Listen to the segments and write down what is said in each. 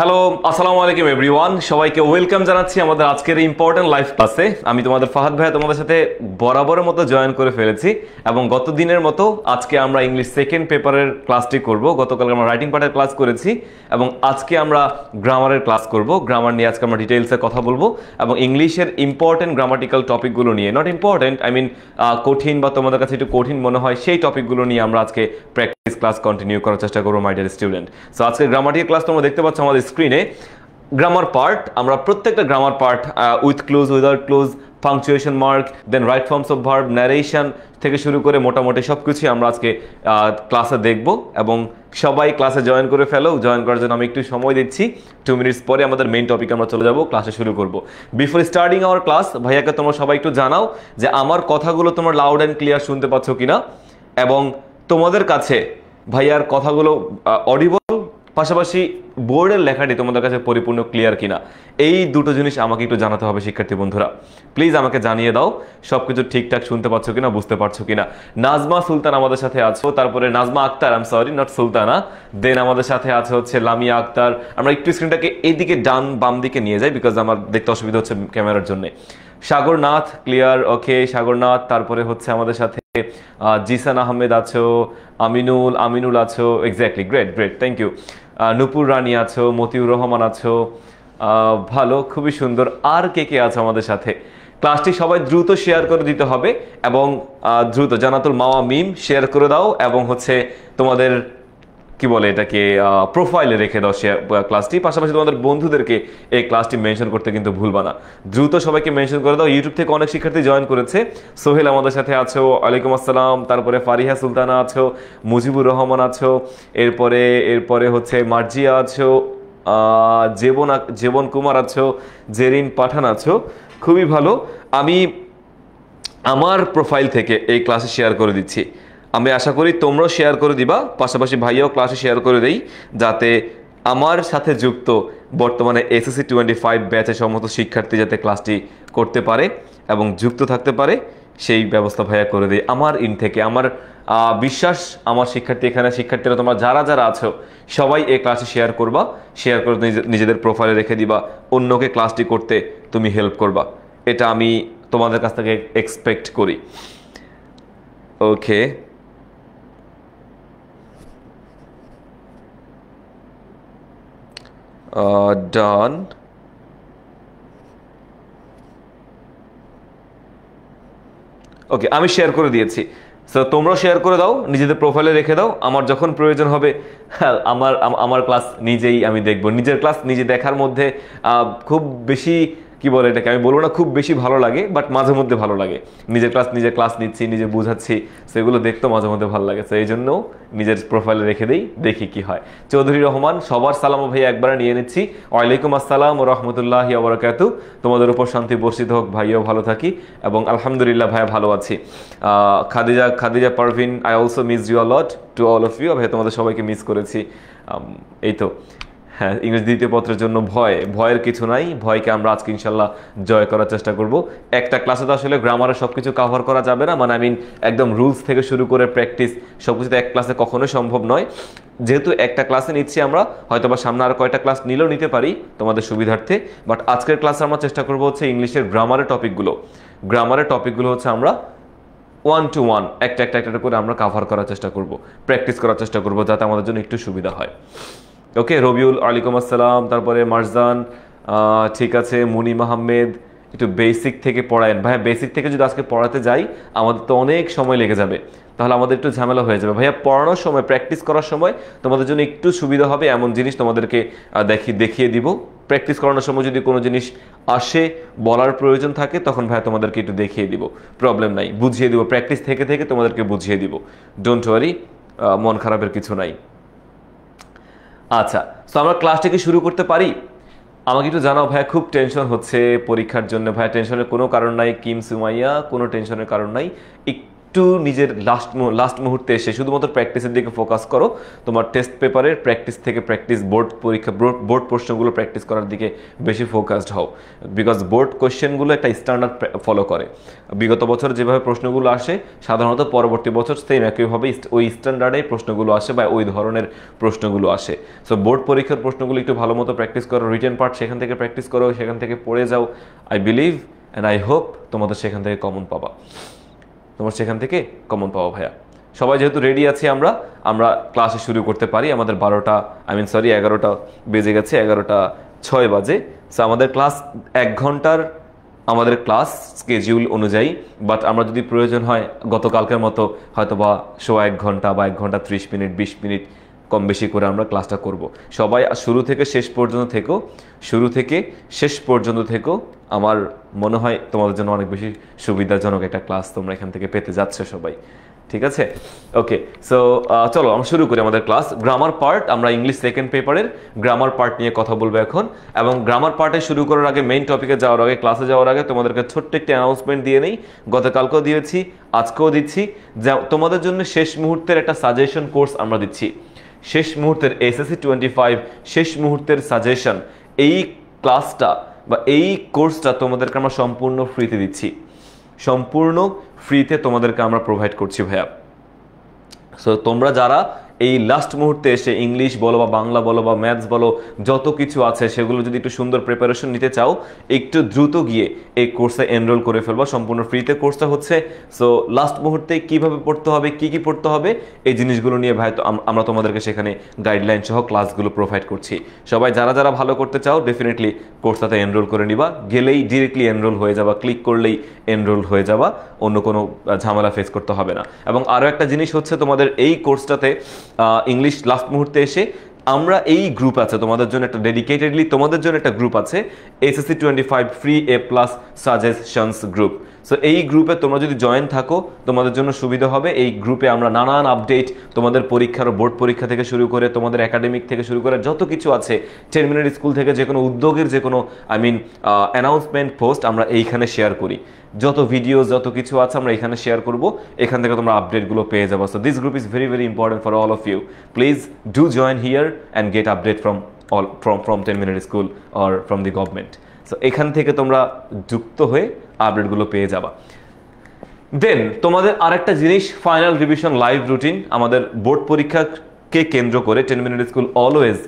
Hello, আসসালামু আলাইকুম everyone. সবাইকে ওয়েলকাম জানাচ্ছি আমাদের আজকের ইম্পর্টেন্ট লাইভ ক্লাসে। আমি তোমাদের ফাহাদ ভাইয়া তোমাদের সাথে বরাবরের মতো জয়েন করে ফেলেছি এবং গত দিনের মতো আজকে আমরা ইংলিশ সেকেন্ড পেপারের ক্লাসটি করব। গতকাল আমরা রাইটিং পার্টের ক্লাস করেছি এবং আজকে আমরা গ্রামারের ক্লাস করব। গ্রামার নিয়ে আজকে আমরা ডিটেইলসে কথা বলবো এবং ইংলিশের ইম্পর্টেন্ট গ্রামাটিক্যাল টপিকগুলো নিয়ে, নট ইম্পর্টেন্ট আই মিন কঠিন বা তোমাদের কাছে একটু কঠিন মনে হয় সেই টপিকগুলো নিয়ে আমরা আজকে প্র্যাকটিস ক্লাস কন্টিনিউ করার চেষ্টা করবো মাই ডিয়ার স্টুডেন্ট। সো আজকে গ্রামাটিক্যাল ক্লাস তোমরা দেখতে পাচ্ছ আমাদের স্ক্রিনে। গ্রামার পার্ট, আমরা প্রত্যেকটা grammar part with clause, without clause, punctuation mark, then right forms of verb, narration থেকে শুরু করে মোটামুটি সব কিছুই আমরা আজকে ক্লাসে দেখব এবং সবাই ক্লাসে জয়েন করে ফেলো। জয়েন করার জন্য আমি একটু সময় দিচ্ছি, 2 মিনিটস পরে আমাদের মেইন টপিকে আমরা চলে যাব, ক্লাসে শুরু করব। বিফোর স্টার্টিং আওয়ার ক্লাস, ভাইয়াকে তোমরা সবাই একটু জানাও যে আমার কথাগুলো তোমরা লাউড অ্যান্ড ক্লিয়ার শুনতে পাচ্ছ কিনা এবং তোমাদের কাছে ভাইয়ার কথাগুলো অডিবল, পাশাপাশি বোর্ডের লেখাটি তোমাদের কাছে পরিপূর্ণ ক্লিয়ার কিনা, এই দুটো জিনিস আমাকে একটু জানাতে হবে শিক্ষার্থী বন্ধুরা। প্লিজ আমাকে জানিয়ে দাও সবকিছু ঠিকঠাক শুনতে পাচ্ছ কিনা, বুঝতে পারছো কিনা। নাজমা সুলতান আমাদের সাথে আছো, তারপরে Najma Akter, I am sorry not Sultana, then আমাদের সাথে আছে হচ্ছে লামিয়া আক্তার। আমরা একটু স্ক্রিনটাকে এইদিকে ডান বাম দিকে নিয়ে যাই বিকজ আমার দেখতে অসুবিধা হচ্ছে ক্যামেরার জন্য। Sagarnath clear, okay Sagarnath. তারপরে হচ্ছে আমাদের সাথে জিসান আহমেদ আছো, আমিনুল আছো, exactly, great great, thank you. Nupur Rani আছো, মতিউর রহমান আছো, ভালো, খুবই সুন্দর। আর কে কে আছে আমাদের সাথে? ক্লাসটি সবাই দ্রুত শেয়ার করে দিতে হবে এবং দ্রুত জানাতুল মাওয়া মিম শেয়ার করে দাও এবং হচ্ছে তোমাদের কি বলে এটাকে প্রোফাইলে রেখে দাও ক্লাসটি। পাশাপাশি তোমাদের বন্ধুদেরকে এই ক্লাসটি মেনশন করতে কিন্তু ভুলবা না, দ্রুত সবাইকে মেনশন করে দাও। ইউটিউব থেকে অনেক শিক্ষার্থী জয়েন করেছে। সোহেল আমাদের সাথে আছো, ওয়ালাইকুম আসসালাম। তারপরে ফারিহা সুলতানা আছো, মুজিবুর রহমান আছো, এরপরে হচ্ছে মার্জিয়া আছো, জীবন কুমার আছো, জেরিন পাঠান আছো, খুবই ভালো। আমি আমার প্রোফাইল থেকে এই ক্লাসে শেয়ার করে দিচ্ছি, আমি আশা করি তোমরাও শেয়ার করে দিবা, পাশাপাশি ভাইয়াও ক্লাসে শেয়ার করে দেই যাতে আমার সাথে যুক্ত বর্তমানে এসএসসি 25 ব্যাচের সমস্ত শিক্ষার্থী যাতে ক্লাসটি করতে পারে এবং যুক্ত থাকতে পারে সেই ব্যবস্থা ভাইয়া করে দেয় আমার ইন থেকে। আমার বিশ্বাস আমার শিক্ষার্থীরা তোমরা যারা যারা আছো সবাই এই ক্লাসে শেয়ার করবা, শেয়ার করে নিজেদের প্রোফাইলে রেখে দিবা, অন্যকে ক্লাসটি করতে তুমি হেল্প করবা, এটা আমি তোমাদের কাছ থেকে এক্সপেক্ট করি। ওকে, ডান। ওকে, আমি শেয়ার করে দিয়েছি। সো তোমরাও শেয়ার করে দাও, নিজেদের প্রোফাইলে রেখে দাও। আমার যখন প্রয়োজন হবে আমার ক্লাস নিজেই আমি দেখব। নিজের ক্লাস নিজে দেখার মধ্যে খুব বেশি কি বলে এটাকে, আমি বলবো না খুব বেশি ভালো লাগে, বাট মাঝে মধ্যে ভালো লাগে। নিজের ক্লাস নিচ্ছি, নিজে বুঝাচ্ছি, সেগুলো দেখতেও মাঝে মধ্যে ভালো লাগে। তো এই জন্য নিজের প্রোফাইলে রেখে দেই, দেখি কি হয়। চৌধুরী রহমান, সবার সালাম ভাইয়া একবারে নিয়ে নিচ্ছি। ওয়ালাইকুম আসসালাম ও রহমতুল্লাহি ওয়া বারাকাতু। তোমাদের উপর শান্তি বর্ষিত হোক, ভাইয়াও ভালো থাকি এবং আলহামদুলিল্লাহ ভাইয়া ভালো আছি। Khadija Parvin, I also miss you a lot, to all of you. ভাইয়া তোমাদের সবাইকে মিস করেছি। এই তো, হ্যাঁ, ইংরেজি দ্বিতীয় পত্রের জন্য ভয়ের কিছু নাই, ভয়কে আমরা আজকে ইনশাল্লাহ জয় করার চেষ্টা করব। একটা ক্লাসে তো আসলে গ্রামারে সবকিছু কভার করা যাবে না, মানে আই মিন একদম রুলস থেকে শুরু করে প্র্যাকটিস সবকিছু তো এক ক্লাসে কখনোই সম্ভব নয়। যেহেতু একটা ক্লাসে নিচ্ছি আমরা, হয়তো বা সামনে আর কয়টা ক্লাস নিলেও নিতে পারি তোমাদের সুবিধার্থে, বাট আজকের ক্লাসে আমরা চেষ্টা করবো হচ্ছে ইংলিশের গ্রামারের টপিকগুলো হচ্ছে আমরা 1 to 1 একটা করে আমরা কভার করার চেষ্টা করব, প্র্যাকটিস করার চেষ্টা করব যাতে আমাদের জন্য একটু সুবিধা হয়। ওকে, রবিউল, ওয়ালাইকুম আসসালাম। তারপরে মারজান, ঠিক আছে। মুনিম আহমেদ, একটু বেসিক থেকে পড়ায়েন ভাইয়া। বেসিক থেকে যদি আজকে পড়াতে যাই আমাদের তো অনেক সময় লেগে যাবে, তাহলে আমাদের একটু ঝামেলা হয়ে যাবে ভাইয়া। পড়ানোর সময়, প্র্যাকটিস করার সময় তোমাদের জন্য একটু সুবিধা হবে এমন জিনিস তোমাদেরকে দেখিয়ে দিব। প্র্যাকটিস করানোর সময় যদি কোনো জিনিস আসে, বলার প্রয়োজন থাকে, তখন ভাইয়া তোমাদেরকে একটু দেখিয়ে দিব, প্রবলেম নাই, বুঝিয়ে দিব। প্র্যাকটিস থেকে তোমাদেরকে বুঝিয়ে দিব, ডোন্ট ওয়ারি, মন খারাপের কিছু নাই। আচ্ছা, তো আমরা ক্লাসটাকে শুরু করতে পারি? আমাকে একটু জানাও ভাইয়া, খুব টেনশন হচ্ছে পরীক্ষার জন্য। ভাইয়া টেনশনের কোনো কারণ নাই, কিম সুমাইয়া, কোনো টেনশনের কারণ নাই, একটু নিজের লাস্ট মুহূর্তে এসে শুধুমাত্র প্র্যাকটিসের দিকে ফোকাস করো, তোমার টেস্ট পেপারের প্র্যাকটিস থেকে প্র্যাকটিস, বোর্ড প্রশ্নগুলো প্র্যাকটিস করার দিকে বেশি ফোকাসড হও, বিকজ বোর্ড কোয়েশ্চেনগুলো একটা স্ট্যান্ডার্ড ফলো করে। বিগত বছর যেভাবে প্রশ্নগুলো আসে সাধারণত পরবর্তী বছর সেম একইভাবে ওই স্ট্যান্ডার্ডেই প্রশ্নগুলো আসে বা ওই ধরনের প্রশ্নগুলো আসে। সো বোর্ড পরীক্ষার প্রশ্নগুলো একটু ভালো মতো প্র্যাকটিস করো, রিটেন পার্ট সেখান থেকে প্র্যাকটিস করো, সেখান থেকে পড়ে যাও। I believe and I hope তোমাদের সেখান থেকে কমন পাবা, ভাইয়া। সবাই যেহেতু রেডি আছি, আমরা ক্লাসে শুরু করতে পারি। আমাদের 11টা বেজে গেছে, 11:06 বাজে। সো আমাদের ক্লাস 1 ঘন্টার আমাদের ক্লাস স্কেডিউল অনুযায়ী, বাট আমরা যদি প্রয়োজন হয় গতকালকের মতো হয়তো বা 1 ঘন্টা বা 1 ঘন্টা 30 মিনিট 20 মিনিট কম বেশি করে আমরা ক্লাসটা করব। সবাই শুরু থেকে শেষ পর্যন্ত থেকো, আমার মনে হয় তোমাদের জন্য অনেক বেশি সুবিধাজনক একটা ক্লাস তোমরা এখান থেকে পেতে যাচ্ছ সবাই, ঠিক আছে? ওকে, সো চলো আমরা শুরু করি আমাদের ক্লাস। গ্রামার পার্ট, আমরা ইংলিশ সেকেন্ড পেপারের গ্রামার পার্ট নিয়ে কথা বলবো এখন। এবং গ্রামার পার্টে শুরু করার আগে, মেইন টপিকে যাওয়ার আগে, ক্লাসে যাওয়ার আগে তোমাদেরকে ছোট্ট একটি অ্যানাউন্সমেন্ট দিয়ে নেই। গতকালকেও দিয়েছি, আজকেও দিচ্ছি, যা তোমাদের জন্য শেষ মুহূর্তের একটা সাজেশন কোর্স আমরা দিচ্ছি। শেষ মুহূর্তের SSC 25 শেষ মুহূর্তের সাজেশন, এই ক্লাসটা বা এই কোর্সটা তোমাদেরকে আমরা সম্পূর্ণ ফ্রিতে দিচ্ছি, সম্পূর্ণ ফ্রিতে তোমাদেরকে আমরা প্রোভাইড করছি ভাইয়া। সো তোমরা যারা এই লাস্ট মুহূর্তে এসে ইংলিশ বলো বা বাংলা বলো বা ম্যাথস বলো, যত কিছু আছে সেগুলো যদি একটু সুন্দর প্রিপারেশন নিতে চাও, একটু দ্রুত গিয়ে এই কোর্সে এনরোল করে ফেলবা। সম্পূর্ণ ফ্রিতে কোর্সটা হচ্ছে। সো লাস্ট মুহূর্তে কিভাবে পড়তে হবে, কি কি পড়তে হবে, এই জিনিসগুলো নিয়ে ভাই তো আমরা তোমাদেরকে সেখানে গাইডলাইন সহ ক্লাসগুলো প্রোভাইড করছি। সবাই যারা ভালো করতে চাও ডেফিনেটলি কোর্সটাতে এনরোল করে নিবা। গেলেই ডিরেক্টলি এনরোল হয়ে যাবা, ক্লিক করলেই এনরোল হয়ে যাবা, অন্য কোনো ঝামেলা ফেস করতে হবে না। এবং আরও একটা জিনিস হচ্ছে, তোমাদের এই কোর্সটাতে ইংলিশ লাস্ট মুহূর্তে এসে আমরা এই গ্রুপ আছে তোমাদের জন্য, একটা ডেডিকেটেডলি তোমাদের জন্য একটা গ্রুপ আছে, SSC 25 free A+ suggestions group. So এই গ্রুপে তোমরা যদি জয়েন থাকো তোমাদের জন্য সুবিধা হবে। এই গ্রুপে আমরা নানান আপডেট, তোমাদের পরীক্ষার বোর্ড পরীক্ষা থেকে শুরু করে তোমাদের একাডেমিক থেকে শুরু করে যত কিছু আছে, 10 মিনিট স্কুল থেকে যে কোনো উদ্যোগের যে কোনো অ্যানাউন্সমেন্ট পোস্ট আমরা এইখানে শেয়ার করি। যত ভিডিও যত কিছু আছে আমরা এখানে শেয়ার করব, এখান থেকে তোমরা আপডেটগুলো পেয়ে যাবো। So this group is very very important for all of you. Please do join here and get update from 10 minute school or from the government. So এখান থেকে তোমরা যুক্ত হয়ে আপডেটগুলো পেয়ে যাবা। দেন তোমাদের আরেকটা জিনিস, ফাইনাল রিভিশন লাইভ রুটিন। আমাদের বোর্ড পরীক্ষাকে কেন্দ্র করে 10 minute school always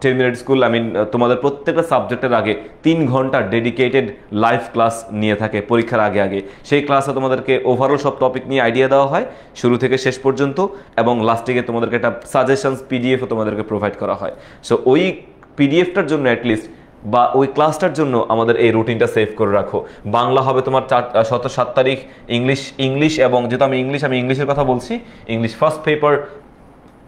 10 minute school তোমাদের প্রত্যেকটা সাবজেক্টের আগে 3 ঘন্টা ডেডিকেটেড লাইভ ক্লাস নিয়ে থাকে পরীক্ষার আগে। সেই ক্লাসে তোমাদেরকে ওভারঅল সব টপিক নিয়ে আইডিয়া দেওয়া হয় শুরু থেকে শেষ পর্যন্ত, এবং লাস্টে গিয়ে তোমাদেরকে একটা সাজেশনস PDF তোমাদেরকে প্রোভাইড করা হয়। সো ওই PDFটার জন্য অ্যাটলিস্ট বা ওই ক্লাসটার জন্য আমাদের এই রুটিনটা সেভ করে রাখো। বাংলা হবে তোমার 7 তারিখ, ইংলিশ এবং যেহেতু আমি ইংলিশের কথা বলছি, ইংলিশ ফার্স্ট পেপার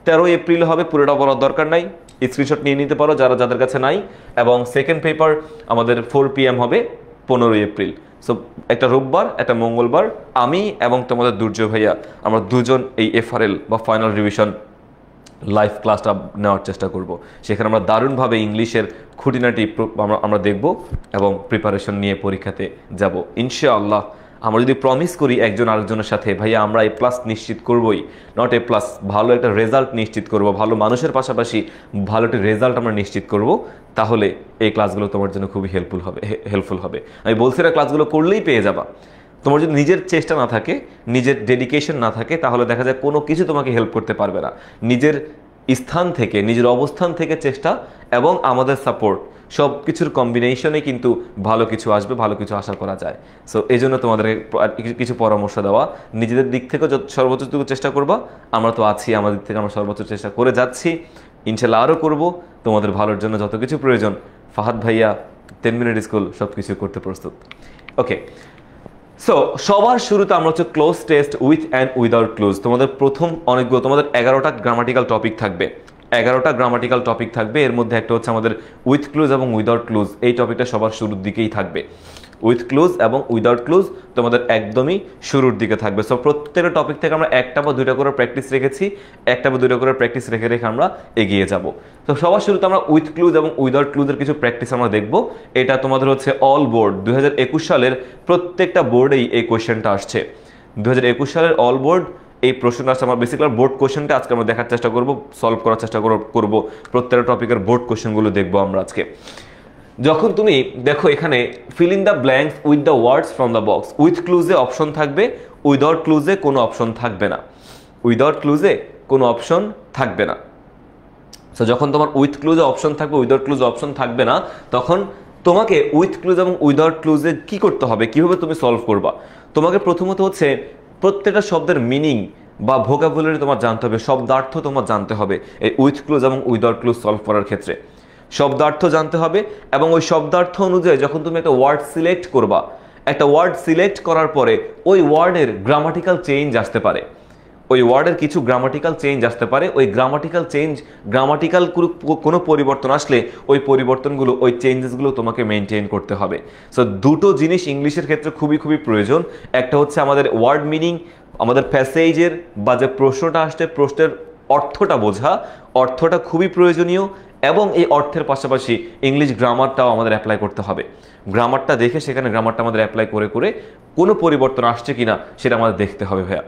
13 এপ্রিল হবে, পুরোটা বলার দরকার নাই, স্ক্রিনশট নিয়ে নিতে পারো যাদের কাছে নাই। এবং সেকেন্ড পেপার আমাদের 4 PM হবে 15 এপ্রিল। সো একটা রোববার একটা মঙ্গলবার আমি এবং তোমাদের দুর্জয় ভাইয়া আমরা দুজন এই FRL বা ফাইনাল রিভিশন লাইভ ক্লাসটা নেওয়ার চেষ্টা করব। সেখানে আমরা দারুণভাবে ইংলিশের খুঁটিনাটি আমরা দেখব এবং প্রিপারেশন নিয়ে পরীক্ষাতে যাব ইনশাআল্লাহ। আমরা যদি প্রমিস করি একজন আরেকজনের সাথে, ভাইয়া আমরা A+ নিশ্চিত করবই, নট A+, ভালো একটা রেজাল্ট নিশ্চিত করব, ভালো মানুষের পাশাপাশি ভালো একটা রেজাল্ট আমরা নিশ্চিত করব, তাহলে এই ক্লাসগুলো তোমার জন্য খুবই হেল্পফুল হবে। আমি বলছি না ক্লাসগুলো করলেই পেয়ে যাবা। তোমার যদি নিজের চেষ্টা না থাকে, নিজের ডেডিকেশন না থাকে, তাহলে দেখা যায় কোনো কিছু তোমাকে হেল্প করতে পারবে না। নিজের স্থান থেকে, নিজের অবস্থান থেকে চেষ্টা এবং আমাদের সাপোর্ট সব কিছুর কম্বিনেশনে কিন্তু ভালো কিছু আসবে, ভালো কিছু আশা করা যায়। সো এই জন্য তোমাদেরকে কিছু পরামর্শ দেওয়া, নিজেদের দিক থেকেও সর্বোচ্চটুকু চেষ্টা করবা। আমরা তো আছি, আমাদের দিক থেকে আমরা সর্বোচ্চ চেষ্টা করে যাচ্ছি, ইনশাল্লাহ আরও করব। তোমাদের ভালোর জন্য যত কিছু প্রয়োজন ফাহাদ ভাইয়া 10 মিনিট স্কুল সব কিছু করতে প্রস্তুত। ওকে, সো সবার শুরুতে আমরা হচ্ছে cloze test with and without close. তোমাদের প্রথম অনেকগুলো, তোমাদের 11টা গ্রামাটিক্যাল টপিক থাকবে, 11টা গ্রামাটিক্যাল টপিক থাকবে। এর মধ্যে একটা হচ্ছে আমাদের উইথ ক্লোজ এবং উইদাউট ক্লোজ। এই টপিকটা সবার শুরুর দিকেই থাকবে। উইথ ক্লোজ এবং উইদাউট ক্লোজ তোমাদের একদমই শুরুর দিকে থাকবে। সো প্রত্যেকটা টপিক থেকে আমরা একটা বা দুইটা করে প্র্যাকটিস রেখেছি, একটা বা দুইটা করে প্র্যাকটিস রেখে আমরা এগিয়ে যাব। তো সবার শুরুতে আমরা উইথ ক্লুজ এবং উইদাউট ক্লুজের কিছু প্র্যাকটিস আমরা দেখব। এটা তোমাদের হচ্ছে অল বোর্ড 2021 সালের প্রত্যেকটা বোর্ডেই এই কোয়েশ্চেনটা আসছে। 2021 সালের অল বোর্ড এই প্রশ্নটা আসছে। আমার বেসিক্যালি বোর্ড কোশ্চেনটা আজকে আমরা দেখার চেষ্টা করব, সলভ করার চেষ্টা করব, প্রত্যেকটা টপিকের বোর্ড কোশ্চেনগুলো দেখবো আমরা আজকে। যখন তুমি দেখো এখানে fill in the blanks with the words from the box, with ক্লুজে অপশন থাকবে, উইদাউট ক্লুজে কোনো অপশন থাকবে না, উইদাউট ক্লুজে কোনো অপশন থাকবে না। সো যখন তোমার উইথ ক্লুজে অপশন থাকবে, উইদাউট ক্লুজে অপশন থাকবে না, তখন তোমাকে উইথ ক্লুজ এবং উইদাউট ক্লুজে কি করতে হবে, কিভাবে তুমি সলভ করবা? তোমাকে প্রথমত হচ্ছে প্রত্যেকটা শব্দের মিনিং বা ভোকাবুলারি তোমার জানতে হবে, শব্দার্থ তোমার জানতে হবে এই উইথ ক্লুজ এবং উইদাউট ক্লুজ সলভ করার ক্ষেত্রে। শব্দার্থ জানতে হবে এবং ওই শব্দার্থ অনুযায়ী যখন তুমি একটা ওয়ার্ড সিলেক্ট করবা, একটা ওয়ার্ড সিলেক্ট করার পরে ওই ওয়ার্ডের গ্রামাটিক্যাল চেঞ্জ আসতে পারে, ওই ওয়ার্ডের কিছু গ্রামাটিক্যাল চেঞ্জ আসতে পারে, ওই গ্রামাটিক্যাল চেঞ্জ, গ্রামাটিক্যাল কোনো পরিবর্তন আসলে ওই পরিবর্তনগুলো, ওই চেঞ্জেসগুলো তোমাকে মেনটেন করতে হবে। সো দুটো জিনিস ইংলিশের ক্ষেত্রে খুবই খুবই প্রয়োজন। একটা হচ্ছে আমাদের ওয়ার্ড মিনিং, আমাদের প্যাসেজের বা যে প্রশ্নটা আসছে প্রশ্নের অর্থটা বোঝা, অর্থটা খুবই প্রয়োজনীয়, এবং এই অর্থের পাশাপাশি ইংলিশ গ্রামারটাও আমাদের অ্যাপ্লাই করতে হবে। গ্রামারটা দেখে সেখানে গ্রামারটা আমাদের অ্যাপ্লাই করে করে কোনো পরিবর্তন আসছে কিনা সেটা আমাদের দেখতে হবে ভাইয়া,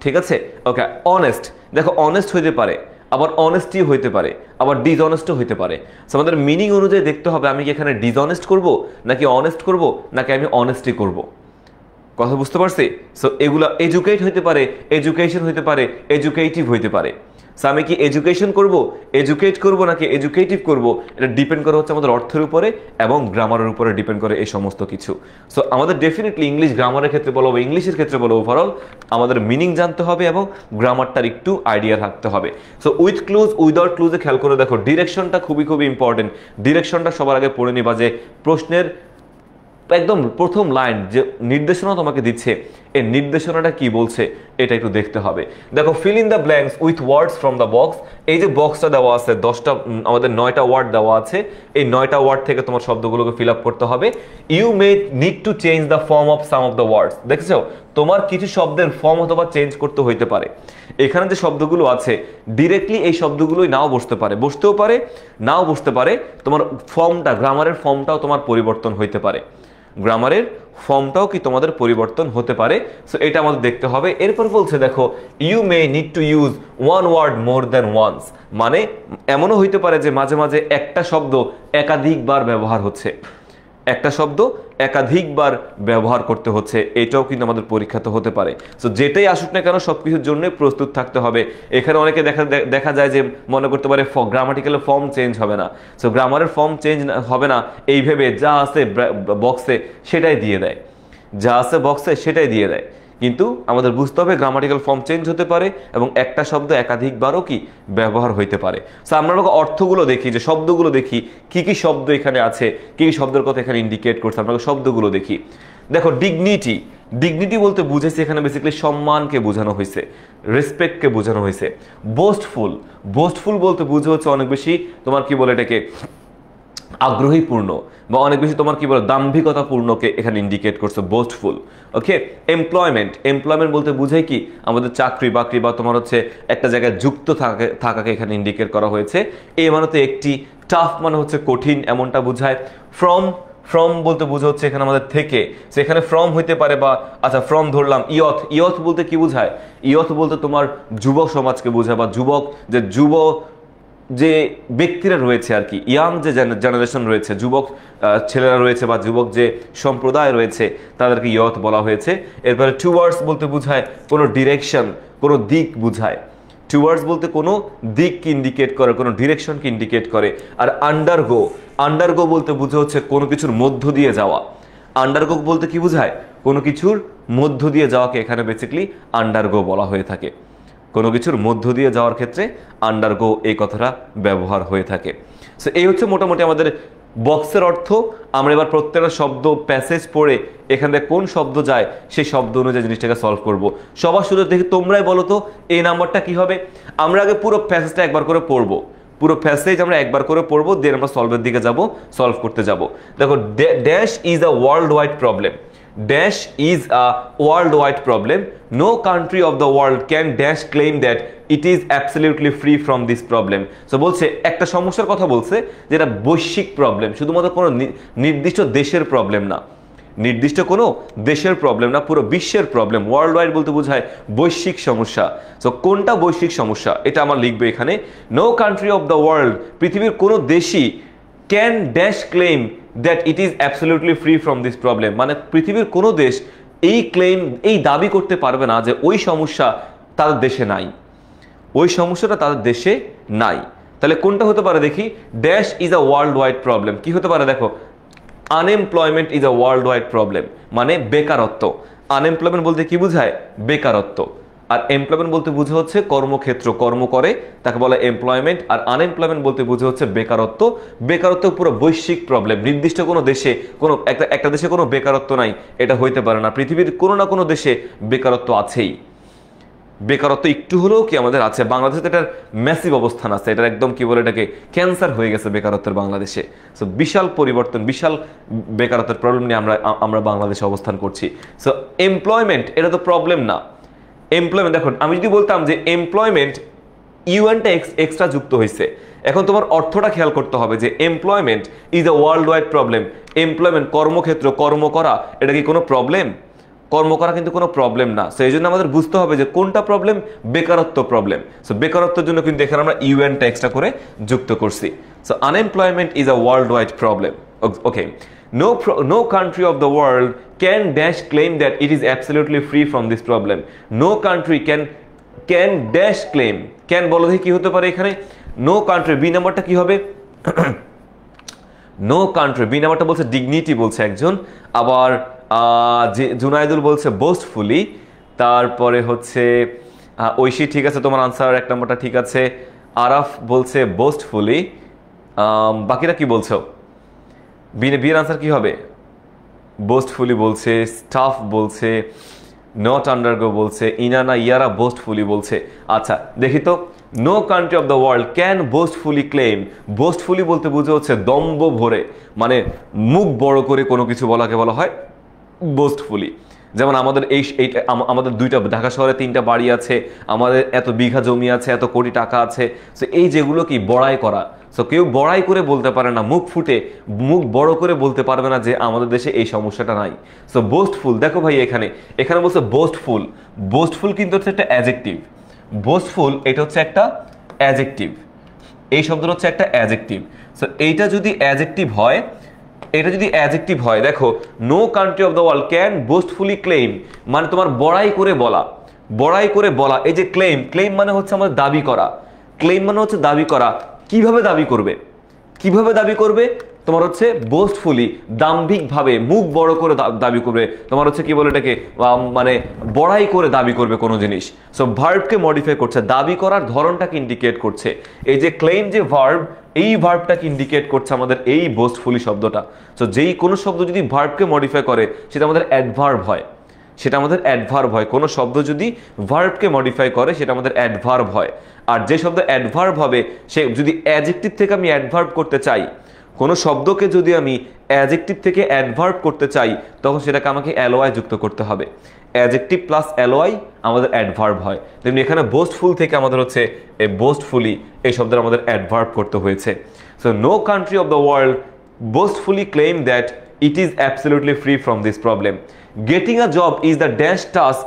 ঠিক আছে? ওকে, অনেস্ট, দেখো অনেস্ট হইতে পারে, আবার অনেস্টি হইতে পারে, আবার ডিসঅনেস্টও হইতে পারে। সো আমাদের মিনিং অনুযায়ী দেখতে হবে আমি কি এখানে ডিসঅনেস্ট করব, নাকি অনেস্ট করব, নাকি আমি অনেস্টি করব। কথা বুঝতে পারছি? সো এগুলা এডুকেট হইতে পারে, এডুকেশন হইতে পারে, এডুকেটিভ হইতে পারে। সো আমি কি এডুকেশন করব, এডুকেট করব, নাকি এডুকেটিভ করব, এটা ডিপেন্ড করে হচ্ছে আমাদের অর্থের উপরে এবং গ্রামারের উপরে ডিপেন্ড করে এই সমস্ত কিছু। সো আমাদের ডেফিনেটলি ইংলিশ গ্রামারের ক্ষেত্রে বলো বা ইংলিশের ক্ষেত্রে বলো, ওভারঅল আমাদের মিনিং জানতে হবে এবং গ্রামারটার একটু আইডিয়া থাকতে হবে। সো উইথ ক্লুজ, উইদাউট ক্লুজে খেয়াল করে দেখো, ডিরেকশনটা খুবই খুবই ইম্পর্টেন্ট। ডিরেকশনটা সবার আগে পড়ে নিবা, যে প্রশ্নের একদম প্রথম লাইন যে নির্দেশনা তোমাকে দিচ্ছে, এই নির্দেশনাটা কি বলছে এটা একটু দেখতে হবে। দেখো, feel in the blanks with words from the box, এই যে বক্সটা দেওয়া আছে 10টা, আমাদের 9টা ওয়ার্ড দেওয়া আছে, এই 9টা ওয়ার্ড থেকে তোমার শব্দগুলোকে ফিল আপ করতে হবে। You may need to change the form of some of the words, দেখেছো তোমার কিছু শব্দের ফর্ম অথবা চেঞ্জ করতে হইতে পারে। এখানে যে শব্দগুলো আছে ডিরেক্টলি এই শব্দগুলোই নাও বসতে পারে, বসতেও পারে, নাও বসতে পারে। তোমার ফর্মটা, গ্রামারের ফর্মটাও তোমার পরিবর্তন হইতে পারে, গ্রামারের ফর্মটাও কি তোমাদের পরিবর্তন হতে পারে। সো এটা আমাদের দেখতে হবে। এরপর বলছে দেখো, you may need to use one word more than once, মানে এমনও হইতে পারে যে মাঝে মাঝে একটা শব্দ একাধিকবার ব্যবহার হচ্ছে, একটা শব্দ একাধিকবার ব্যবহার করতে হচ্ছে, এটাও কিন্তু আমাদের পরীক্ষাতে হতে পারে। সো যেটাই আসুক না কেন সবকিছুর জন্য প্রস্তুত থাকতে হবে। এখানে অনেকে দেখা যায় যে মনে করতে পারে গ্রামাটিক্যাল ফর্ম চেঞ্জ হবে না, সো গ্রামারের ফর্ম চেঞ্জ হবে না এই ভেবে যা আছে বক্সে সেটাই দিয়ে দেয়, যা আছে বক্সে সেটাই দিয়ে দেয়। কিন্তু আমাদের বুঝতে হবে গ্রামাটিক্যাল ফর্ম চেঞ্জ হতে পারে এবং একটা শব্দ একাধিকবারও কি ব্যবহার হইতে পারে। সো আমরা অর্থগুলো দেখি, যে শব্দগুলো দেখি, কি কি শব্দ এখানে আছে, কি কি শব্দের কথা এখানে ইন্ডিকেট করছে, আমরা শব্দগুলো দেখি। দেখো, ডিগনিটি, ডিগনিটি বলতে বুঝেছে এখানে বেসিক্যালি সম্মানকে বোঝানো হয়েছে, রেসপেক্টকে বোঝানো হয়েছে। বোস্টফুল, বোস্টফুল বলতে বুঝে হচ্ছে অনেক বেশি তোমার কি বলে এটাকে আগ্রহীপূর্ণ বা অনেক বেশি তোমার কি বলে দাম্ভিকতাপূর্ণকে এখানে ইন্ডিকেট করছে বোস্টফুল। ওকে, এমপ্লয়মেন্ট, এমপ্লয়মেন্ট বলতে বুঝায় কি আমাদের চাকরি বাকরি বা তোমার হচ্ছে একটা জায়গায় যুক্ত থাকাকে এখানে ইন্ডিকেট করা হয়েছে। এই মানে তো একটি, টাফ মানে হচ্ছে কঠিন, এমনটা বোঝায়। ফ্রম, ফ্রম বলতে বুঝা হচ্ছে এখানে আমাদের থেকে, সেখানে ফ্রম হইতে পারে বা আচ্ছা ফ্রম ধরলাম। ইয়থ, ইয়থ বলতে কি বোঝায়? ইয়থ বলতে তোমার যুবক সমাজকে বোঝায় বা যুবক, যে যে ব্যক্তিরা রয়েছে আর কি, ইয়াং যে জেনারেশন রয়েছে, যুবক ছেলেরা রয়েছে বা যুবক যে সম্প্রদায় রয়েছে তাদেরকে ইয়থ বলা হয়েছে। এরপরে টুয়ার্ডস বলতে বোঝায় কোনো ডিরেকশন, কোনো দিক বোঝায়। টুয়ার্ডস বলতে কোনো দিককে ইন্ডিকেট করে, কোনো ডিরেকশনকে ইন্ডিকেট করে। আর আন্ডারগো, আন্ডারগো বলতে বুঝে হচ্ছে কোনো কিছুর মধ্য দিয়ে যাওয়া। আন্ডারগো বলতে কি বোঝায়? কোনো কিছুর মধ্য দিয়ে যাওয়াকে এখানে বেসিক্যালি আন্ডারগো বলা হয়ে থাকে। কোনো কিছুর মধ্য দিয়ে যাওয়ার ক্ষেত্রে আন্ডারগো এই কথাটা ব্যবহার হয়ে থাকে। সো এই হচ্ছে মোটামুটি আমাদের বক্সের অর্থ। আমরা এবার প্রত্যেকটা শব্দ প্যাসেজ পড়ে এখান থেকে কোন শব্দ যায় সেই শব্দ অনুযায়ী জিনিসটাকে সলভ করব। সবার শুরু দেখি তোমরাই বলো তো এই নাম্বারটা কি হবে। আমরা আগে পুরো প্যাসেজটা একবার করে পড়বো, পুরো প্যাসেজ আমরা একবার করে পড়বো, দেন আমরা সলভের দিকে যাব, সলভ করতে যাব। দেখো, dash is a world wide problem, dash is a world wide problem, no country of the world can dash claim that it is absolutely free from this problem. So বলছে একটা সমস্যার কথা বলছে যেটা বৈশ্বিক প্রবলেম, শুধুমাত্র কোনো নির্দিষ্ট দেশের প্রবলেম না, নির্দিষ্ট কোনো দেশের প্রবলেম না, পুরো বিশ্বের প্রবলেম। ওয়ার্ল্ড ওয়াইড বলতে বোঝায় বৈশ্বিক সমস্যা। সো কোনটা বৈশ্বিক সমস্যা এটা আমার লিখবে এখানে। No country of the world, পৃথিবীর কোনো দেশই can dash claim that it is absolutely free from this problem, মানে পৃথিবীর কোনো দেশ এই ক্লেম, এই দাবি করতে পারবে না যে ওই সমস্যা তাদের দেশে নাই, ওই সমস্যাটা তাদের দেশে নাই। তাহলে কোনটা হতে পারে দেখি, dash is a world wide problem. কি হতে পারে দেখো, unemployment is a world wide problem, মানে বেকারত্ব। আনএমপ্লয়মেন্ট বলতে কি বোঝায়, বেকারত্ব। আর এমপ্লয়মেন্ট বলতে বুঝে হচ্ছে কর্মক্ষেত্র, কর্ম করে তাকে বলে এমপ্লয়মেন্ট। আর আনএমপ্লয়মেন্ট বলতে বুঝে হচ্ছে বেকারত্ব। বেকারত্ব পুরো বৈশ্বিক প্রবলেম, নির্দিষ্ট কোনো দেশে কোনো একটা দেশে কোনো বেকারত্ব নাই এটা হইতে পারে না, পৃথিবীর কোনো না কোনো দেশে বেকারত্ব আছেই। বেকারত্ব একটু হলেও কি আমাদের আছে, বাংলাদেশে এটার ম্যাসিভ অবস্থান আছে, এটার একদম কি বলে এটাকে ক্যান্সার হয়ে গেছে বেকারত্বের বাংলাদেশে। সো বিশাল পরিবর্তন, বিশাল বেকারত্বের প্রবলেম নিয়ে আমরা বাংলাদেশে অবস্থান করছি। সো এমপ্লয়মেন্ট এটা তো প্রবলেম না। এমপ্লয়মেন্ট দেখুন, আমি যদি বলতাম যে এমপ্লয়মেন্ট ইউএনটা এক্সট্রা যুক্ত হয়েছে, এখন তোমার অর্থটা খেয়াল করতে হবে যে employment is a world wide problem. Employment কর্মক্ষেত্র, কর্ম করা, এটা কি কোনো প্রবলেম? কর্ম করা কিন্তু কোনো প্রবলেম না। সো এই জন্য আমাদের বুঝতে হবে যে কোনটা প্রবলেম, বেকারত্ব প্রবলেম। সো বেকারত্বের জন্য কিন্তু এখানে আমরা ইউএনটা এক্সট্রা করে যুক্ত করছি। So unemployment is a world wide problem. Okay, no country of the world can dash claim that it is absolutely free from this problem. No country can dash claim, can বলো দেখি কি হতে পারে এখানে, no country, B নাম্বারটা কি হবে, no country, B নাম্বারটা বলছে ডিগনিটি বলছে একজন, আবার জুনাইদুল বলছে বোস্টফুলি, তারপরে হচ্ছে ঐশী, ঠিক আছে তোমার আনসার এক নম্বরটা ঠিক আছে। আরাফ বলছে বোস্টফুলি, বাকিরা কি বলছো, বিয়ের আনসার কি হবে, বোস্টফুলি বলছে, স্টাফ বলছে, নট আন্ডারগো বলছে, ইনানা ইয়ারা বোস্টফুলি বলছে। আচ্ছা দেখি তো, no country of the world can boastfully claim, boastfully বলতে বুঝে হচ্ছে দম্ভ ভরে, মানে মুখ বড় করে কোনো কিছু বলাকে বলা হয় বোস্টফুলি। যেমন আমাদের আমাদের ঢাকা শহরে 3টা বাড়ি আছে, আমাদের এত বিঘা জমি আছে, এত কোটি টাকা আছে। সো এই যেগুলো কি বড়াই করা। সো কেউ বড়াই করে বলতে পারে না, মুখ ফুটে মুখ বড় করে বলতে পারবে না যে আমাদের দেশে এই সমস্যাটা নাই। সো বোস্টফুল, দেখো ভাই এখানে বলছে বোস্টফুল। বোস্টফুল কিন্তু হচ্ছে একটা অ্যাডজেক্টিভ। বোস্টফুল এটা হচ্ছে একটা অ্যাডজেক্টিভ, এই শব্দটা হচ্ছে একটা অ্যাডজেক্টিভ। সো এইটা যদি অ্যাডজেক্টিভ হয়, এটা যদি অ্যাডজেক্টিভ হয়, দেখো no country of the world can boastfully claim, মানে তোমার বড়াই করে বলা, বড়াই করে বলা। এই যে ক্লেম, ক্লেম মানে হচ্ছে আমাদের দাবি করা, ক্লেম মানে হচ্ছে দাবি করা। কিভাবে দাবি করবে, কিভাবে দাবি করবে, তোমার হচ্ছে বোস্টফুলি, দাম্ভিকভাবে মুখ বড় করে দাবি করবে, তোমার হচ্ছে কি বলে এটাকে, মানে বড়াই করে দাবি করবে কোনো জিনিস। সো ভার্বকে মডিফাই করছে, দাবি করার ধরনটাকে ইন্ডিকেট করছে। এই যে ক্লেম যে ভার্ব, এই ভার্বটাকে ইন্ডিকেট করছে আমাদের এই বোস্টফুলি শব্দটা। সো যেই কোনো শব্দ যদি ভার্বকে মডিফাই করে সেটা আমাদের অ্যাডভার্ব হয়, সেটা আমাদের অ্যাডভার্ব হয়। কোনো শব্দ যদি ভার্বকে মডিফাই করে সেটা আমাদের অ্যাডভার্ব হয়। আর যে শব্দ অ্যাডভার্ব হবে, সে যদি অ্যাডজেক্টিভ থেকে আমি অ্যাডভার্ব করতে চাই, কোনো শব্দকে যদি আমি অ্যাডজেক্টিভ থেকে অ্যাডভার্ব করতে চাই, তখন সেটাকে আমাকে এলওয়াই যুক্ত করতে হবে। অ্যাডজেক্টিভ প্লাস এলওয়াই আমাদের অ্যাডভার্ব হয়। তেমনি এখানে বোস্টফুল থেকে আমাদের হচ্ছে এই বোস্টফুলি, এই শব্দের আমাদের অ্যাডভার্ব করতে হয়েছে। So no country of the world boastfully claim that it is absolutely free from this problem. Getting a job is the dash task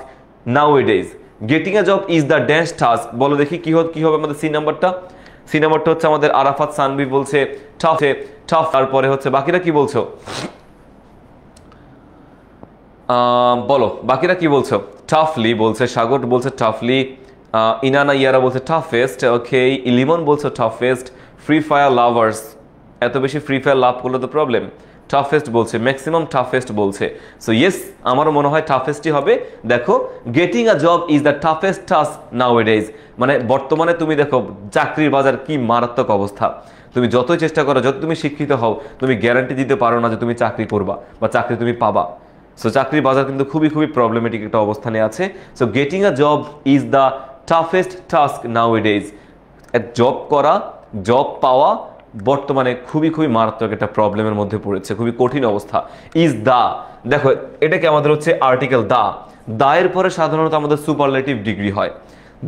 nowadays. Getting a job is the dash task, বলো দেখি কি হবে আমাদের C নাম্বারটা। C নাম্বারটা হচ্ছে আমাদের আরাফাত সানভি বলছে টাফ, টাফ। তারপরে হচ্ছে বাকিরা কি বলছো, বলো বাকিরা কি বলছো। টাফলি বলছে, সাগর বলছে টাফলি, ইনানা ইয়ারা বলছে টাফেস্ট, ওকে, ইলিমন বলছে টাফেস্ট। ফ্রি ফায়ার লাভার্স, এত বেশি ফ্রি ফায়ার লাভ করলে তো প্রবলেম। টাফেস্ট বলছে, ম্যাক্সিমাম টাফেস্ট বলছে। সো ইয়েস, আমারও মনে হয় টাফেস্টই হবে। দেখো, getting a job is the toughest task nowadays, মানে বর্তমানে তুমি দেখো চাকরির বাজার কি মারাত্মক অবস্থা। তুমি যতই চেষ্টা করো, যত তুমি শিক্ষিত হও, তুমি গ্যারান্টি দিতে পারো না যে তুমি চাকরি করবা বা চাকরি তুমি পাবা। সো চাকরির বাজার কিন্তু খুবই খুবই প্রবলেমেটিক একটা অবস্থানে আছে। So getting a job is the toughest task nowadays. Job করা, জব পাওয়া বর্তমানে খুবই খুবই মারাত্মক একটা প্রবলেমের মধ্যে পড়েছে, খুবই কঠিন অবস্থা। ইজ দা, দেখো এটাকে আমাদের হচ্ছে আর্টিকেল দা, দায়ের পরে সাধারণত আমাদের সুপারলেটিভ ডিগ্রি হয়,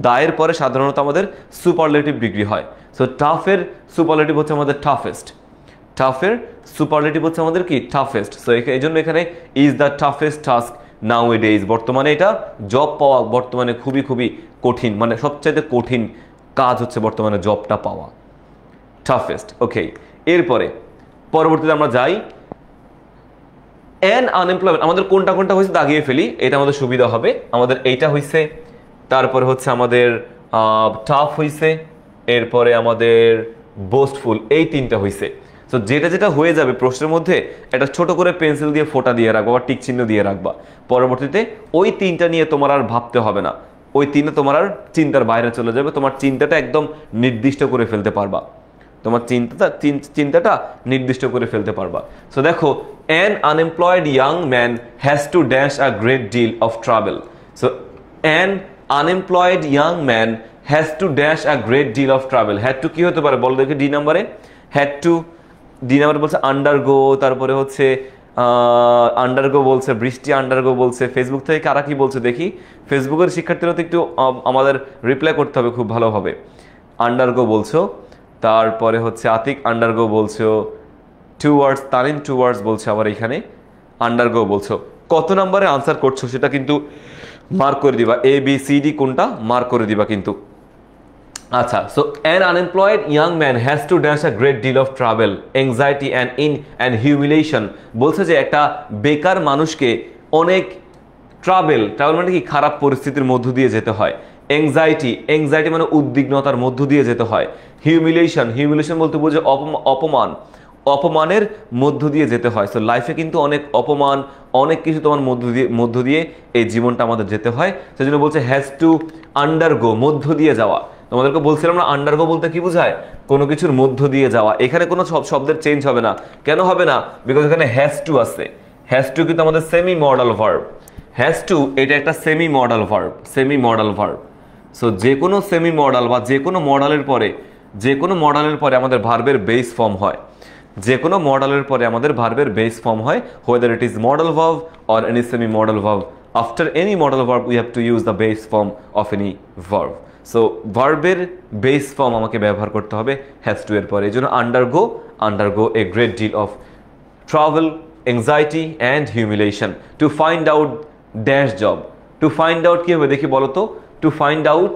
দায়ের পরে সাধারণত আমাদের সুপারলেটিভ ডিগ্রি হয়। সো টাফের সুপারলেটিভ হচ্ছে আমাদের টাফেস্ট, টাফের সুপারলেটিভ হচ্ছে আমাদের কি টাফেস্ট। সো এই জন্য এখানে is the toughest task now A days, বর্তমানে এটা জব পাওয়া বর্তমানে খুবই খুবই কঠিন, মানে সবচাইতে কঠিন কাজ হচ্ছে বর্তমানে জবটা পাওয়া, টাফেস্ট। ওকে, এরপরে পরবর্তীতে আমরা যাই অ্যান আনএমপ্লয়মেন্ট। আমাদের কোনটা কোনটা হয়েছে দাগিয়ে ফেলি, এটা আমাদের সুবিধা হবে। আমাদের এইটা হয়েছে, তারপরে হচ্ছে আমাদের টাফ হয়েছে, এরপরে আমাদের বোস্টফুল, এই তিনটা হয়েছে। তো যেটা যেটা হয়ে যাবে প্রশ্নের মধ্যে একটা ছোট করে পেন্সিল দিয়ে ফোঁটা দিয়ে রাখবা বা টিক চিহ্ন দিয়ে রাখবা। পরবর্তীতে ওই তিনটা নিয়ে তোমার আর ভাবতে হবে না, ওই তিনটা তোমার আর চিন্তার বাইরে চলে যাবে, তোমার চিন্তাটা একদম নির্দিষ্ট করে ফেলতে পারবা, তোমার চিন্তাটা নির্দিষ্ট করে ফেলতে পারবা। সো দেখো, an unemployed young man has to dash a great deal of trouble. So an unemployed young man has to dash a great deal of trouble. had to কি হতে পারে বলো দেখি ডি নাম্বারে, had to ডি নাম্বারে বলছে undergo, তারপরে হচ্ছে আন্ডারগো বলছে, বৃষ্টি আন্ডারগো বলছে। ফেসবুক থেকে কারা কি বলছে দেখি, ফেসবুকের শিক্ষার্থীরা তো একটু আমাদের রিপ্লাই করতে হবে খুব ভালোভাবে। আন্ডারগো বলছো, তারপরে হচ্ছে আতিক আন্ডারগো বলছো, টুয়ার্ডস তারিন টুয়ার্ডস বলছে, আবার এখানে আন্ডারগো বলছো। কত নম্বরে আনসার করছো সেটা কিন্তু মার্ক করে দিবা, এ বি সি ডি কোনটা মার্ক করে দিবা কিন্তু। আচ্ছা, so an unemployed young man has to dash a great deal of trouble, anxiety and humiliation বলছে যে একটা বেকার মানুষকে অনেক ট্রাভেল মানে কি খারাপ পরিস্থিতির মধ্য দিয়ে যেতে হয়, এংজাইটি মানে উদ্বিগ্নতার মধ্য দিয়ে যেতে হয়, হিউমিলেশন বলতে বোঝে অপমানের মধ্য দিয়ে যেতে হয়। সো লাইফে কিন্তু অনেক অপমান, অনেক কিছু তোমার মধ্য দিয়ে এই জীবনটা আমাদের যেতে হয়। সেজন্য বলছে হ্যাজ টু আন্ডারগো, মধ্য দিয়ে যাওয়া। তোমাদেরকে বলছিলাম না আন্ডারগো বলতে কি বোঝায়, কোনো কিছুর মধ্য দিয়ে যাওয়া। এখানে কোনো শব্দের চেঞ্জ হবে না, কেন হবে না, বিকজ এখানে হ্যাজ টু আছে। হ্যাজ টু কিন্তু আমাদের semi modal verb, has to এটা একটা সেমি মডাল ভার্ব। সো যে কোনো সেমি মডাল বা যে কোনো মডালের পরে আমাদের ভার্বের বেস ফর্ম হয়, যে কোনো মডালের পরে আমাদের ভার্বের বেস ফর্ম হয়, whether it is modal verb or any semi modal verb. After any modal verb we have to use the base form of any verb. So ভার্বের বেস ফর্ম আমাকে ব্যবহার করতে হবে হ্যাজ টু এর পরে। এই জন্য undergo a great deal of trouble, anxiety and humiliation to find out dash job. To find out কি হবে দেখি বলো তো, to find out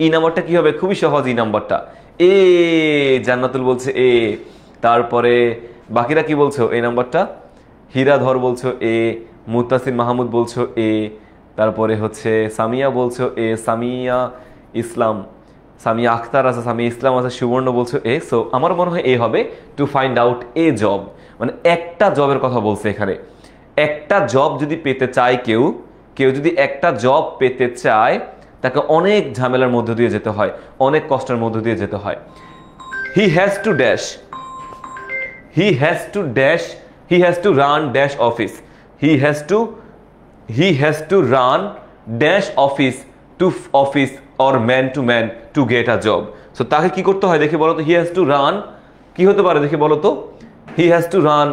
ই নাম্বারটা কি হবে, খুবই সহজ ই নাম্বারটা, এ জান্নাতুল বলছে এ, তারপরে বাকিরা কি বলছো এই নাম্বারটা, হীরাধর বলছো এ, মুতাসির মাহমুদ বলছো এ, তারপরে হচ্ছে সামিয়া বলছো এ, সামিয়া আখতার আছে, সামিয়া ইসলাম আছে, সুবর্ণ বলছো এ। সো আমার মনে হয় এ হবে, to find out A job, মানে একটা জবের কথা বলছে এখানে। একটা জব যদি পেতে চায় কেউ যদি একটা জব পেতে চায় তাকে অনেক ঝামেলার মধ্য দিয়ে যেতে হয়, অনেক কষ্টের মধ্য দিয়ে যেতে হয়। he has to run dash office, he has to run dash office to office or man to get a job. So তাকে কি করতে হয় দেখি বলো তো, he has to run কি হতে পারে দেখি বলো তো, he has to run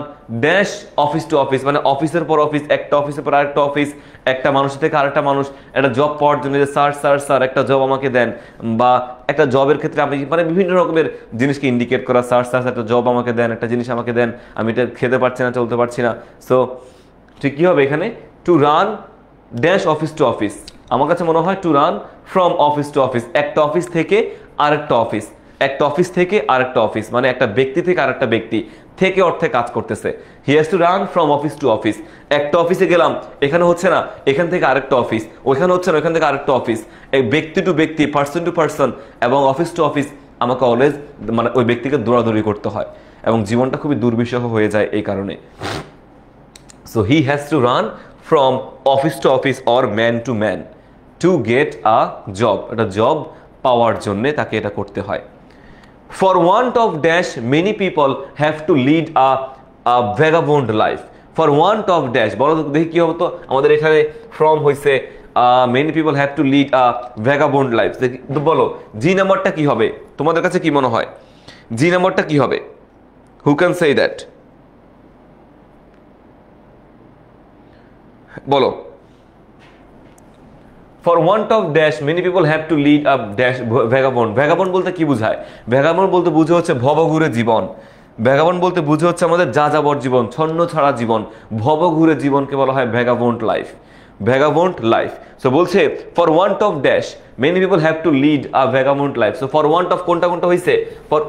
dash office to office, মানে অফিসের পর অফিস, একটা অফিসের পর আরেকটা অফিস, একটা মানুষ থেকে আরেকটা মানুষ, একটা জব পাওয়ার জন্য যে স্যার একটা জব আমাকে দেন, বা একটা জবের ক্ষেত্রে আপনি মানে বিভিন্ন রকমের জিনিসকে ইন্ডিকেট করা, স্যার একটা জব আমাকে দেন, একটা জিনিস আমাকে দেন, আমি এটা খেতে পারছি না, চলতে পারছি না। সো ঠিক কি হবে এখানে, to run dash office to office. আমার কাছে মনে হয় to run from office to office, একটা অফিস থেকে আরেকটা অফিস, একটা অফিস থেকে আরেকটা অফিস, মানে একটা ব্যক্তি থেকে আরেকটা ব্যক্তি থেকে অর্থে কাজ করতেছে। He has to run from office to office, একটা অফিসে গেলাম এখানে হচ্ছে না, এখান থেকে আরেকটা অফিস, ওইখানে হচ্ছে না, ওইখান থেকে আরেকটা অফিস, এই ব্যক্তি টু ব্যক্তি, পার্সন টু পার্সন এবং অফিস টু অফিস আমাকে অলওয়েজ মানে ওই ব্যক্তিকে দৌড়াদৌড়ি করতে হয় এবং জীবনটা খুবই দুর্বিষহ হয়ে যায় এই কারণে। So he has to run from office to office or man to man to get a job, একটা জব পাওয়ার জন্য তাকে এটা করতে হয়। For want of dash many people have to lead a vagabond life. For want of dash বলো তো দেখি কি হবে তো, আমাদের এখানে from হইছে many people have to lead a vagabond life, তো বলো জি নাম্বারটা কি হবে তোমাদের কাছে কি মনে হয়, জি নাম্বারটা কি হবে, who can say that বলো। For want of dash many people have to lead a dash vagabond বলতে কি বোঝায়, ভ্যাগাবন্ড বলতে বুঝে হচ্ছে ভবঘুরে জীবন, ভ্যাগাবন্ড বলতে বুঝে হচ্ছে আমাদের যাযাবর জীবন, ছন্ন ছাড়া জীবন, ভবঘুরে জীবনকে বলা হয় vagabond life. Vagabond life. So বলছে for want of dash many people have to lead a vagabond life. So for want of কোনটা কোনটা হয়েছে, ফর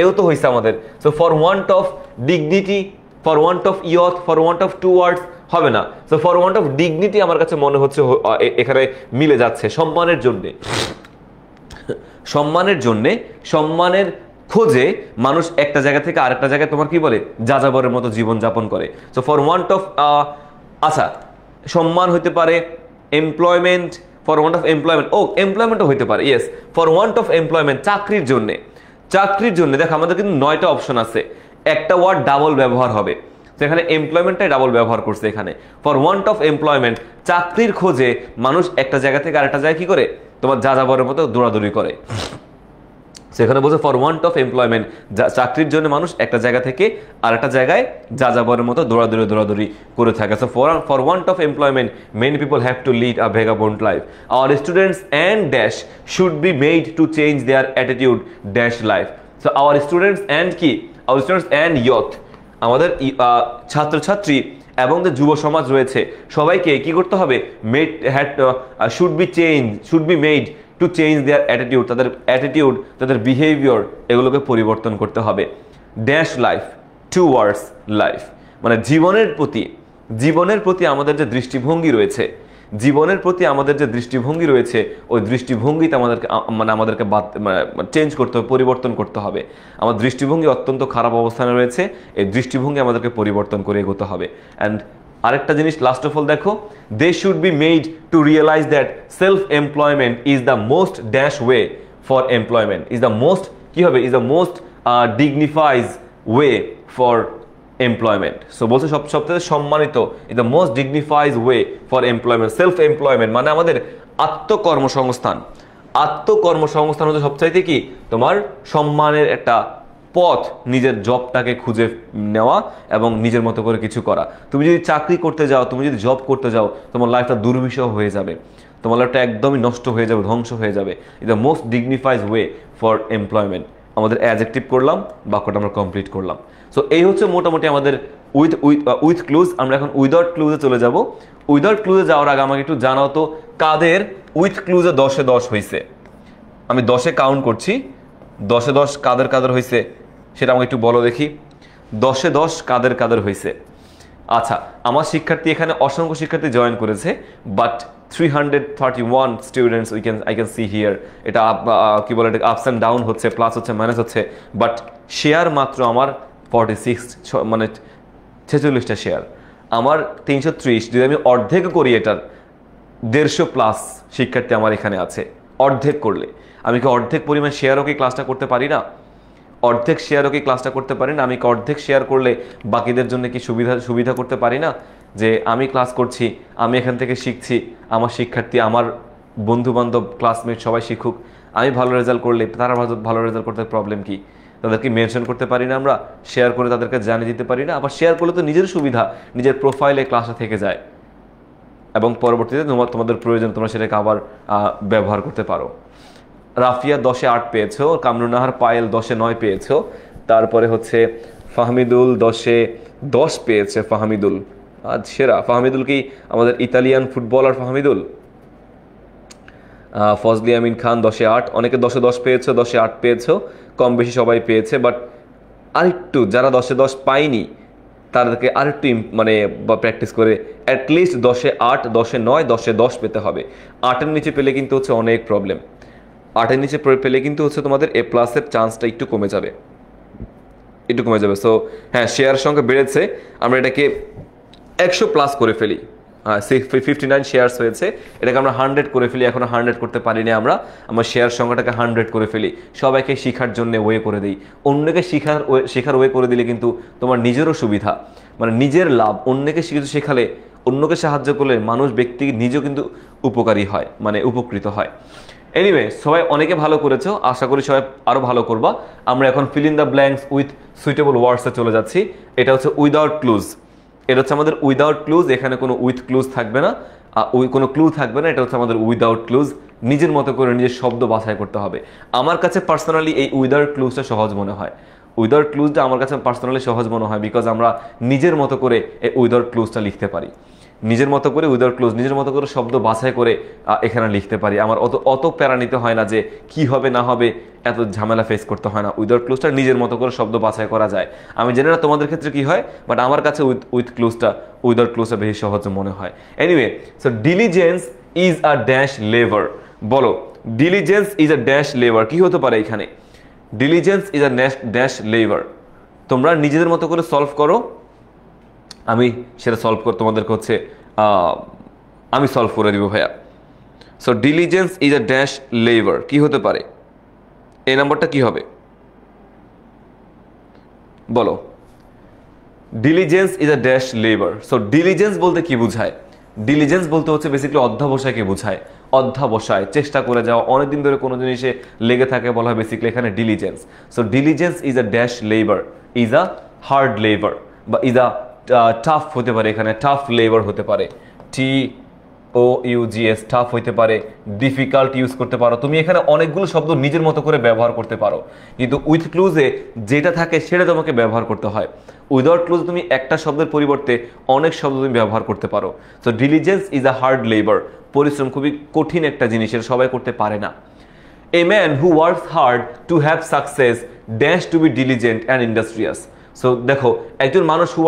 এও তো হয়েছে আমাদের। So for want of dignity, for want of youth, for want of towards হবে না। So for want of dignity আমার কাছে মনে হচ্ছে এখানে মিলে যাচ্ছে, সম্মানের জন্যে। সম্মানের জন্যে, সম্মানের খোঁজে মানুষ একটা জায়গা থেকে আরেকটা জায়গায় তোমার কি বলে যাযাবরের মতো জীবন যাপন করে। সো ফর ওয়ান্ট অফ আচ্ছা সম্মান হইতে পারে employment, for want of employment, ও এমপ্লয়মেন্টও হইতে পারে, yes for want of employment চাকরির জন্য। চাকরির জন্য দেখো আমাদের কিন্তু 9টা অপশন আছে, একটা ওয়ার্ড ডাবল ব্যবহার হবে, তো এখানে এমপ্লয়মেন্টটাই ডাবল ব্যবহার করছে এখানে। ফর ওয়ান্ট অফ এমপ্লয়মেন্ট চাকরির খোঁজে মানুষ একটা জায়গা থেকে আরেকটা জায়গায় কি করে তোমার যাযাবরের মতো দৌড়াদৌড়ি করে। সেখানে বলছে ফর ওয়ান্ট অফ এমপ্লয়মেন্ট চাকরির জন্য মানুষ একটা জায়গা থেকে আরেকটা জায়গায় যাযাবরের মতো দৌড়াদৌড়ি করে থাকে। So for want of employment many people have to lead a vagabond life. Our students and dash should be made to change their attitude dash life. So our students and কি, আওয়ার স্টুডেন্টস অ্যান্ড ইয়থ, আমাদের ছাত্রছাত্রী এবং যে যুব সমাজ রয়েছে সবাইকে কি করতে হবে, should be made to change their attitude, তাদের অ্যাটিটিউড তাদের বিহেভিয়ার এগুলোকে পরিবর্তন করতে হবে। ড্যাশ লাইফ টুয়ার্ডস লাইফ মানে জীবনের প্রতি আমাদের যে দৃষ্টিভঙ্গি রয়েছে, জীবনের প্রতি আমাদের যে দৃষ্টিভঙ্গি রয়েছে ওই দৃষ্টিভঙ্গিতে আমাদেরকে চেঞ্জ করতে হবে, পরিবর্তন করতে হবে। আমার দৃষ্টিভঙ্গি অত্যন্ত খারাপ অবস্থানে রয়েছে, এই দৃষ্টিভঙ্গি আমাদেরকে পরিবর্তন করে এগোতে হবে। অ্যান্ড আরেকটা জিনিস লাস্ট অফ অল দেখো, they should be made to realise that self employment is the most dash way for employment, is the most কি হবে, is the most dignifies way for employment. So বলছে সবথেকে সম্মানিত, is the most dignifies way for employment. Self employment মানে আমাদের আত্মকর্মসংস্থান হচ্ছে সবচাইতে কি তোমার সম্মানের একটা পথ, নিজের জবটাকে খুঁজে নেওয়া এবং নিজের মতো করে কিছু করা। তুমি যদি চাকরি করতে যাও, তুমি যদি জব করতে যাও, তোমার লাইফটা দুর্বিষহ হয়ে যাবে, তোমার লাইফটা একদমই নষ্ট হয়ে যাবে, ধ্বংস হয়ে যাবে। Is the most dignifies way for employment. আমাদের অ্যাডজেক্টিভ করলাম, বাক্যটা আমরা কমপ্লিট করলাম। সো এই হচ্ছে মোটামুটি আমাদের উইথ ক্লুজ। আমরা এখন উইদাউট ক্লুজে চলে যাব। উইদাউট ক্লুজে যাওয়ার আগে আমাকে একটু জানাও তো কাদের উইথ ক্লুজে 10-এ 10 হয়েছে। আমি 10-এ কাউন্ট করছি, 10-এ 10 কাদের হয়েছে সেটা আমাকে একটু বলো দেখি। 10-এ 10 কাদের হয়েছে? আচ্ছা, আমার শিক্ষার্থী এখানে অসংখ্য শিক্ষার্থী জয়েন করেছে, but 331 students I can see here. এটা কি বলে, এটা আপস অ্যান্ড ডাউন হচ্ছে, প্লাস হচ্ছে মাইনাস হচ্ছে, বাট শেয়ার মাত্র আমার 46, মানে 46টা শেয়ার। আমার 330, যদি আমি অর্ধেক করি এটার 150 প্লাস শিক্ষার্থী আমার এখানে আছে। অর্ধেক করলে আমি কি অর্ধেক পরিমাণ শেয়ারও কি ক্লাসটা করতে পারি না? অর্ধেক শেয়ারও কি ক্লাসটা করতে পারি না? আমি কি অর্ধেক শেয়ার করলে বাকিদের জন্য কি সুবিধা করতে পারি না? যে আমি ক্লাস করছি, আমি এখান থেকে শিখছি, আমার শিক্ষার্থী, আমার বন্ধু বান্ধব ক্লাসমেট সবাই শিখুক, আমি ভালো রেজাল্ট করলে তারা ভালো রেজাল্ট করতে প্রবলেম কি? তাদেরকে মেনশন করতে পারি না আমরা? শেয়ার করে তাদেরকে জানিয়ে দিতে পারি না? আবার শেয়ার করলে তো নিজের সুবিধা, নিজের প্রোফাইলে ক্লাসটা থেকে যায় এবং পরবর্তীতে তোমাদের প্রয়োজন তোমরা সেটাকে আবার ব্যবহার করতে পারো। রাফিয়া 10-এ 8 পেয়েছো, কামরুনাহার পায়েল 10-এ 9 পেয়েছো, তারপরে হচ্ছে ফাহমিদুল 10-এ 10 পেয়েছে। ফাহমিদুল আজ সেরা। ফাহমিদুল কি আমাদের ইতালিয়ান ফুটবলার ফাহমিদুল? ফজলি আমিন খান 10-এ 8, অনেকে 10-এ 10 পেয়েছো, 10-এ 8 পেয়েছো, কম বেশি সবাই পেয়েছে। বাট আরেকটু যারা 10-এ 10 পাইনি তাদেরকে আরেকটু মানে প্র্যাকটিস করে অ্যাটলিস্ট 10-এ 8, 10-এ 9, 10-এ 10 পেতে হবে। 8-এর নিচে পেলে কিন্তু হচ্ছে অনেক প্রবলেম। 8-এর নিচে পেলে কিন্তু হচ্ছে তোমাদের এ প্লাসের চান্সটা একটু কমে যাবে। সো হ্যাঁ, শেয়ার সংখ্যা বেড়েছে, আমরা এটাকে 100 প্লাস করে ফেলি। 59 শেয়ারস হয়েছে, এটাকে আমরা 100 করে ফেলি। এখনো 100 করতে পারিনি আমরা শেয়ার সংখ্যাটাকে 100 করে ফেলি। সবাইকে শিখার জন্য ওয়ে করে দিই। অন্যকে শেখার ওয়ে করে দিলে কিন্তু তোমার নিজেরও সুবিধা, মানে নিজের লাভ। অন্যকে কিছু শেখালে, অন্যকে সাহায্য করলে ব্যক্তি নিজেও কিন্তু উপকারী হয়, মানে উপকৃত হয়। এনিওয়ে, সবাই অনেকে ভালো করেছো, আশা করি সবাই আরো ভালো করবা। আমরা এখন fill in the blanks with suitable ওয়ার্ডসে চলে যাচ্ছি। এটা হচ্ছে উইদাউট ক্লুজ। এটা হচ্ছে আমাদের উইদাউট ক্লুজ। এখানে কোনো উইথ ক্লুজ থাকবে না, কোনো ক্লু থাকবে না। এটা হচ্ছে আমাদের উইদাউট ক্লুজ। নিজের মতো করে নিজের শব্দ বাছাই করতে হবে। আমার কাছে পার্সোনালি এই উইদাউট ক্লুজটা সহজ মনে হয়। উইদাউট ক্লুজটা আমার কাছে পার্সোনালি সহজ মনে হয়, বিকজ আমরা নিজের মতো করে এই উইদাউট ক্লুজটা লিখতে পারি, নিজের মতো করে উইদাউট ক্লুজ নিজের মতো করে শব্দ বাছাই করে এখানে লিখতে পারি। আমার অত প্যারা নিতে হয় না যে কি হবে না হবে, এত ঝামেলা ফেস করতে হয় না। উইদাউট ক্লুজটা নিজের মতো করে শব্দ বাছাই করা যায়। আমি জানি না তোমাদের ক্ষেত্রে কি হয়, বাট আমার কাছে উইদাউট ক্লুজটা বেশি সহজ মনে হয়। Anyway, so diligence is a dash labour. বলো, diligence is a dash labour, কি হতে পারে এখানে? Diligence is a dash labour. তোমরা নিজেদের মতো করে সলভ করো, আমি সেটা সলভ করে তোমাদেরকে হচ্ছে আমি সলভ করে দিব ভাইয়া। So diligence is a dash labour, কি হতে পারে? এই নাম্বারটা কি হবে বলো? Diligence is a dash labour. So diligence বলতে কি বোঝায়? ডিলিজেন্স বলতে হচ্ছে বেসিক্যালি অধ্যাবসায়কে বোঝায়। অধ্যাবসায়, চেষ্টা করে যাওয়া, অনেকদিন ধরে কোনো জিনিসে লেগে থাকে বলা হয় বেসিক্যালি এখানে diligence. So diligence is a dash labour, is a hard labour, বা ইজ আ টাফ হতে পারে, এখানে টাফ লেবার হতে পারে, TOUGS টাফ হইতে পারে, ডিফিকাল্ট ইউজ করতে পারো। তুমি এখানে অনেকগুলো শব্দ নিজের মতো করে ব্যবহার করতে পারো, কিন্তু উইথ ক্লুজে যেটা থাকে সেটা তোমাকে ব্যবহার করতে হয়। উইদাউট ক্লুজ তুমি একটা শব্দের পরিবর্তে অনেক শব্দ তুমি ব্যবহার করতে পারো। So diligence is a hard labour, পরিশ্রম খুবই কঠিন একটা জিনিস, এটা সবাই করতে পারে না। A man who works hard to have success dash to be diligent and industrious. So দেখো, একজন মানুষ who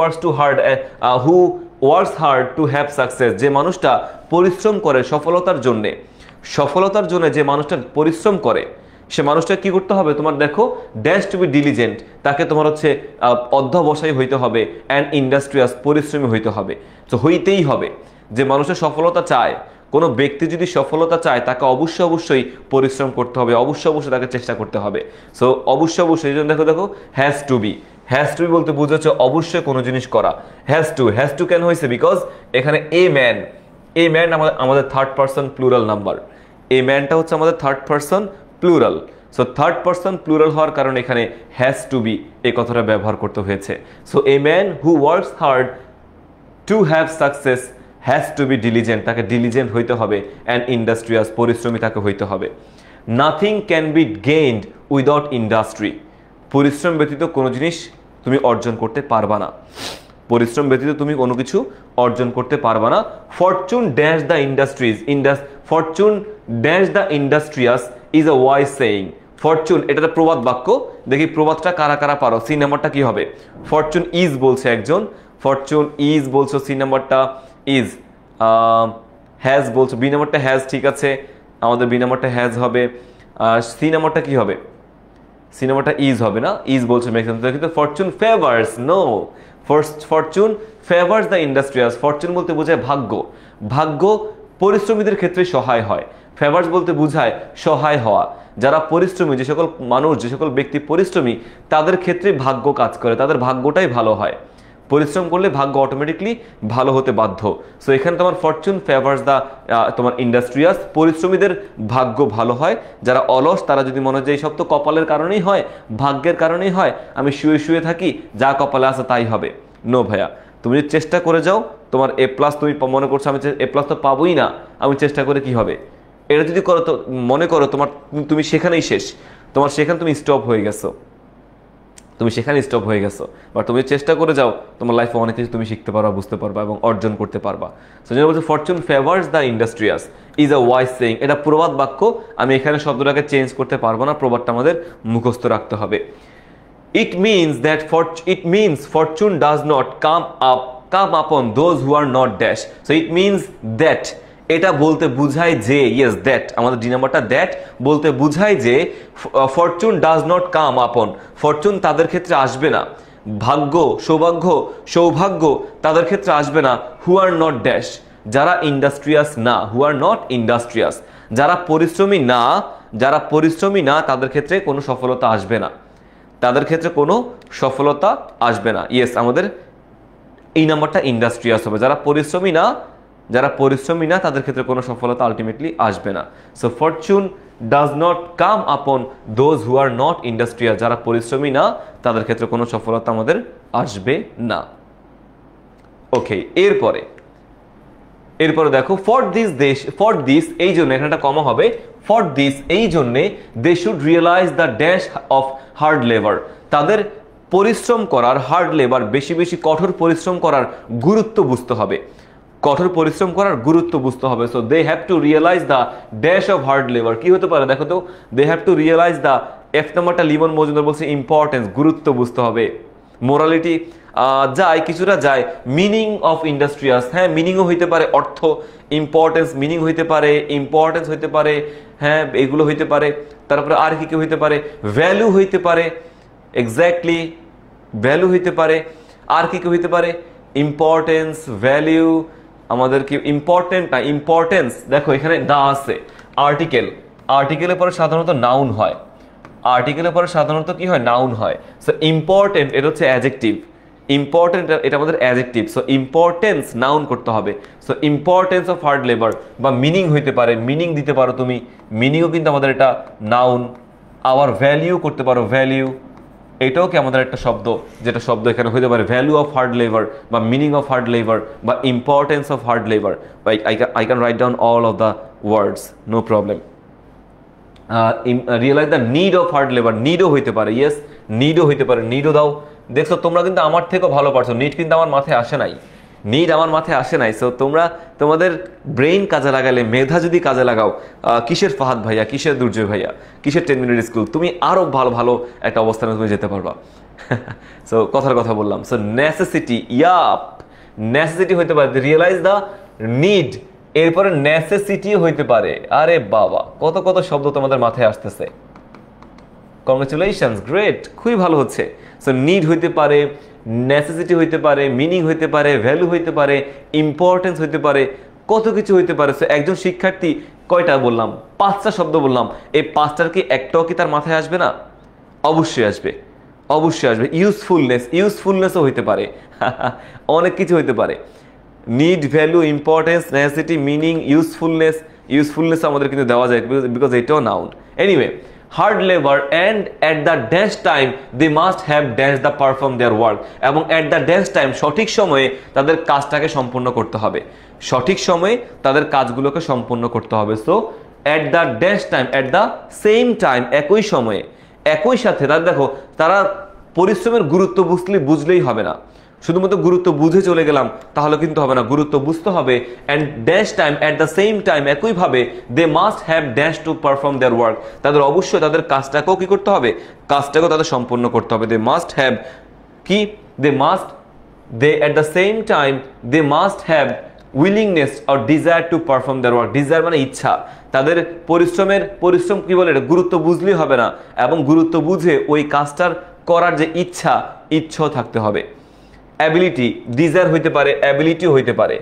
works hard to have success, যে মানুষটা পরিশ্রম করে সফলতার জন্য, যে মানুষটা পরিশ্রম করে সে মানুষটা কি করতে হবে? তোমার দেখো, ড্যাশ টু বি ডিলিজেন্ট, তাকে তোমার হচ্ছে অধ্যবসায়ী হইতে হবে, অ্যান্ড ইন্ডাস্ট্রিয়াস, পরিশ্রমী হইতে হবে। তো হইতেই হবে, যে মানুষটা সফলতা চায়, কোনো ব্যক্তি যদি সফলতা চায় তাকে অবশ্যই পরিশ্রম করতে হবে, অবশ্যই তাকে চেষ্টা করতে হবে। সো অবশ্যই এই জন্য দেখো হ্যাজ টু বি বলতে বোঝাচ্ছে অবশ্যই কোনো জিনিস করা। হ্যাজ টু কেন হয়েছে? বিকজ এখানে এ ম্যান আমাদের থার্ড পারসন প্লুরাল নাম্বার, এ ম্যানটা হচ্ছে আমাদের third person plural. So third person plural হওয়ার কারণে এখানে হ্যাজ টু বি এই কথাটা ব্যবহার করতে হয়েছে। So a man who works hard to have success has to be diligent, তাকে ডিলিজেন্ট হইতে হবে, অ্যান্ড ইন্ডাস্ট্রিয়াস, পরিশ্রমী তাকে হইতে হবে। Nothing can be gained without industry, পরিশ্রম ব্যতীত কোনো জিনিস তুমি অর্জন করতে পারবা না, পরিশ্রম ব্যতীত তুমি কোনো কিছু অর্জন করতে পারবা না। Fortune dash the industrious is a wise saying. Fortune, এটা একটা প্রবাদ বাক্য, দেখি প্রবাদটা কারা কারা পারো। সি নাম্বারটা কি হবে? ফরচুন ইজ বলছে একজন, ফরচুন ইজ বলছো, সি নাম্বারটা ইজ, হ্যাজ বলছো, বি নাম্বারটা হ্যাজ, ঠিক আছে, আমাদের বি নাম্বারটা হ্যাজ হবে। সি নাম্বারটা কি হবে? সি নাম্বারটা ইজ হবে না, ইজ বলছো ম্যাক্সিমাম, কিন্তু fortune favours, no, fortune favours the industrious. Fortune বলতে বোঝায় ভাগ্য পরিশ্রমীদের ক্ষেত্রে সহায় হয়। ফেভার্স বলতে বোঝায় সহায় হওয়া, যারা পরিশ্রমী, যে সকল মানুষ, যে সকল ব্যক্তি পরিশ্রমী, তাদের ক্ষেত্রে ভাগ্য কাজ করে, তাদের ভাগ্যটাই ভালো হয়। পরিশ্রম করলে ভাগ্য অটোমেটিকলি ভালো হতে বাধ্য। সো এখানে তোমার ফরচুন ফেভার্স দ্য তোমার ইন্ডাস্ট্রিয়াস, পরিশ্রমীদের ভাগ্য ভালো হয়। যারা অলস, তারা যদি মনে হয় যে এই সব তো কপালের কারণেই হয়, ভাগ্যের কারণেই হয়, আমি শুয়ে থাকি, যা কপালে আছে তাই হবে। নো ভাইয়া, তুমি যদি চেষ্টা করে যাও, তোমার এ প্লাস তুমি মনে করছো আমি এ প্লাস তো পাবোই না, আমি চেষ্টা করে কি হবে? এটা যদি করো, তো মনে করো তুমি সেখানেই শেষ, তোমার সেখানে তুমি স্টপ হয়ে গেছো, বাট তুমি চেষ্টা করে যাও, তোমার লাইফে অনেক কিছু তুমি শিখতে পারবা, বুঝতে পারবা এবং অর্জন করতে পারবা। সো যেটা বলছে Fortune favours the industrious is a wise saying, এটা প্রবাদ বাক্য, আমি এখানে শব্দটাকে চেঞ্জ করতে পারবো না, প্রবাদটা আমাদের মুখস্থ রাখতে হবে। It means fortune does not come upon those who are not dash. So it means that, এটা বলতে বুঝায় যে, yes that, আমাদের ডি নাম্বারটা দ্যাট বলতে বুঝায় যে ফরচুন ডাজ নট কাম আপন, ফরচুন তাদের ক্ষেত্রে আসবে না, সৌভাগ্য তাদের ক্ষেত্রে আসবে না, হু আর নট ড্যাশ, যারা ইন্ডাস্ট্রিয়াস না, হু আর নট ইন্ডাস্ট্রিয়াস, যারা পরিশ্রমী না তাদের ক্ষেত্রে কোনো সফলতা আসবে না, ইয়েস আমাদের এই নাম্বারটা ইন্ডাস্ট্রিয়াস হবে। যারা পরিশ্রমী না তাদের ক্ষেত্রে কোনো সফলতা আলটিমেটলি আসবে না। So fortune does not come upon those who are not industrious, যারা পরিশ্রমী না তাদের ক্ষেত্রে কোনো সফলতা আমাদের আসবে না। ওকে, এরপরে দেখো ফর দিস, এই জন্য এখানে একটা কমা হবে, ফর দিস এই জন্যে they should realise the dash of hard labour তাদের পরিশ্রম করার হার্ড লেবার বেশি বেশি কঠোর পরিশ্রম করার গুরুত্ব বুঝতে হবে কঠোর পরিশ্রম করার গুরুত্ব বুঝতে হবে so they have to realise the dash of hard labour কি হতে পারে দেখো তো they have to realise the F নাম্বারটা লিমন মজুমদার বলছে ইম্পর্টেন্স গুরুত্ব বুঝতে হবে মোরালিটি যায় কিছুটা যায় মিনিং অফ ইন্ডাস্ট্রিয়াস হ্যাঁ মিনিংও হইতে পারে অর্থ ইম্পর্টেন্স মিনিং হইতে পারে ইম্পর্টেন্স হইতে পারে হ্যাঁ এগুলো হইতে পারে তারপরে আর কি কি হইতে পারে ভ্যালু হইতে পারে এক্স্যাক্টলি ভ্যালু হইতে পারে আর কি কি হইতে পারে ইম্পর্টেন্স ভ্যালু আমাদের কি ইম্পর্টেন্ট না ইম্পর্টেন্স দেখো এখানে দা আছে আর্টিকেল আর্টিকেলের পরে সাধারণত নাউন হয় আর্টিকেলের পরে সাধারণত কি হয় নাউন হয় সো ইম্পর্টেন্ট এটা হচ্ছে অ্যাডজেক্টিভ ইম্পর্টেন্ট এটা আমাদের অ্যাডজেক্টিভ সো ইম্পর্টেন্স নাউন করতে হবে so importance of hard labour বা মিনিং হইতে পারে মিনিং দিতে পারো তুমি মিনিংও কিন্তু আমাদের এটা নাউন আবার ভ্যালিউ করতে পারো ভ্যালিউ এটাও কি আমাদের একটা শব্দ যেটা শব্দ এখানে হইতে পারে ভ্যালু অফ হার্ড লেবার বা মিনিং অফ হার্ড লেবার বা importance of hard labour I can write down all of the words no problem realise the need of hard labour নিডও হইতে পারে ইয়েস নিডও হইতে পারে নিডও দাও দেখছো তোমরা কিন্তু আমার থেকেও ভালো পারছো নিড কিন্তু আমার মাথায় আসে নাই নিড আমার মাথায় আসে নাই সো তোমরা তোমাদের ব্রেইন কাজে লাগালে মেধা যদি কাজে লাগাও কিসের ফাহাদ ভাইয়া কিসের দুর্জয় ভাইয়া কিসের 10 মিনিট স্কুল তুমি আরো ভালো ভালো একটা অবস্থানে তুমি যেতে পারবা সো কথার কথা বললাম সো নেসেসিটি ইয়াপ নেসেসিটি হইতে পারে রিয়েলাইজ দ্য নিড এরপরে নেসেসিটি হইতে পারে আরে বাবা কত কত শব্দ তোমাদের মাথায় আসতেছে কংগ্রেচুলেশনস গ্রেট খুবই ভালো হচ্ছে সো নিড হইতে পারে নেসেসিটি হইতে পারে মিনিং হইতে পারে ভ্যালু হইতে পারে ইম্পর্টেন্স হইতে পারে কত কিছু হইতে পারে সো একজন শিক্ষার্থী কয়টা বললাম 5টা শব্দ বললাম এই 5টার কি একটাও কি তার মাথায় আসবে না অবশ্যই আসবে অবশ্যই আসবে ইউজফুলনেসও হইতে পারে অনেক কিছু হইতে পারে need value importance necessity meaning usefulness আমাদের কিন্তু দেওয়া যায় বিকজ এটাও noun anyway hard labour and at the dash time they must have dash the perform their work এবং অ্যাট দ্য ড্যাশ টাইম সঠিক সময়ে তাদের কাজটাকে সম্পূর্ণ করতে হবে সঠিক সময়ে তাদের কাজগুলোকে সম্পূর্ণ করতে হবে so at the dash time at the same time একই সময়ে একই সাথে তাদের দেখো তারা পরিশ্রমের গুরুত্ব বুঝলেই হবে না শুধুমাত্র গুরুত্ব বুঝে চলে গেলাম তাহলে কিন্তু হবে না গুরুত্ব বুঝতে হবে and dash time at the same time একইভাবে they must have dash to perform their work তাদের অবশ্যই তাদের কাজটাকেও কি করতে হবে কাজটাকেও তাদের সম্পূর্ণ করতে হবে দে মাস্ট হ্যাভ কি they at the same time they must have willingness or desire to perform their work desire মানে ইচ্ছা তাদের পরিশ্রম কি বলে গুরুত্ব বুঝলেই হবে না এবং গুরুত্ব বুঝে ওই কাজটার করার যে ইচ্ছাও থাকতে হবে অ্যাবিলিটি ডিজায়ার হইতে পারে অ্যাবিলিটিও হইতে পারে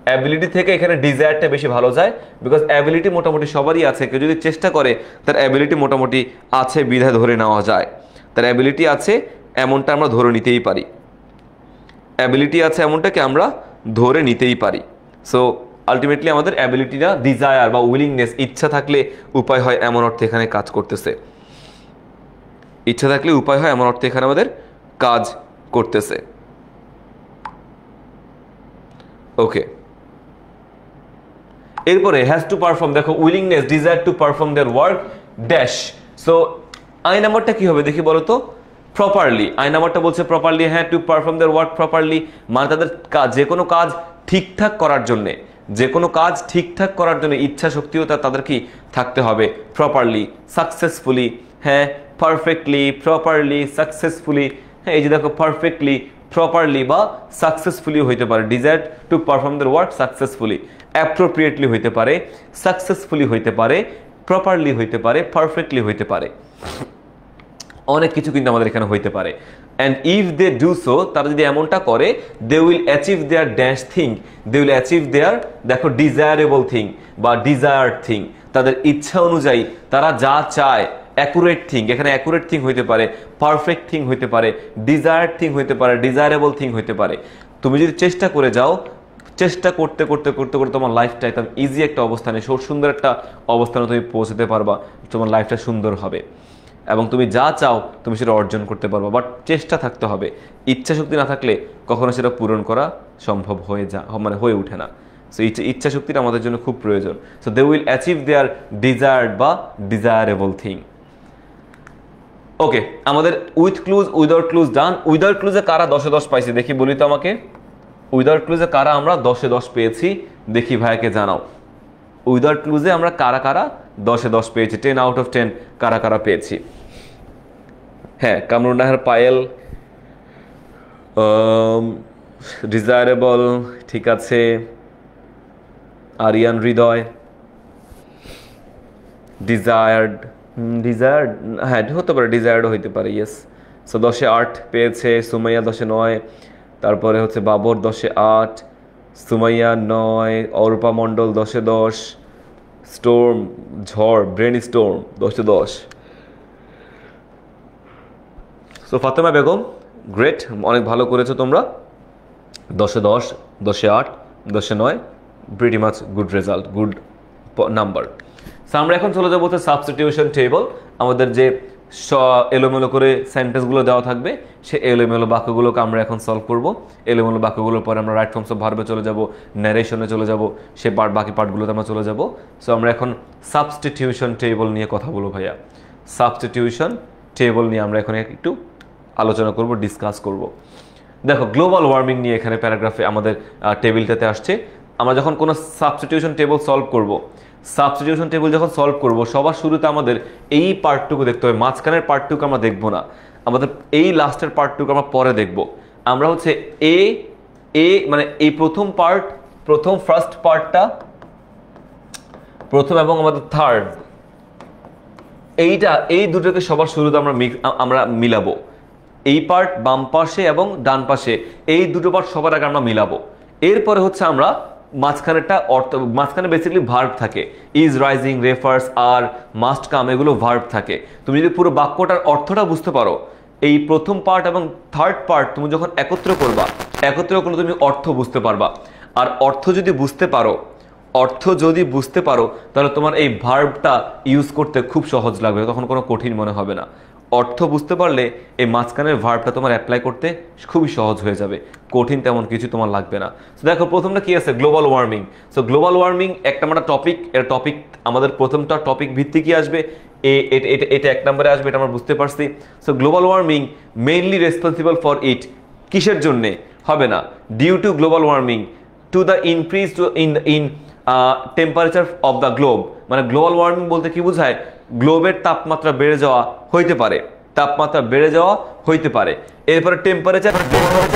অ্যাবিলিটি থেকে এখানে ডিজায়ারটা বেশি ভালো যায় বিকজ অ্যাবিলিটি মোটামুটি সবারই আছে কেউ যদি চেষ্টা করে তার অ্যাবিলিটি মোটামুটি আছে বিধায় ধরে নেওয়া যায় তার অ্যাবিলিটি আছে এমনটা আমরা ধরে নিতেই পারি অ্যাবিলিটি আছে এমনটাকে আমরা ধরে নিতেই পারি সো আলটিমেটলি আমাদের অ্যাবিলিটিটা ডিজায়ার বা উইলিংনেস ইচ্ছা থাকলে উপায় হয় এমন অর্থে এখানে কাজ করতেছে ইচ্ছা থাকলে উপায় হয় এমন অর্থে এখানে আমাদের কাজ করতেছে ওকে এরপরে হ্যাজ টু পারফর্ম দেখো willingness desire to perform their work dash so I নাম্বারটা কি হবে দেখি বলো তো প্রপারলি আই নাম্বারটা বলছে প্রপারলি হ্যাঁ two perform their work properly মানে তাদের কাজ যে কোনো কাজ ঠিকঠাক করার জন্য ইচ্ছা শক্তিও তাদের কি থাকতে হবে প্রপারলি সাকসেসফুলি হ্যাঁ পারফেক্টলি প্রপারলি সাকসেসফুলি হ্যাঁ এই যে দেখো পারফেক্টলি প্রপারলি বা সাকসেসফুলি হইতে পারে desire to perform their work successfully appropriately হইতে পারে সাকসেসফুলি হইতে পারে প্রপারলি হইতে পারে পারফেক্টলি হইতে পারে অনেক কিছু কিন্তু আমাদের এখানে হইতে পারে and if they do so তারা যদি এমনটা করে they will achieve their dash thing they will achieve their দেখো desirable thing বা desired thing তাদের ইচ্ছা অনুযায়ী তারা যা চায় অ্যাকুরেট থিং এখানে অ্যাকুরেট থিং হইতে পারে পারফেক্ট থিং হইতে পারে ডিজায়ার্ড থিং হইতে পারে ডিজায়ারেবল থিং হইতে পারে তুমি যদি চেষ্টা করে যাও চেষ্টা করতে করতে করতে করতে তোমার লাইফটা একদম ইজি একটা অবস্থানে সুন্দর একটা অবস্থানে তুমি পৌঁছতে পারবা তোমার লাইফটা সুন্দর হবে এবং তুমি যা চাও তুমি সেটা অর্জন করতে পারবা বাট চেষ্টা থাকতে হবে ইচ্ছা শক্তি না থাকলে কখনো সেটা পূরণ করা সম্ভব হয়ে ওঠে না সো ইচ্ছা শক্তিটা আমাদের জন্য খুব প্রয়োজন। So they will achieve their desired বা ডিজায়ারেবল থিং। ওকে, আমাদের with clues without clues done. Without ক্লুজে কারা 10-এ 10 পাইছি দেখি, বলি তো আমাকে। উইদাউট ক্লুজে কারা আমরা 10-এ 10 পেয়েছি দেখি, ভাইয়াকে জানাও। উইদাউট ক্লুজে আমরা কারা কারা 10-এ 10 পেয়েছি, 10 আউট অফ 10 কারা কারা পেয়েছি। হ্যাঁ, কামরুন নাহার পায়েল, ডিজায়ারেবল, ঠিক আছে। আরিয়ান হৃদয়, ডিজায়ার্ড, ডিজায়ার্ড, হ্যাঁ হতে পারে, ডিজায়ার্ডও হইতে পারে, ইয়েস। সো 10-এ 8 পেয়েছে সুমাইয়া, 10-এ 9, তারপরে হচ্ছে বাবর 10-এ 8, সুমাইয়া 9, অরূপা মণ্ডল 10-এ 10, স্টোর্ম ঝড় ব্রেন স্টোর্ম 10-এ 10। সো ফাতেমা বেগম, গ্রেট, অনেক ভালো করেছো তোমরা। 10-এ 10, 10-এ 8, 10-এ 9, pretty much good result, good number. So আমরা এখন চলে যাবো হচ্ছে সাবস্টিটিউশন টেবল। আমাদের যে এলোমেলো করে সেন্টেন্সগুলো দেওয়া থাকবে, সে এলোমেলো বাক্যগুলোকে আমরা এখন সলভ করব। এলোমেলো বাক্যগুলোর পরে আমরা রাইট ফর্মস অফ ভার্বে চলে যাব, ন্যারেশনে চলে যাব, সে বাকি পার্টগুলোতে আমরা চলে যাব। সো আমরা এখন সাবস্টিটিউশন টেবল নিয়ে কথা বলবো ভাইয়া। সাবস্টিটিউশন টেবল নিয়ে আমরা এখন একটু আলোচনা করব, ডিসকাস করব। দেখো, গ্লোবাল ওয়ার্মিং নিয়ে এখানে প্যারাগ্রাফে আমাদের টেবিলটাতে আসছে। আমরা যখন কোনো সাবস্টিটিউশন টেবল সলভ করব, সাবস্টিটিউশন টেবিল যখন সলভ করব, সবার শুরুতে আমাদের এই পার্টটুকু দেখতে হবে, মাঝখানের পার্টটুকু আমরা দেখব না, আমাদের এই লাস্টের পার্টটুকু আমরা পরে দেখব। আমরা হচ্ছে মানে এই প্রথম ফার্স্ট পার্টটা, প্রথম এবং আমাদের থার্ড, এই দুটোকে সবার শুরুতে আমরা মিলাবো। এই পার্ট বাম পাশে এবং ডান পাশে, এই দুটো পার্ট সবার আগে আমরা মিলাবো। এরপরে হচ্ছে আমরা মাঝখানে বেসিক্যালি ভার্ব থাকে, is, rising, refers, are, must come, এগুলো ভার্ব থাকে। তুমি যদি পুরো বাক্যটার অর্থটা বুঝতে পারো, এই প্রথম পার্ট এবং থার্ড পার্ট তুমি যখন একত্র করলে তুমি অর্থ বুঝতে পারবা। আর অর্থ যদি বুঝতে পারো তাহলে তোমার এই ভার্বটা ইউজ করতে খুব সহজ লাগবে, তখন কোনো কঠিন মনে হবে না। অর্থ বুঝতে পারলে এই মাঝখানের ভার্বটা তোমার অ্যাপ্লাই করতে খুবই সহজ হয়ে যাবে, কঠিন তেমন কিছু তোমার লাগবে না। তো দেখো, প্রথমটা কি আছে, global warming. So global warming একটা আমরা টপিক আমাদের প্রথমটা টপিক ভিত্তিক কি আসবে, এটা 1 নম্বরে আসবে, এটা আমরা বুঝতে পারছি। So global warming mainly responsible for it, কিসের জন্যে হবে না, due to global warming to the increase in temperature of the globe. মানে গ্লোবাল ওয়ার্মিং বলতে কি বোঝায়, গ্লোবের তাপমাত্রা বেড়ে যাওয়া হইতে পারে, এরপরে temperature,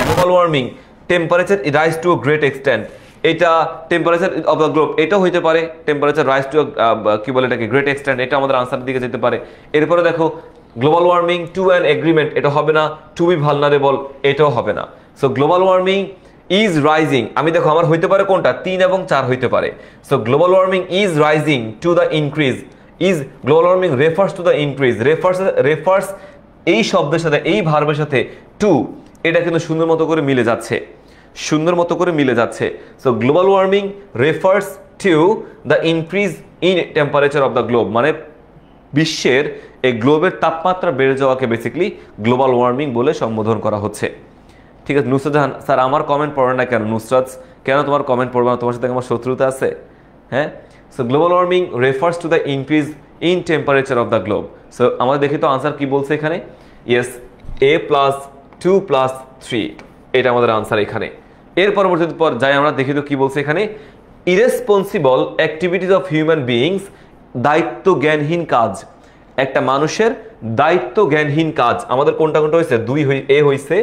global warming temperature rise to great extent, এটা টেম্পারেচার অফ দ্য গ্লোব, এটাও হইতে পারে টেম্পারেচার রাইজ টু কি বলে এটাকে, গ্রেট এক্সটেন্ট, এটা আমাদের আনসারের দিকে যেতে পারে। এরপরে দেখো, global warming to an agreement, এটা হবে না, টু বি ভালনারেবল, এটাও হবে না। So global warming is rising, আমি দেখো আমার হইতে পারে কোনটা, 3 এবং 4 হইতে পারে। So global warming is rising two the increase, is global warming refers to the increase, refers এই শব্দের সাথে, এই ভার্বের সাথে টু, এটা কিন্তু সুন্দর মতো করে মিলে যাচ্ছে। So global warming refers to the increase in temperature of the globe, মানে বিশ্বের এই গ্লোবের তাপমাত্রা বেড়ে যাওয়াকে বেসিক্যালি গ্লোবাল ওয়ার্মিং বলে সম্বোধন করা হচ্ছে। ঠিক আছে, নুসরাত জাহান, স্যার আমার কমেন্ট পড়ে না কেন? নুসরাত, কেন তোমার কমেন্ট পড়বে না? তোমার সাথে আমার শত্রুতা আছে? হ্যাঁ। So global warming refers to the increase in temperature of the globe. So আমাদের দেখি তো আনসার কি বলছে এখানে। ইয়েস, A+2+3, এটা আমাদের আনসার এখানে। এর পরবর্তীতে যাই আমরা দেখি তো কি বলছে এখানে। Irresponsible activities of human beings, দায়িত্ব জ্ঞানহীন কাজ, একটা মানুষের দায়িত্ব জ্ঞানহীন কাজ। আমাদের কোনটা হয়েছে, 2 এ হয়েছে,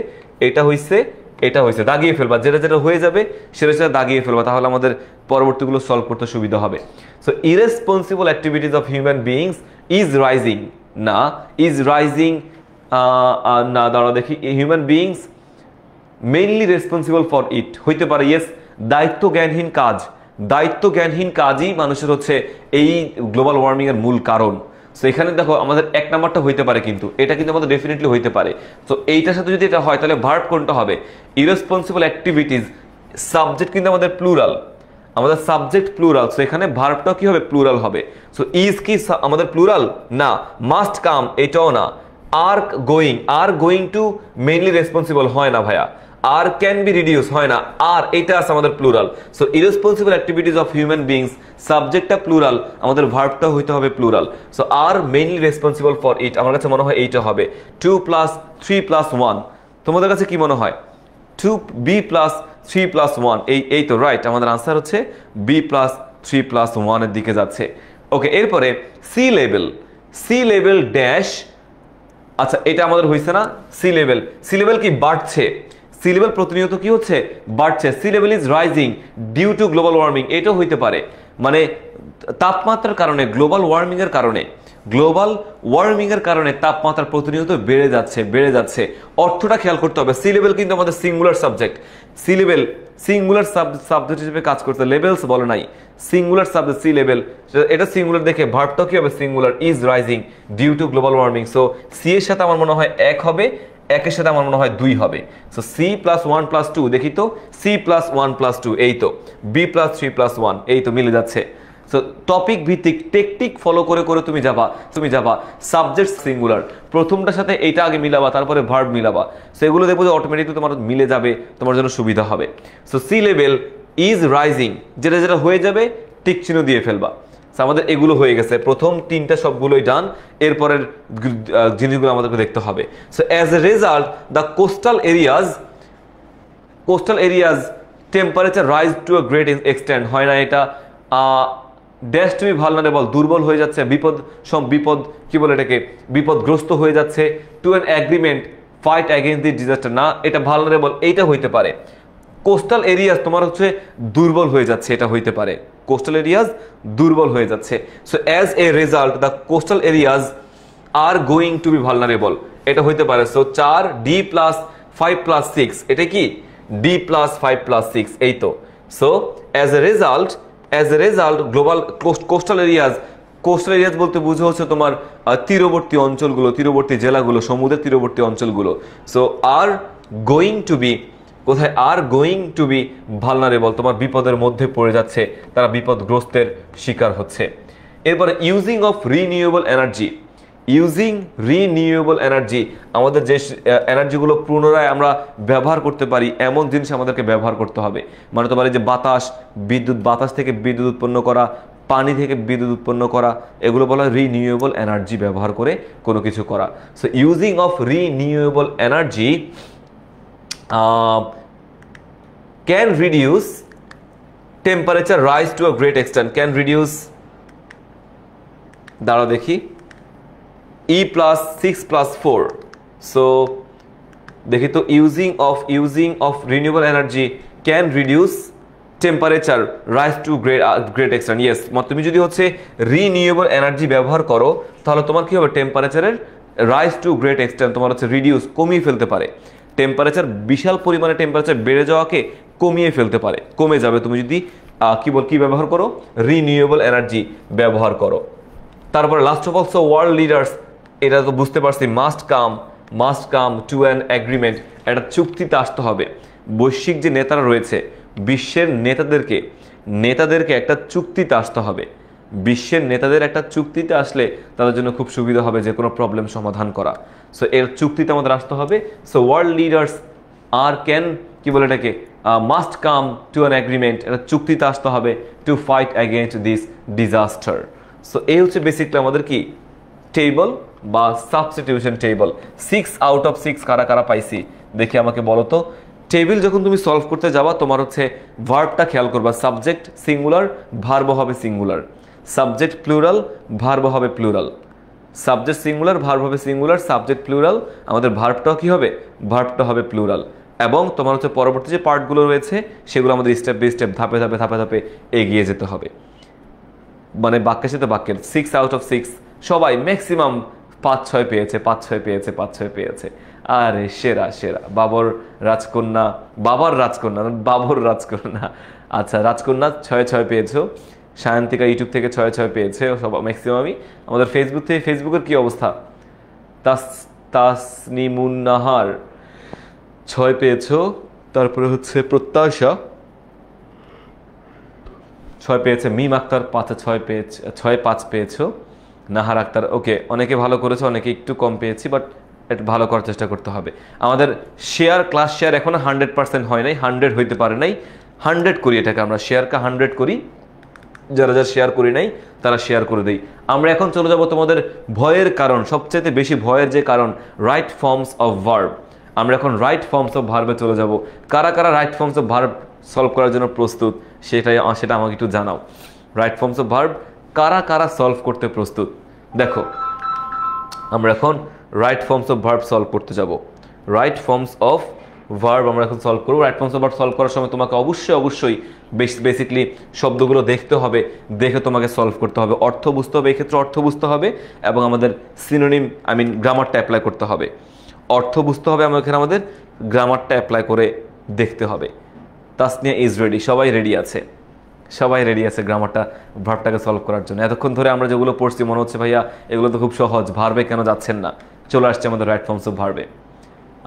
এটা হয়েছে, দাগিয়ে ফেলবা, যেটা হয়ে যাবে সেটা দাগিয়ে ফেলবা, তাহলে আমাদের পরবর্তীগুলো সলভ করতে সুবিধা হবে। So irresponsible activities of human beings is rising, না ইজ রাইজিং না, দাঁড়া দেখি, human beings mainly responsible for ইট হইতে পারে। ইয়েস, দায়িত্ব জ্ঞানহীন কাজই মানুষের হচ্ছে এই গ্লোবাল ওয়ার্মিং এর মূল কারণ। সো এখানে দেখো আমাদের 1 নাম্বারটা হইতে পারে, কিন্তু এটা কিন্তু আমাদের ডেফিনেটলি হইতে পারে। তো এইটার সাথে যদি এটা হয় তাহলে ভার্ব কোনটা হবে, ইরেসপন্সিবল অ্যাক্টিভিটিস, সাবজেক্ট কিন্তু আমাদের প্লুরাল, সো এখানে ভার্বটাও কি হবে, প্লুরাল হবে। সো ইজ কি আমাদের প্লুরাল না, মাস্ট কাম এটাও না, আর গোয়িং টু মেইনলি রেসপন্সিবল হয় না ভাইয়া, আর ক্যান বি রিডিউস হয় না, আর এটা আছে আমাদের plural. So irresponsible activities of human beings, সাবজেক্টটা প্লুরাল, আমাদের ভার্বটা হইতে হবে plural. So are mainly responsible for it, আমার কাছে মনে হয় এইটা হবে 2 + 3 + 1। তোমাদের কাছে কি মনে হয়? 2b + 3 + 1, এই তো রাইট, আমাদের আনসার হচ্ছে b + 3 + 1 এর দিকে যাচ্ছে। ওকে, এরপরে সি লেভেল ড্যাশ, আচ্ছা এটা আমাদের হইছে না। সি লেভেল কি বাড়ছে? সি লেভেল প্রতিনিয়ত কি হচ্ছে? বাড়ছে। Sea level is rising due to global warming, এটাও হইতে পারে, মানে তাপমাত্রার কারণে, গ্লোবাল ওয়ার্মিং এর কারণে তাপমাত্রা প্রতিনিয়ত বেড়ে যাচ্ছে। অর্থটা খেয়াল করতে হবে। সি লেভেল কিন্তু আমাদের singular subject, sea level singular subject হিসেবে কাজ করতে, লেভেলস বলে নাই, সিঙ্গুলার সাবজেক্ট সি লেভেল, এটা সিঙ্গুলার দেখে ভার্বটা কি হবে? Singular, is rising due to global warming. So sea এর সাথে আমার মনে হয় 1 হবে, একের সাথে আমার মনে হয় 2 হবে। সো সি + 1 + 2, দেখি তো, সি + 1 + 2, এই তো, বি + 3 + 1, এই তো মিলে যাচ্ছে। সো টপিক ভিত্তিক টেকটিক ফলো করে তুমি যাবা সাবজেক্ট সিঙ্গুলার, প্রথমটার সাথে এইটা আগে মিলাবা, তারপরে ভার্ব মিলাবা। সো এগুলো দেখবো যে অটোমেটিকলি তোমার মিলে যাবে, তোমার জন্য সুবিধা হবে। So sea level is rising, যেটা হয়ে যাবে টিক চিহ্ন দিয়ে ফেলবা। আমাদের এগুলো হয়ে গেছে, প্রথম 3টা সবগুলোই ডান, এরপরের জিনিসগুলো আমাদেরকে দেখতে হবে। So as a result the coastal areas temperature rise to a great extent, হয় না এটা, ড্যাশ টু বি ভালনারেবল, দুর্বল হয়ে যাচ্ছে, বিপদ কি বলে এটাকে, বিপদগ্রস্ত হয়ে যাচ্ছে, to an agreement fight against the disaster, না এটা ভালনারেবল, এইটা হইতে পারে। কোস্টাল এরিয়াজ তোমার হচ্ছে দুর্বল হয়ে যাচ্ছে, এটা হইতে পারে, কোস্টাল এরিয়াজ দুর্বল হয়ে যাচ্ছে। So as a result the coastal areas are going to be vulnerable, এটা হইতে পারে। সো 4 ডি + 5 + 6, এটা কি ডি + 5 + 6, এই তো। So as a result global coastal areas বলতে বুঝো হচ্ছে তোমার তীরবর্তী অঞ্চলগুলো, তীরবর্তী জেলাগুলো, সমুদ্রের তীরবর্তী অঞ্চলগুলো। So are going to be, কোথায়? Are going to be vulnerable, তোমার বিপদের মধ্যে পড়ে যাচ্ছে, তারা বিপদগ্রস্তের শিকার হচ্ছে। এরপরে ইউজিং অফ রিনিউয়েবল এনার্জি, আমাদের যে এনার্জিগুলো পুনরায় আমরা ব্যবহার করতে পারি এমন জিনিস আমাদেরকে ব্যবহার করতে হবে। মানে তোমার এই যে বাতাস থেকে বিদ্যুৎ উৎপন্ন করা, পানি থেকে বিদ্যুৎ উৎপন্ন করা, এগুলো বলা হয় রিনিউয়েবল এনার্জি ব্যবহার করে কোনো কিছু করা। So using of renewable energy can reduce temperature rise to a great extent, can reduce, দাঁড়াও দেখি, e + 6 + 4, so দেখি তো, using of renewable energy can reduce temperature rise to great extent, yes। তুমি যদি হচ্ছে রিনিউয়েবল এনার্জি ব্যবহার করো তাহলে তোমার কি হবে? টেম্পারেচারের রাইজ টু গ্রেট এক্সটেন্ট তোমার হচ্ছে রিডিউস, কমিয়ে ফেলতে পারে। টেম্পারেচার, বিশাল পরিমাণে টেম্পারেচার বেড়ে যাওয়াকে কমিয়ে ফেলতে পারে, কমে যাবে তুমি যদি কি ব্যবহার করো? রিনিউয়েবল এনার্জি ব্যবহার করো। তারপরে last of also world leaders, এটা তো বুঝতে পারছি, must come to an agreement, একটা চুক্তিতে আসতে হবে। বৈশ্বিক যে নেতারা রয়েছে, বিশ্বের নেতাদেরকে একটা চুক্তিতে আসতে হবে। বিশ্বের নেতাদের একটা চুক্তিতে আসলে তাদের জন্য খুব সুবিধা হবে যে কোনো প্রবলেম সমাধান করা। সো এর চুক্তিতে আমাদের আসতে হবে। So world leaders are can, কি বলে এটাকে, must come to an agreement, এটা চুক্তিতে আসতে হবে, to fight against this disaster. So এই হচ্ছে বেসিকলি আমাদের কি টেবল বা সাবস্টিটিউশন টেবল। 6 আউট অফ 6 কারা কারা পাইছি দেখি আমাকে বলো তো। টেবিল যখন তুমি সলভ করতে যাবা তোমার হচ্ছে ভার্বটা খেয়াল করবা, সাবজেক্ট সিঙ্গুলার, ভার্ব হবে সিঙ্গুলার, সাবজেক্ট প্লুরাল, ভার্ব হবে প্লুরাল, সাবজেক্ট সিঙ্গুলার, ভার্ব হবে সিঙ্গুলার, সাবজেক্ট প্লুরাল, আমাদের ভার্বটাও কি হবে? ভার্বটা হবে প্লুরাল। এবং তোমার হচ্ছে পরবর্তী যে পার্টগুলো রয়েছে সেগুলো আমাদের স্টেপ বাই স্টেপ ধাপে ধাপে এগিয়ে যেতে হবে। মানে বাক্যের সাথে বাক্যের 6 আউট অফ 6 সবাই ম্যাক্সিমাম 5-6 পেয়েছে। আরে সেরা বাবর রাজকন্যা, আচ্ছা রাজকন্যা 6 পেয়েছো, সায়ন্তিকা ইউটিউব থেকে 6 পেয়েছে সব ম্যাক্সিমামই। আমাদের ফেসবুকের কি অবস্থা? তাসনিমুন নাহার 6 পেয়েছো, তারপরে হচ্ছে প্রত্যাশা 6 পেয়েছে, মিম আক্তার 5 পেয়েছো, নাহার আক্তার ওকে, অনেকে ভালো করেছো, অনেকে একটু কম পেয়েছি, বাট একটু ভালো করার চেষ্টা করতে হবে। আমাদের শেয়ার ক্লাস শেয়ার এখনো 100% হয় নাই, 100 হইতে পারে নাই, 100 করি এটাকে, আমরা শেয়ারকে 100 করি, যারা যারা শেয়ার করি নাই তারা শেয়ার করে দেই। আমরা এখন চলে যাব তোমাদের ভয়ের কারণ, সবচেয়ে বেশি ভয়ের যে কারণ রাইট ফর্মস অফ ভার্ব। আমরা এখন রাইট ফর্মস অফ ভার্বে চলে যাব। কারা কারা right forms of verb solve করার জন্য প্রস্তুত সেটা আমাকে একটু জানাও। রাইট ফর্মস অফ ভার্ব কারা কারা সলভ করতে প্রস্তুত? দেখো আমরা এখন right forms of verb solve করতে যাব। রাইট ফর্মস অফ ভার্ব আমরা এখন সলভ করব। Right forms of verb solve করার সময় তোমাকে অবশ্যই বেসিকলি শব্দগুলো দেখতে হবে, দেখে তোমাকে সলভ করতে হবে, অর্থ বুঝতে হবে, এক্ষেত্রে অর্থ বুঝতে হবে এবং আমাদের সিনোনিম গ্রামারটা অ্যাপ্লাই করতে হবে। অর্থ বুঝতে হবে, আমাদের গ্রামারটা অ্যাপ্লাই করে দেখতে হবে। তাসনিয়া ইজ রেডি, সবাই রেডি আছে, সবাই রেডি আছে গ্রামারটা ভার্বটাকে সলভ করার জন্য। এতক্ষণ ধরে আমরা যেগুলো পড়ছি মনে হচ্ছে ভাইয়া এগুলো তো খুব সহজ, ভার্বে কেন যাচ্ছেন না? চলে আসছে আমাদের রাইট ফর্মস অফ ভার্বে,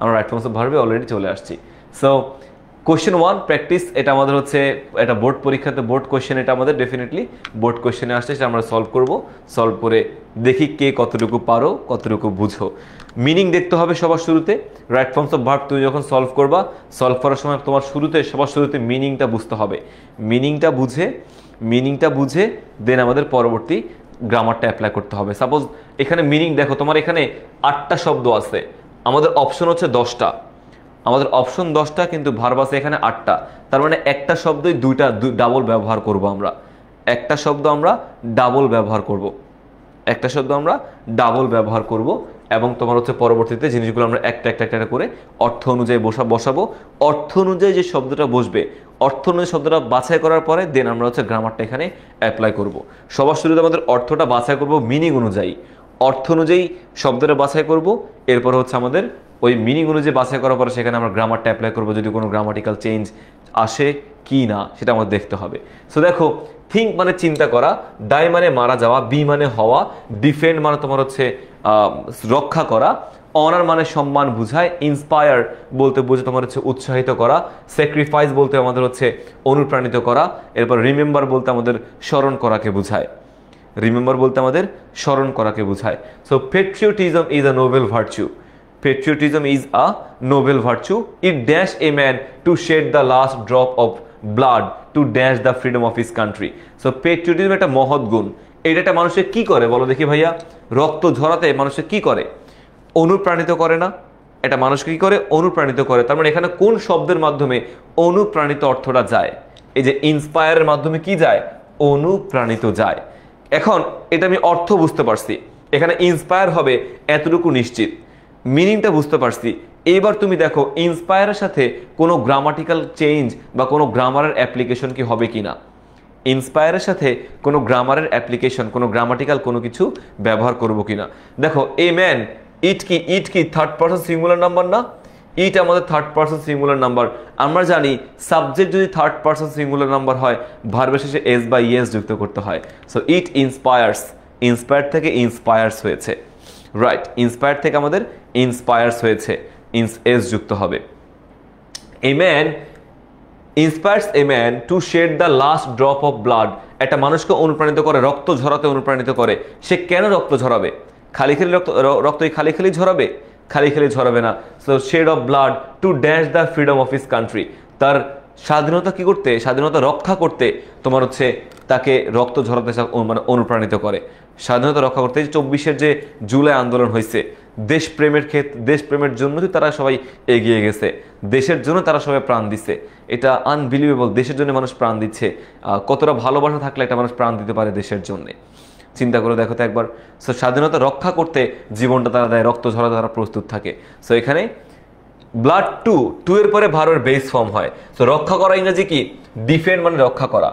আমরা রাইট ফর্মস অফ ভার্বে অলরেডি চলে আসছি। সো কোশ্চেন 1 প্র্যাকটিস, এটা আমাদের হচ্ছে এটা বোর্ড পরীক্ষাতে বোর্ড কোশ্চেন, এটা আমাদের ডেফিনেটলি বোর্ড কোশ্চেনে আসছে, সেটা আমরা সলভ করব। সলভ করে দেখি কে কতটুকু পারো, কতটুকু বুঝো। মিনিং দেখতে হবে সবার শুরুতে। রাইট ফর্মস অফ ভার্ব তুমি যখন সলভ করবা, সলভ করার সময় তোমার সবার শুরুতে মিনিংটা বুঝতে হবে। মিনিংটা বুঝে দেন আমাদের পরবর্তী গ্রামারটা অ্যাপ্লাই করতে হবে। সাপোজ এখানে মিনিং দেখো, তোমার এখানে 8টা শব্দ আছে, আমাদের অপশন হচ্ছে 10টা, আমাদের অপশন 10টা কিন্তু ভার্ব আছে এখানে 8টা। তার মানে একটা শব্দই ডাবল ব্যবহার করব। আমরা একটা শব্দ আমরা ডাবল ব্যবহার করব এবং তোমার হচ্ছে পরবর্তীতে জিনিসগুলো আমরা একটা করে অর্থ অনুযায়ী বসাবো। অর্থ অনুযায়ী যে শব্দটা বসবে, অর্থ অনুযায়ী শব্দটা বাছাই করার পরে দেন আমরা হচ্ছে গ্রামারটা এখানে অ্যাপ্লাই করব। সবার শুরুতে আমাদের অর্থটা বাছাই করব মিনিং অনুযায়ী, অর্থ অনুযায়ী শব্দটা বাছাই করব। এরপর হচ্ছে আমাদের ওই মিনিং অনুযায়ী বাছাই করার পরে সেখানে আমরা গ্রামারটা অ্যাপ্লাই করবো, যদি কোনো গ্রামাটিক্যাল চেঞ্জ আসে কি না সেটা আমাদের দেখতে হবে। সো দেখো, থিঙ্ক মানে চিন্তা করা, ডাই মানে মারা যাওয়া, বি মানে হওয়া, ডিফেন্ড মানে তোমার হচ্ছে রক্ষা করা, অনার মানে সম্মান বুঝায়, ইন্সপায়ার বলতে বুঝে তোমার হচ্ছে উৎসাহিত করা, স্যাক্রিফাইস বলতে আমাদের হচ্ছে অনুপ্রাণিত করা, এরপর রিমেম্বার বলতে আমাদের স্মরণ করাকে বোঝায়। So patriotism is a Nobel virtue. Patriotism is a noble virtue. It dashed a man to shed the last drop of blood to dash the freedom of his country. So patriotism একটা মহৎ গুণ। এটা একটা মানুষের কি করে বলো দেখি ভাইয়া? রক্ত ঝরাতে মানুষের কি করে? অনুপ্রাণিত করে না? এটা মানুষকে কি করে? অনুপ্রাণিত করে। তার মানে এখানে কোন শব্দের মাধ্যমে অনুপ্রাণিত অর্থটা যায়? এই যে ইন্সপায়ারের মাধ্যমে কি যায়? অনুপ্রাণিত যায়। এখন এটা আমি অর্থ বুঝতে পারছি, এখানে ইন্সপায়ার হবে এতটুকু নিশ্চিত, মিনিংটা বুঝতে পারছি। এইবার তুমি দেখো ইন্সপায়ারের সাথে কোনো গ্রামাটিক্যাল চেঞ্জ বা কোনো গ্রামারের অ্যাপ্লিকেশন কি হবে কিনা। ইন্সপায়ারের সাথে কোনো গ্রামারের অ্যাপ্লিকেশন, কোনো গ্রামাটিক্যাল কোনো কিছু ব্যবহার করব কিনা। দেখো এ ম্যান, ইট কি থার্ড পারসন সিঙ্গুলার নাম্বার না? ইট আমাদের থার্ড পারসন সিঙ্গুলার নাম্বার। আমরা জানি সাবজেক্ট যদি থার্ড পারসন সিঙ্গুলার নাম্বার হয়, ভার্বের শেষে এস বা ইএস যুক্ত করতে হয়। সো ইট ইন্সপায়ার্স, ইন্সপায়ার থেকে ইন্সপায়ার্স হয়েছে, রাইট, ইন্সপায়ার থেকে আমাদের ইন্সপায়ার্স হয়েছে, এস যুক্ত হবে। A man inspires a man to shed the last drop of blood. একটা মানুষকে অনুপ্রাণিত করে, রক্ত ঝরাতে অনুপ্রাণিত করে। সে কেন রক্ত ঝরাবে? খালি খালি ঝরাবে? খালি ঝরাবে না। So shed of blood to dash the freedom of his country. তার স্বাধীনতা কি করতে? স্বাধীনতা রক্ষা করতে তোমার হচ্ছে তাকে রক্ত ঝরাতে মানে অনুপ্রাণিত করে। স্বাধীনতা রক্ষা করতে 24-এর যে জুলাই আন্দোলন হয়েছে, দেশপ্রেমের জন্য তারা সবাই এগিয়ে গেছে, দেশের জন্য তারা সবাই প্রাণ দিচ্ছে। এটা আনবিলিভেবল, দেশের জন্য মানুষ প্রাণ দিচ্ছে। কতটা ভালোবাসা থাকলে একটা মানুষ প্রাণ দিতে পারে দেশের জন্য, চিন্তা করে দেখো তো একবার। সো স্বাধীনতা রক্ষা করতে জীবনটা তারা দেয়, রক্ত ঝরাতে তারা প্রস্তুত থাকে। সো এখানে ব্লাড টু এর পরে ভার্বের বেস ফর্ম হয়। সো রক্ষা করা ইংরেজি কি? ডিফেন্ড মানে রক্ষা করা।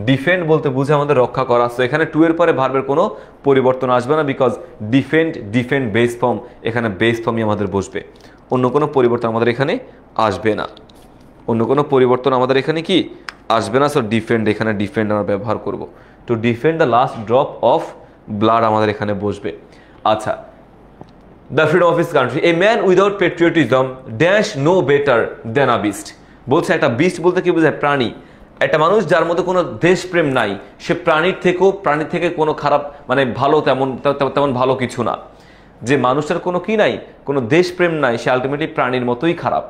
ডিফেন্ড বলতে বুঝে আমাদের রক্ষা করা। সো এখানে টু এর পরে ভার্বের কোনো পরিবর্তন আসবে না, বিকজ ডিফেন্ড বেস ফর্ম, এখানে বেস ফর্মই আমাদের বসবে, অন্য কোনো পরিবর্তন আমাদের এখানে আসবে না, কি আসবে না। সো ডিফেন্ড, এখানে ডিফেন্ড আমরা ব্যবহার করব। To defend the last drop of blood আমাদের এখানে বসবে। আচ্ছা, the freedom of his country. A man without patriotism dash no better then a beast. বলছে একটা বিস্ট বলতে কি বোঝায়? প্রাণী। একটা মানুষ যার মধ্যে কোনো দেশপ্রেম নাই, সে প্রাণীর থেকে কোনো খারাপ মানে ভালো তেমন ভালো কিছু না। যে মানুষটার কোনো কি নাই, কোনো দেশপ্রেম নাই, সে আলটিমেটলি প্রাণীর মতোই খারাপ।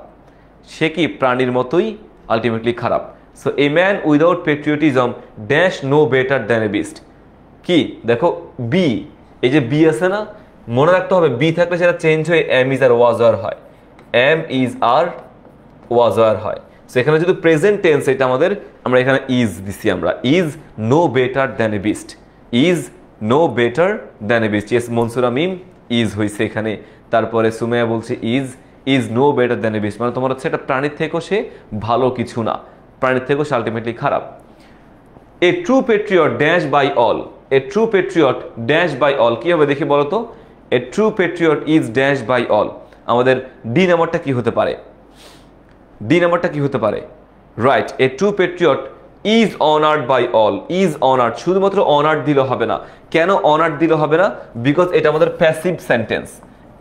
সে কি প্রাণীর মতোই আলটিমেটলি খারাপ। So a man without patriotism dash no better than a beast. কি দেখো বি, এই যে বি আছে না, মনে রাখতে হবে বি থাকলে সেটা চেঞ্জ হয়ে এম ইজ আর ওয়াজ আর হয়, এম ইজ আর ওয়াজ আর হয়। সো এখানে যদি প্রেজেন্ট টেন্স, এটা আমাদের আমরা এখানে ইজ দিছি, আমরা is no better than a beast, is no better than a beast. Yes Mansura Mim is হয়েছে এখানে। তারপরে সুমেয়া বলছে is no better than a beast, মানে তোমার হচ্ছে এটা প্রাণীর থেকেও সে ভালো কিছু না, প্রাণীর থেকেও সে আলটিমেটলি খারাপ। A true patriot dash by all, a true patriot dash by all কি হবে দেখি বলো তো। A true patriot is dash by all. আমাদের ডি নাম্বারটা কি হতে পারে, ডি নাম্বারটা কি হতে পারে, right. A true patriot is honoured by all, is honoured, শুধুমাত্র অনার্ড দিলে হবে না। কেন অনার্ড দিলে হবে না? বিকজ এটা আমাদের প্যাসিভ সেন্টেন্স।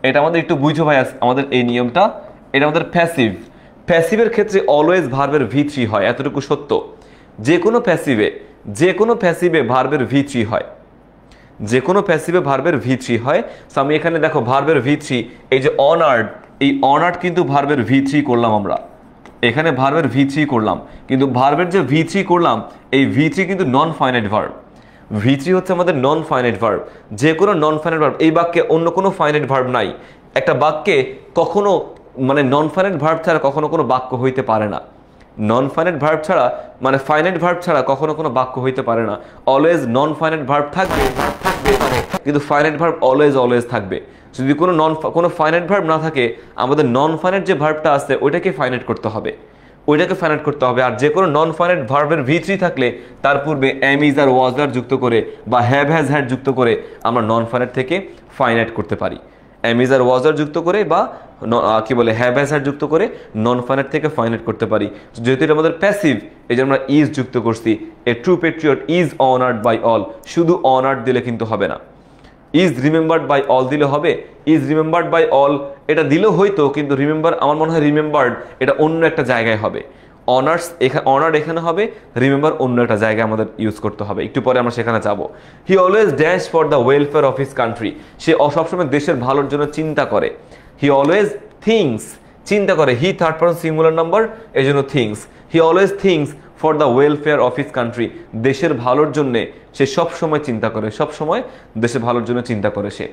এটা আমাদের একটু বুঝো ভাই আমাদের এই নিয়মটা, এটা আমাদের প্যাসিভ। প্যাসিভের ক্ষেত্রে অলওয়েজ ভার্বের V3 হয়, এতটুকু সত্য। যে কোনো প্যাসিভে ভার্বের V3 হয়, যে কোনো প্যাসিভে ভার্বের V3 হয়। সো আমি এখানে দেখো ভার্বের V3, এই যে অনার্ড, এই অনার্ড কিন্তু ভার্বের V3 করলাম আমরা, এখানে ভার্বের V3 করলাম, কিন্তু ভার্বের যে V3 করলাম এই V3 কিন্তু নন ফাইনাইট ভার্ব। V3 হচ্ছে আমাদের নন ফাইনাইট ভার্ব, যে কোনো নন ফাইনাইট ভার্ব। এই বাক্যে অন্য কোনো ফাইনাইট ভার্ব নাই। একটা বাক্যে কখনো মানে নন ফাইনাইট ভার্ব ছাড়া কখনো কোনো বাক্য হইতে পারে না, নন ফাইনাইট ভার্ব ছাড়া মানে ফাইনাইট ভার্ব ছাড়া কখনো কোনো বাক্য হইতে পারে না। অলওয়েজ নন ফাইনাইট ভার্ব থাকবে, কিন্তু ফাইনাইট ভার্ব অলওয়েজ থাকবে। যদি কোনো ফাইনাইট ভার্ব না থাকে, আমাদের নন ফাইনাইট যে ভার্বটা আছে ওইটাকে ফাইনাইট করতে হবে, ওইটাকে ফাইনাইট করতে হবে। আর যে কোনো নন ফাইনাইট ভার্বের V3 থাকলে তার পূর্বে এম ইজ আর ওয়াজ আর যুক্ত করে বা হ্যাভ হ্যাজ হ্যাড যুক্ত করে আমরা নন ফাইনাইট থেকে ফাইনাইট করতে পারি। এম ইজ আর ওয়াজ আর যুক্ত করে বা কি বলে হ্যাভ হ্যাজ হ্যাড যুক্ত করে নন ফাইনাইট থেকে ফাইনাইট করতে পারি। যেহেতু এটা আমাদের প্যাসিভ, এই যে আমরা ইজ যুক্ত করছি। A true patriot is honoured by all, শুধু অনার্ড দিলে কিন্তু হবে না। ইজ রিমেম্বার্ড বাই অল দিলে হবে, ইজ রিমেম্বার্ড বাই অল এটা দিলেও হয়তো, কিন্তু রিমেম্বার আমার মনে হয় রিমেম্বার্ড এটা অন্য একটা জায়গায় হবে। অনার্ড এখানে হবে, রিমেম্বার অন্য একটা জায়গায় আমাদের ইউজ করতে হবে, একটু পরে আমরা সেখানে যাব। He always dash for the welfare of his country, সে সবসময় দেশের ভালোর জন্য চিন্তা করে। হি অলওয়েজ থিংস, চিন্তা করে, he third person singular number, এই জন্য things. He always things for the welfare of his country, দেশের ভালোর জন্য সে সবসময় চিন্তা করে, সবসময় দেশের ভালোর জন্য চিন্তা করে সে।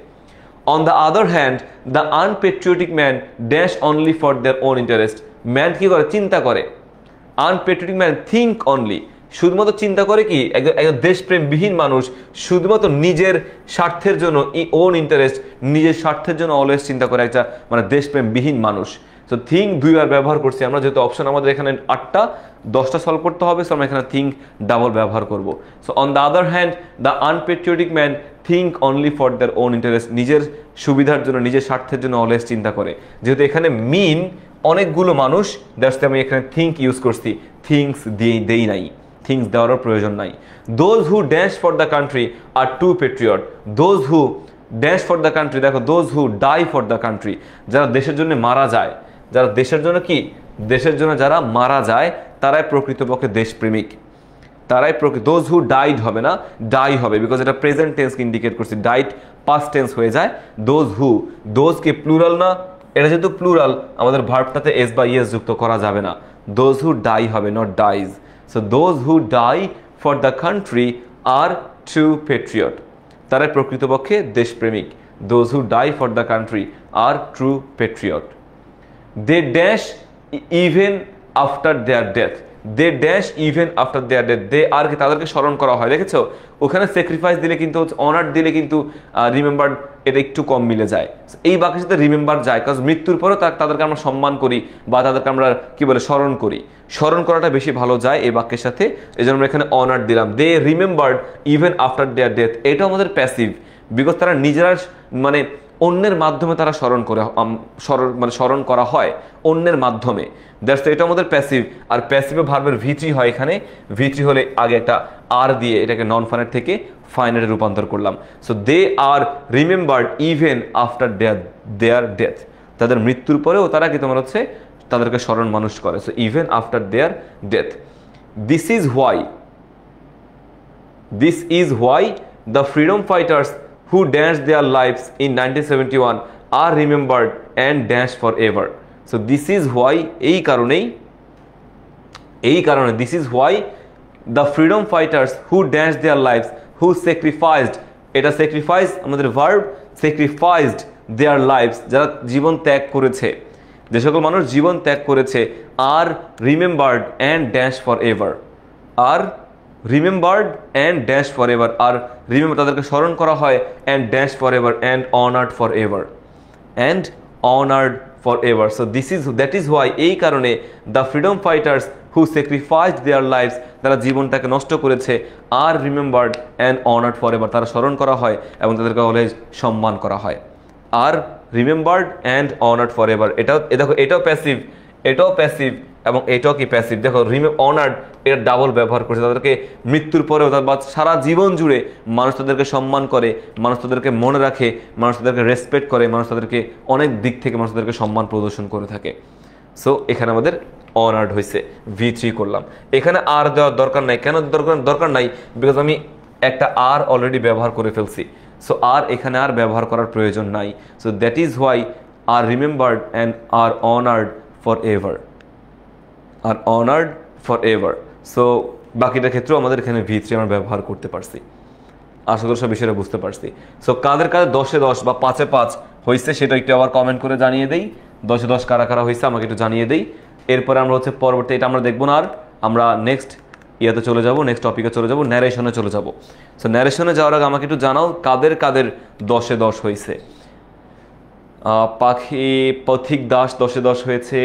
On the other hand the unpatriotic man dash only for their own interest, man কি করে, চিন্তা করে। আনপেট্রিয়টিক ম্যান থিঙ্ক অনলি, শুধুমাত্র চিন্তা করে কি, একজন দেশপ্রেমবিহীন মানুষ শুধুমাত্র নিজের স্বার্থের জন্য, ওন ইন্টারেস্ট, নিজের স্বার্থের জন্য অলওয়েজ চিন্তা করে একটা মানে দেশপ্রেমবিহীন মানুষ। তো থিঙ্ক দুইবার ব্যবহার করছি আমরা, যেহেতু অপশন আমাদের এখানে 8টা 10টা সলভ করতে হবে, সো আমরা এখানে থিঙ্ক ডাবল ব্যবহার করব। So on the other hand the unpatriotic man think only for their own interest, নিজের সুবিধার জন্য নিজের স্বার্থের জন্য অলওয়েজ চিন্তা করে। যেহেতু এখানে মিন অনেকগুলো মানুষ, দ্যাটস আমি এখানে থিঙ্ক ইউজ করছি, থিংস দেই নাই, থিংস দেওয়ারও প্রয়োজন নাই। Those who dash for the country are true patriot, those who dash for the country, দেখো those who die for the country, যারা দেশের জন্য মারা যায়, যারা দেশের জন্য কি, দেশের জন্য যারা মারা যায় তারাই প্রকৃতপক্ষে দেশপ্রেমিক, তারাই দোজ হু ডাইড হবে না, ডাই হবে, বিকজ এটা প্রেজেন্ট টেন্সকে ইন্ডিকেট করছি, ডাইড পাস্ট টেন্স হয়ে যায়। দোজ হু, দোজ কি প্লুরাল না, এটা যেহেতু প্লুরাল আমাদের ভার্বটাতে এস বা ইএস যুক্ত করা যাবে না, দোজ হু ডাই হবে, not dies. So those who die for the country are true patriot, তারাই প্রকৃতপক্ষে দেশপ্রেমিক। Those who die for the country are true patriot. They dash even after their death, they dash even after their death, they are কি তাদেরকে স্মরণ করা হয়, দেখেছো ওখানে স্যাক্রিফাইস দিলে কিন্তু অনার দিলে কিন্তু রিমেম্বার এটা একটু কম মিলে যায়। এই বাক্যের সাথে রিমেম্বার যায়, কারণ মৃত্যুর পরেও তাদেরকে আমরা সম্মান করি বা তাদেরকে আমরা কি বলে স্মরণ করি, স্মরণ করাটা বেশি ভালো যায় এই বাক্যের সাথে, এই জন্য আমরা এখানে অনার দিলাম। They remembered even after their death, এটা আমাদের প্যাসিভ, বিকজ তারা নিজেরা মানে অন্যের মাধ্যমে তারা স্মরণ করে, মানে স্মরণ করা হয় অন্যের মাধ্যমে, দ্যাটস এটা আমাদের প্যাসিভ। আর প্যাসিভে ভার্বের V3 হয়, এখানে V3 হলে আগে একটা আর দিয়ে এটাকে নন ফাইনাইট থেকে ফাইনাইটে রূপান্তর করলাম। So they are remembered even after their death, তাদের মৃত্যুর পরেও তারা কি তোমার হচ্ছে তাদেরকে স্মরণ মানুষ করে। So even after their death. This is why the freedom fighters who dashed their lives in 1971 are remembered and dashed forever. So this is why this is why the freedom fighters who dashed their lives, who sacrificed, এটা sacrifice আমাদের verb, sacrificed their lives, যারা জীবন ত্যাগ করেছে, যে সকল মানুষ জীবন ত্যাগ করেছে, are remembered and dashed forever, are remembered and dashed forever, are remembered তাদেরকে স্মরণ করা হয়, and dashed forever and honored forever, and honored forever. So that is why এই কারণে the freedom fighters who sacrificed their lives, তারা জীবনটাকে নষ্ট করেছে, are remembered and honored forever, তারা স্মরণ করা হয় এবং তাদেরকে অলওয়েজ সম্মান করা হয়, are remembered and honored forever. দেখো এটাও প্যাসিভ, এটাও প্যাসিভ এবং এটাও কি প্যাসিভ। দেখো অনার্ড এটা ডাবল ব্যবহার করছে, তাদেরকে মৃত্যুর পরেও বা সারা জীবন জুড়ে মানুষ তাদেরকে সম্মান করে, মানুষ তাদেরকে মনে রাখে, মানুষ তাদেরকে রেসপেক্ট করে, মানুষ তাদেরকে অনেক দিক থেকে মানুষ তাদেরকে সম্মান প্রদর্শন করে থাকে। সো এখানে আমাদের অনার্ড হয়েছে, V3 করলাম। এখানে আর দেওয়ার দরকার নাই, কেন দরকার নাই? বিকজ আমি একটা আর অলরেডি ব্যবহার করে ফেলছি, সো আর এখানে আর ব্যবহার করার প্রয়োজন নাই। So that is why are remembered and are honoured forever, are honoured forever. So বাকিটার ক্ষেত্রেও আমাদের এখানে V3 আমরা ব্যবহার করতে পারছি। আশা করি সব বিষয়টা বুঝতে পারছি। সো কাদের 10-এ 10 বা 5-এ 5 হয়েছে সেটা একটু আবার কমেন্ট করে জানিয়ে দেই। 10-এ 10 কারা কারা হয়েছে আমাকে একটু জানিয়ে দেই। এরপরে আমরা পরবর্তী এটা আমরা দেখবো না, আর আমরা নেক্সট ইয়াতে চলে যাব, নেক্সট টপিকে চলে যাব, ন্যারেশনে চলে যাব। সো ন্যারেশনে যাওয়ার আগে আমাকে একটু জানাও কাদের 10-এ 10 হয়েছে। পথিক দাস 10-এ 10 হয়েছে,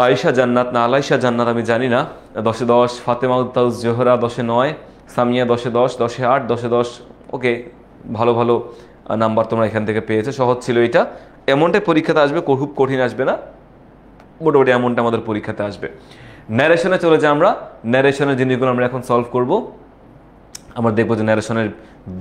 আয়েশা জান্নাত না আলাইশা জান্নাত আমি জানি না, 10-এ 10, ফাতেমা উত্তাউজ জোহরা 10-এ 9, সামিয়া 10-এ 10, 10-এ 8, 10-এ 10। ওকে, ভালো ভালো নাম্বার তোমরা এখান থেকে পেয়েছো, সহজ ছিল এটা। এমনটাই পরীক্ষাতে আসবে, খুব কঠিন আসবে না, মোটামুটি এমনটা আমাদের পরীক্ষাতে আসবে। ন্যারেশনে চলে যাই আমরা। ন্যারেশনের জিনিসগুলো আমরা এখন সলভ করব। আমরা দেখবো যে ন্যারেশনের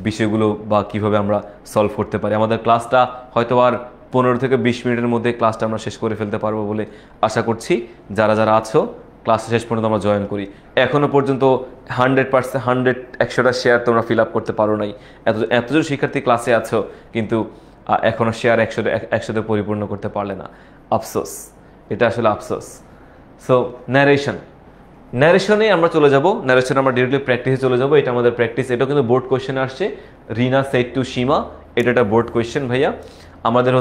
বিষয়গুলো বা কিভাবে আমরা সলভ করতে পারি। আমাদের ক্লাসটা হয়তো আর 15 থেকে 20 মিনিটের মধ্যে ক্লাসটা আমরা শেষ করে ফেলতে পারবো বলে আশা করছি। যারা যারা আছো ক্লাসে শেষ পর্যন্ত আমরা জয়েন করি। এখনও পর্যন্ত 100% 100টা শেয়ার তোমরা ফিল আপ করতে পারো নাই। এতজন শিক্ষার্থী ক্লাসে আছো কিন্তু এখনও শেয়ার 100তে পরিপূর্ণ করতে পারলে না, আফসোস, এটা আসলে আফসোস। সো ন্যারেশনে আমরা চলে যাব। ন্যারেশনে আমরা ডিরেক্টলি প্র্যাকটিসে চলে যাব। এটা আমাদের প্র্যাকটিস, এটাও কিন্তু বোর্ড কোয়েশ্চেনে আসছে। রিনা সেড টু সীমা, এটা একটা বোর্ড কোয়েশ্চেন ভাইয়া। আমাদের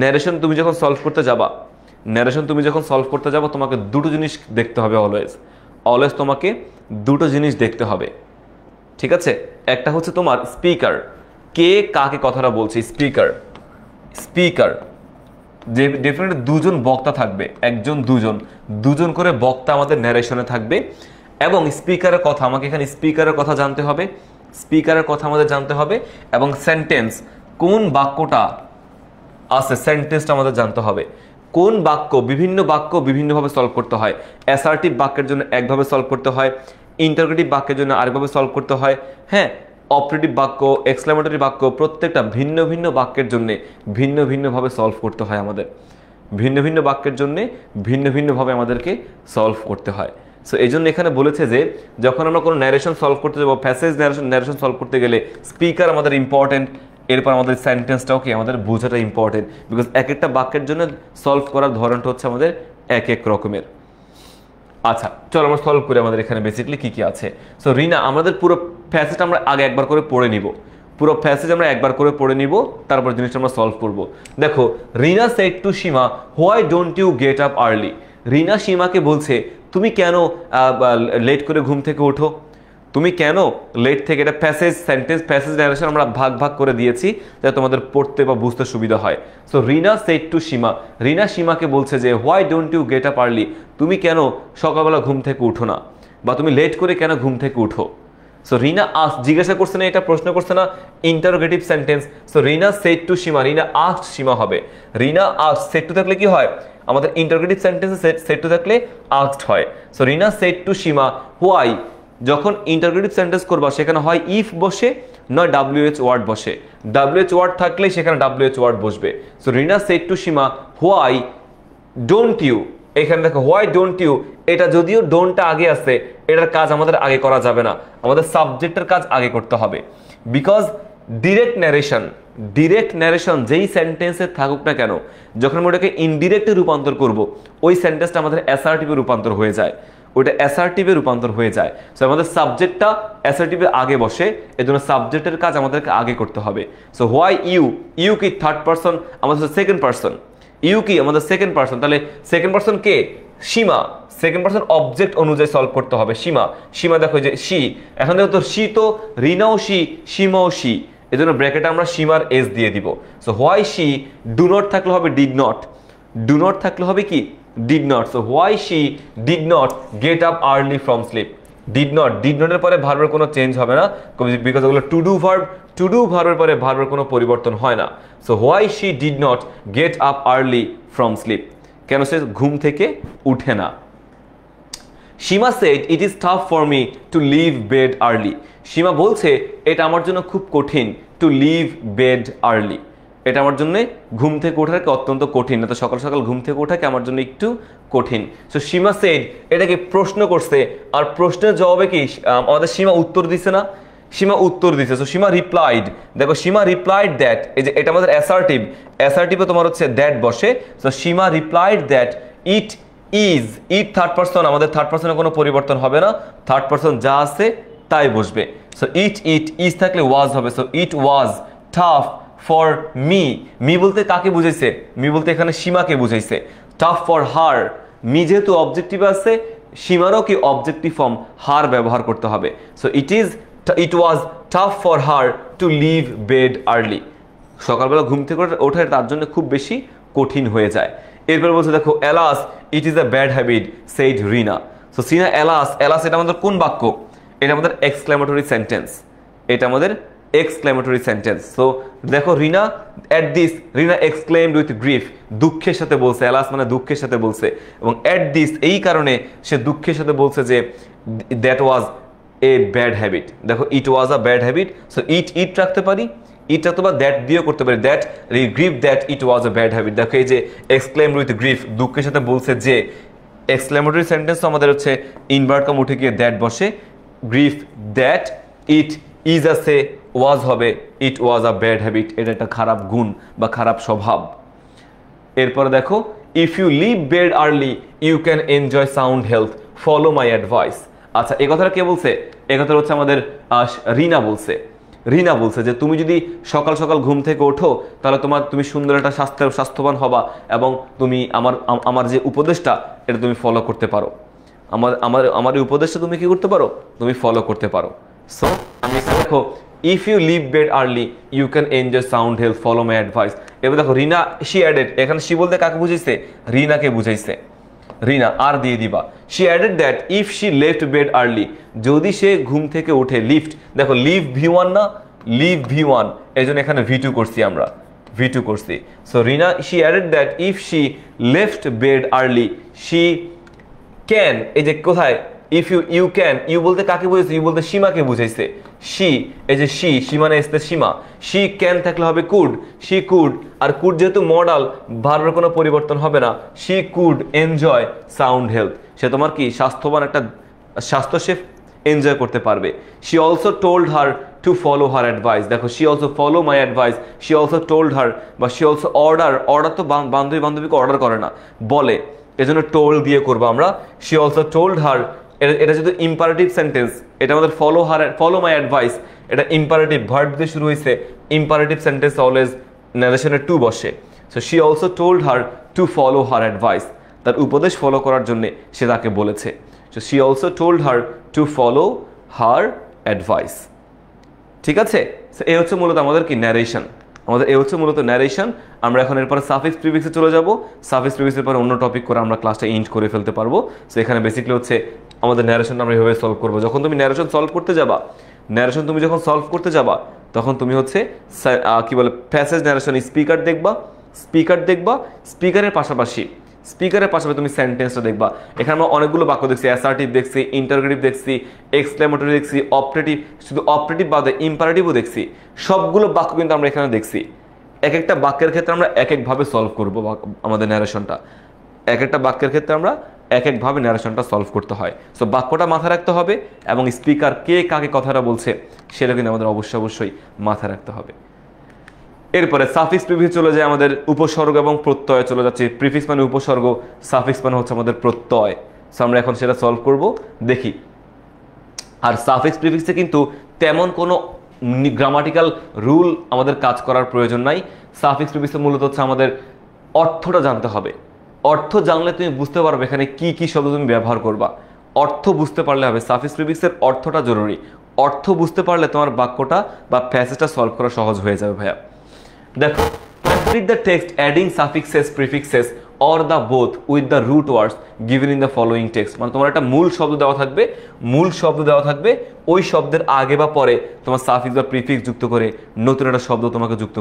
ন্যারেশন তুমি যখন সলভ করতে যাবা, তোমাকে দুটো জিনিস দেখতে হবে। অলওয়েজ তোমাকে দুটো জিনিস দেখতে হবে, ঠিক আছে? একটা হচ্ছে তোমার স্পিকার, কে কাকে কথাটা বলছে। স্পিকার যে ডেফিনেটলি দুজন বক্তা থাকবে, দুজন করে বক্তা আমাদের ন্যারেশনে থাকবে। এবং স্পিকারের কথা, আমাকে এখানে স্পিকারের কথা জানতে হবে, আমাদের জানতে হবে। এবং সেন্টেন্স, কোন বাক্যটা আছে সেন্টেন্সটা আমাদের জানতে হবে। কোন বাক্য, বিভিন্ন বাক্য বিভিন্নভাবে সলভ করতে হয়। অ্যাসার্টিভ বাক্যের জন্য একভাবে সলভ করতে হয়, ইন্টারোগেটিভ বাক্যের জন্য আরেকভাবে সলভ করতে হয়। হ্যাঁ, অপারেটিভ বাক্য, এক্সক্লেমেটরি বাক্য, প্রত্যেকটা ভিন্ন ভিন্ন বাক্যের জন্য ভিন্ন ভিন্নভাবে সলভ করতে হয় আমাদের। ভিন্ন ভিন্ন বাক্যের জন্য ভিন্ন ভিন্নভাবে আমাদেরকে সলভ করতে হয়। সো এই জন্য এখানে বলেছে যে যখন আমরা কোনো ন্যারেশন সলভ করতে যাবো, প্যাসেজ ন্যারেশন সলভ করতে গেলে স্পিকার আমাদের ইম্পর্টেন্ট। এরপর আমাদের সেন্টেন্সটাও কি আমাদের বোঝাটা ইম্পর্টেন্ট, বিকজ এক একটা বাক্যের জন্য সলভ করার ধরনটা হচ্ছে আমাদের এক এক রকমের। আচ্ছা, চলো আমরা সলভ করি আমাদের এখানে বেসিক্যালি কি কি আছে। সো রিনা, আমাদের পুরো প্যাসেজটা আমরা আগে একবার করে পড়ে নিব। তারপর জিনিসটা আমরা সলভ করব। দেখো, Rina said to Seema, why don't you get up early. Rina সীমাকে বলছে তুমি কেন লেট করে ঘুম থেকে ওঠো, তুমি কেন লেট থেকে। এটা প্যাসেজ সেন্টেন্স, প্যাসেজ ন্যারেশন আমরা ভাগ করে দিয়েছি যাতে তোমাদের পড়তে বা বুঝতে সুবিধা হয়। সো রিনা সেড টু সীমা, রিনা সীমাকে বলছে যে why don't you get up early, তুমি কেন সকালবেলা ঘুম থেকে উঠো না, বা তুমি লেট করে কেন ঘুম থেকে উঠো। সো রিনা জিজ্ঞাসা করছে না, এটা প্রশ্ন করছে না, interrogative sentence. So Rina said to Seema, Rina asked Seema হবে। রিনা আস্কড, সেড টু থাকলে কি হয় আমাদের ইন্টারোগেটিভ সেন্টেন্সে, সেড টু থাকলে আস্কড হয়। So Rina said to Seema why, যখন ইন্টারোগেটিভ সেন্টেন্স করবা সেখানে হয় ইফ বসে, নয় WH ওয়ার্ড বসে। WH ওয়ার্ড থাকলে সেখানে WH ওয়ার্ড বসবে। So Rina said to Seema why don't you, এখানে দেখো হোয়াই ডোন্ট ইউ, এটা যদিও ডোন্টটা আগে আছে, এটার কাজ আমাদের আগে করা যাবে না, আমাদের সাবজেক্টের কাজ আগে করতে হবে। বিকজ ডিরেক্ট ন্যারেশন যেই সেন্টেন্সে থাকুক না কেন, যখন আমরা ওটাকে ইনডিরেক্টে রূপান্তর করব, ওই সেন্টেন্সটা আমাদের অ্যাসার্টিভে রূপান্তর হয়ে যায়, ওইটা অ্যাসার্টিভে রূপান্তর হয়ে যায়। সো আমাদের সাবজেক্টটা অ্যাসার্টিভে আগে বসে, এর জন্য সাবজেক্টের কাজ আমাদেরকে আগে করতে হবে। সো হোয়াই ইউ, ইউ কি থার্ড পারসন, আমাদের সেকেন্ড পারসন, ইউ কি আমাদের সেকেন্ড পারসন, তাহলে সেকেন্ড পারসন কে? সীমা। সেকেন্ড পারসন অবজেক্ট অনুযায়ী সলভ করতে হবে। সীমা দেখো যে সি, এখন দেখো তো সি তো রিনাও সি, সীমাও সি, এই জন্য ব্র্যাকেটে আমরা সীমার এস দিয়ে দিব। So why she, do not থাকলে হবে ডিড নট, ডু নট থাকলে হবে কি did not. So why she did not get up early from sleep. Did নটের পরে ভার্বের কোনো চেঞ্জ হবে না, বিকজ ওগুলো টু ডু ভার্বের পরে ভার্বের কোনো পরিবর্তন হয় না। So why she did not get up early from sleep, কেন সে ঘুম থেকে উঠে না। Seema said it is tough for me to leave bed early. Seema বলছে এটা আমার জন্য খুব কঠিন, টু লিভ বেড আর্লি, এটা আমার জন্য ঘুম থেকে ওঠাকে অত্যন্ত কঠিন, না তো সকাল সকাল ঘুম থেকে ওঠাকে আমার জন্য একটু কঠিন। সো সীমা সেড, এটাকে প্রশ্ন করছে, আর প্রশ্নের জবাবে কি আমাদের সীমা উত্তর দিছে না, সীমা উত্তর দিছে। সো সীমা রিপ্লাইড, দেখো সীমা রিপ্লাইড দ্যাট, এই যে এটা আমাদের অ্যাসার্টিভে তোমার হচ্ছে দ্যাট বসে। So Sima replied that it is, it third person, আমাদের থার্ড পারসনের কোনো পরিবর্তন হবে না, থার্ড পারসন যা আছে তাই বসবে। সো ইট ইজ থাকলে ওয়াজ হবে। So it was tough for me বলতে কাকে বুঝাইছে? মি বলতে এখানে সীমাকে বুঝাইছে। টাফ ফর হার, মি যেহেতু অবজেক্টিভ আছে, সীমারও কি অবজেক্টিভ ফর্ম হার ব্যবহার করতে হবে। So it was tough for her to leave bed early, সকালবেলা ঘুম থেকে ওঠা তার জন্য খুব বেশি কঠিন হয়ে যায়। এরপর বলছে দেখো alas it is a bad habit said Rina. So Sina alas এটা আমাদের কোন বাক্য? এটা আমাদের এক্সক্লেমেটরি সেন্টেন্স, এটা আমাদের এক্সক্লেমেটরি সেন্টেন্স। সো দেখো Rina at this, Rina exclaimed with grief, দুঃখের সাথে বলছে, অ্যালাস মানে দুঃখের সাথে বলছে, এবং অ্যাট দিস এই কারণে সে দুঃখের সাথে বলছে যে that was a bad habit. দেখো it was a bad habit, so it রাখতে পারি, ইট অথবা দ্যাট দিয়েও করতে পারি, that grief that it was a bad habit. দেখো এই যে এক্সক্লেমড উইথ গ্রিফ, দুঃখের সাথে বলছে যে, এক্সক্লেমেটরি সেন্টেন্স তো আমাদের হচ্ছে ইনভার্ট কম উঠে গিয়ে দ্যাট বসে, গ্রিফ দ্যাট, ইট ইজ আছে, ওয়াজ হবে ইট ওয়াজ আ ব্যাড হ্যাবিট, এটা একটা খারাপ গুণ বা খারাপ স্বভাব। এরপরে দেখো if you leave bed early you can enjoy sound health, follow my advice. আচ্ছা এই কথাটা কে বলছে? এই কথাটা হচ্ছে আমাদের রিনা বলছে যে তুমি যদি সকাল সকাল ঘুম থেকে ওঠো তাহলে তুমি সুন্দর একটা স্বাস্থ্যবান হবা, এবং তুমি আমার যে উপদেশটা এটা তুমি ফলো করতে পারো, আমার এই উপদেশটা তুমি কি করতে পারো? তুমি ফলো করতে পারো। সো আমি দেখো if you leave bed early you can enjoy sound health, follow my advice. এবার দেখো রিনা শি অ্যাডেড, এখানে শি বলতে কাকে বুঝাইছে? রিনাকে বুঝাইছে। রিনা আর দিয়ে দিবা। She added that if she left bed early, যদি সে ঘুম থেকে উঠে, লিফট দেখো লিভ V1 না, লিভ V1, এই জন্য এখানে V2 করছি আমরা, V2 করছি। So Rina she added that if she left bed early she can, এই যে কোথায় ইফ ইউ ক্যান, ইউ বলতে কাকে বুঝাইছে? ইউ বলতে সীমাকে বুঝাইছে। শি, এই যে শি মানে এসছে সীমা, শি ক্যান থাকলে হবে কুড, শি কুড, আর কুড যেহেতু মডাল ভার্বের কোনো পরিবর্তন হবে না, she could enjoy sound health, সে তোমার কি স্বাস্থ্যবান একটা স্বাস্থ্য সে এনজয় করতে পারবে। She also told her to follow her advice, দেখো she also follow my advice, she also told her, বা শি অলসো অর্ডার তো বান্ধবীকে অর্ডার করে না, বলে, এজন্য টোল্ড দিয়ে করবো আমরা। শি অলসো টোল্ড হার, এটা যেহেতু ইম্পারেটিভ সেন্টেন্স, এটা আমাদের ফলো মাই অ্যাডভাইস, এটা ইম্পারেটিভ ভার্ব দিয়ে শুরু হয়েছে, ইম্পারেটিভ সেন্টেন্স অলওয়েজ ন্যারেশনে টু বসে। So she also told her to follow her advice, তার উপদেশ ফলো করার জন্য সে তাকে বলেছে। So she also told her to follow her advice. ঠিক আছে, এই হচ্ছে মূলত আমাদের কি ন্যারেশন, ন্যারেশন। আমরা এখন এরপরে সাফিক্স প্রিফিক্সে চলে যাব। সাফিক্স প্রিফিক্সের পরে অন্য টপিক করে আমরা ক্লাসটা এন্ড করে ফেলতে পারবো। সো এখানে বেসিক্যালি হচ্ছে আমাদের ন্যারেশনটা আমরা এভাবে সলভ করবো। যখন তুমি ন্যারেশন সলভ করতে যাবা, তখন তুমি হচ্ছে কি বলে প্যাসেজ ন্যারেশন স্পিকার দেখবা, স্পিকারের পাশাপাশি তুমি সেন্টেন্সটা দেখবা। এখানে আমরা অনেকগুলো বাক্য দেখছি, অ্যাসার্টিভ দেখছি, ইন্টারোগেটিভ দেখছি, এক্সক্লেমেটরি দেখছি, অপারেটিভ, শুধু অপারেটিভ বাদে ইম্পারেটিভও দেখছি। সবগুলো বাক্য কিন্তু আমরা এখানে দেখছি। এক একটা বাক্যের ক্ষেত্রে আমরা এক একভাবে সলভ করবো আমাদের ন্যারেশনটা। এক একটা বাক্যের ক্ষেত্রে আমরা এক একভাবে ন্যারেশনটা সলভ করতে হয়। সো বাক্যটা মাথায় রাখতে হবে এবং স্পিকার কে কাকে কথাটা বলছে সেটা কিন্তু আমাদের অবশ্যই মাথায় রাখতে হবে। এরপরে সাফিক্স প্রিফিক্স চলে যায় আমাদের উপসর্গ এবং প্রত্যয় চলে যাচ্ছে। প্রিফিক্স মানে উপসর্গ, সাফিক্স মানে হচ্ছে আমাদের প্রত্যয়। সো আমরা এখন সেটা সলভ করব, দেখি। আর সাফিক্স প্রিফিক্সে কিন্তু তেমন কোনো গ্রামাটিক্যাল রুল আমাদের কাজ করার প্রয়োজন নাই। সাফিক্স প্রিফিক্সে মূলত হচ্ছে আমাদের অর্থটা জানতে হবে। অর্থ জানলে তুমি বুঝতে পারবে এখানে কি কি শব্দ তুমি ব্যবহার করবা। অর্থ বুঝতে পারলে হবে। সাফিক্স প্রিফিক্সের অর্থটা জরুরি। অর্থ বুঝতে পারলে তোমার বাক্যটা বা প্যাসেজটা সলভ করা সহজ হয়ে যাবে ভাইয়া। দেখো, complete the text adding suffixes, prefixes or the both with the root words given in the following text। মানে তোমার একটা মূল শব্দ দেওয়া থাকবে, ওই শব্দের আগে বা পরে তোমার সাফিক্স বা প্রিফিক্স যুক্ত করে নতুন একটা শব্দ তোমাকে যুক্ত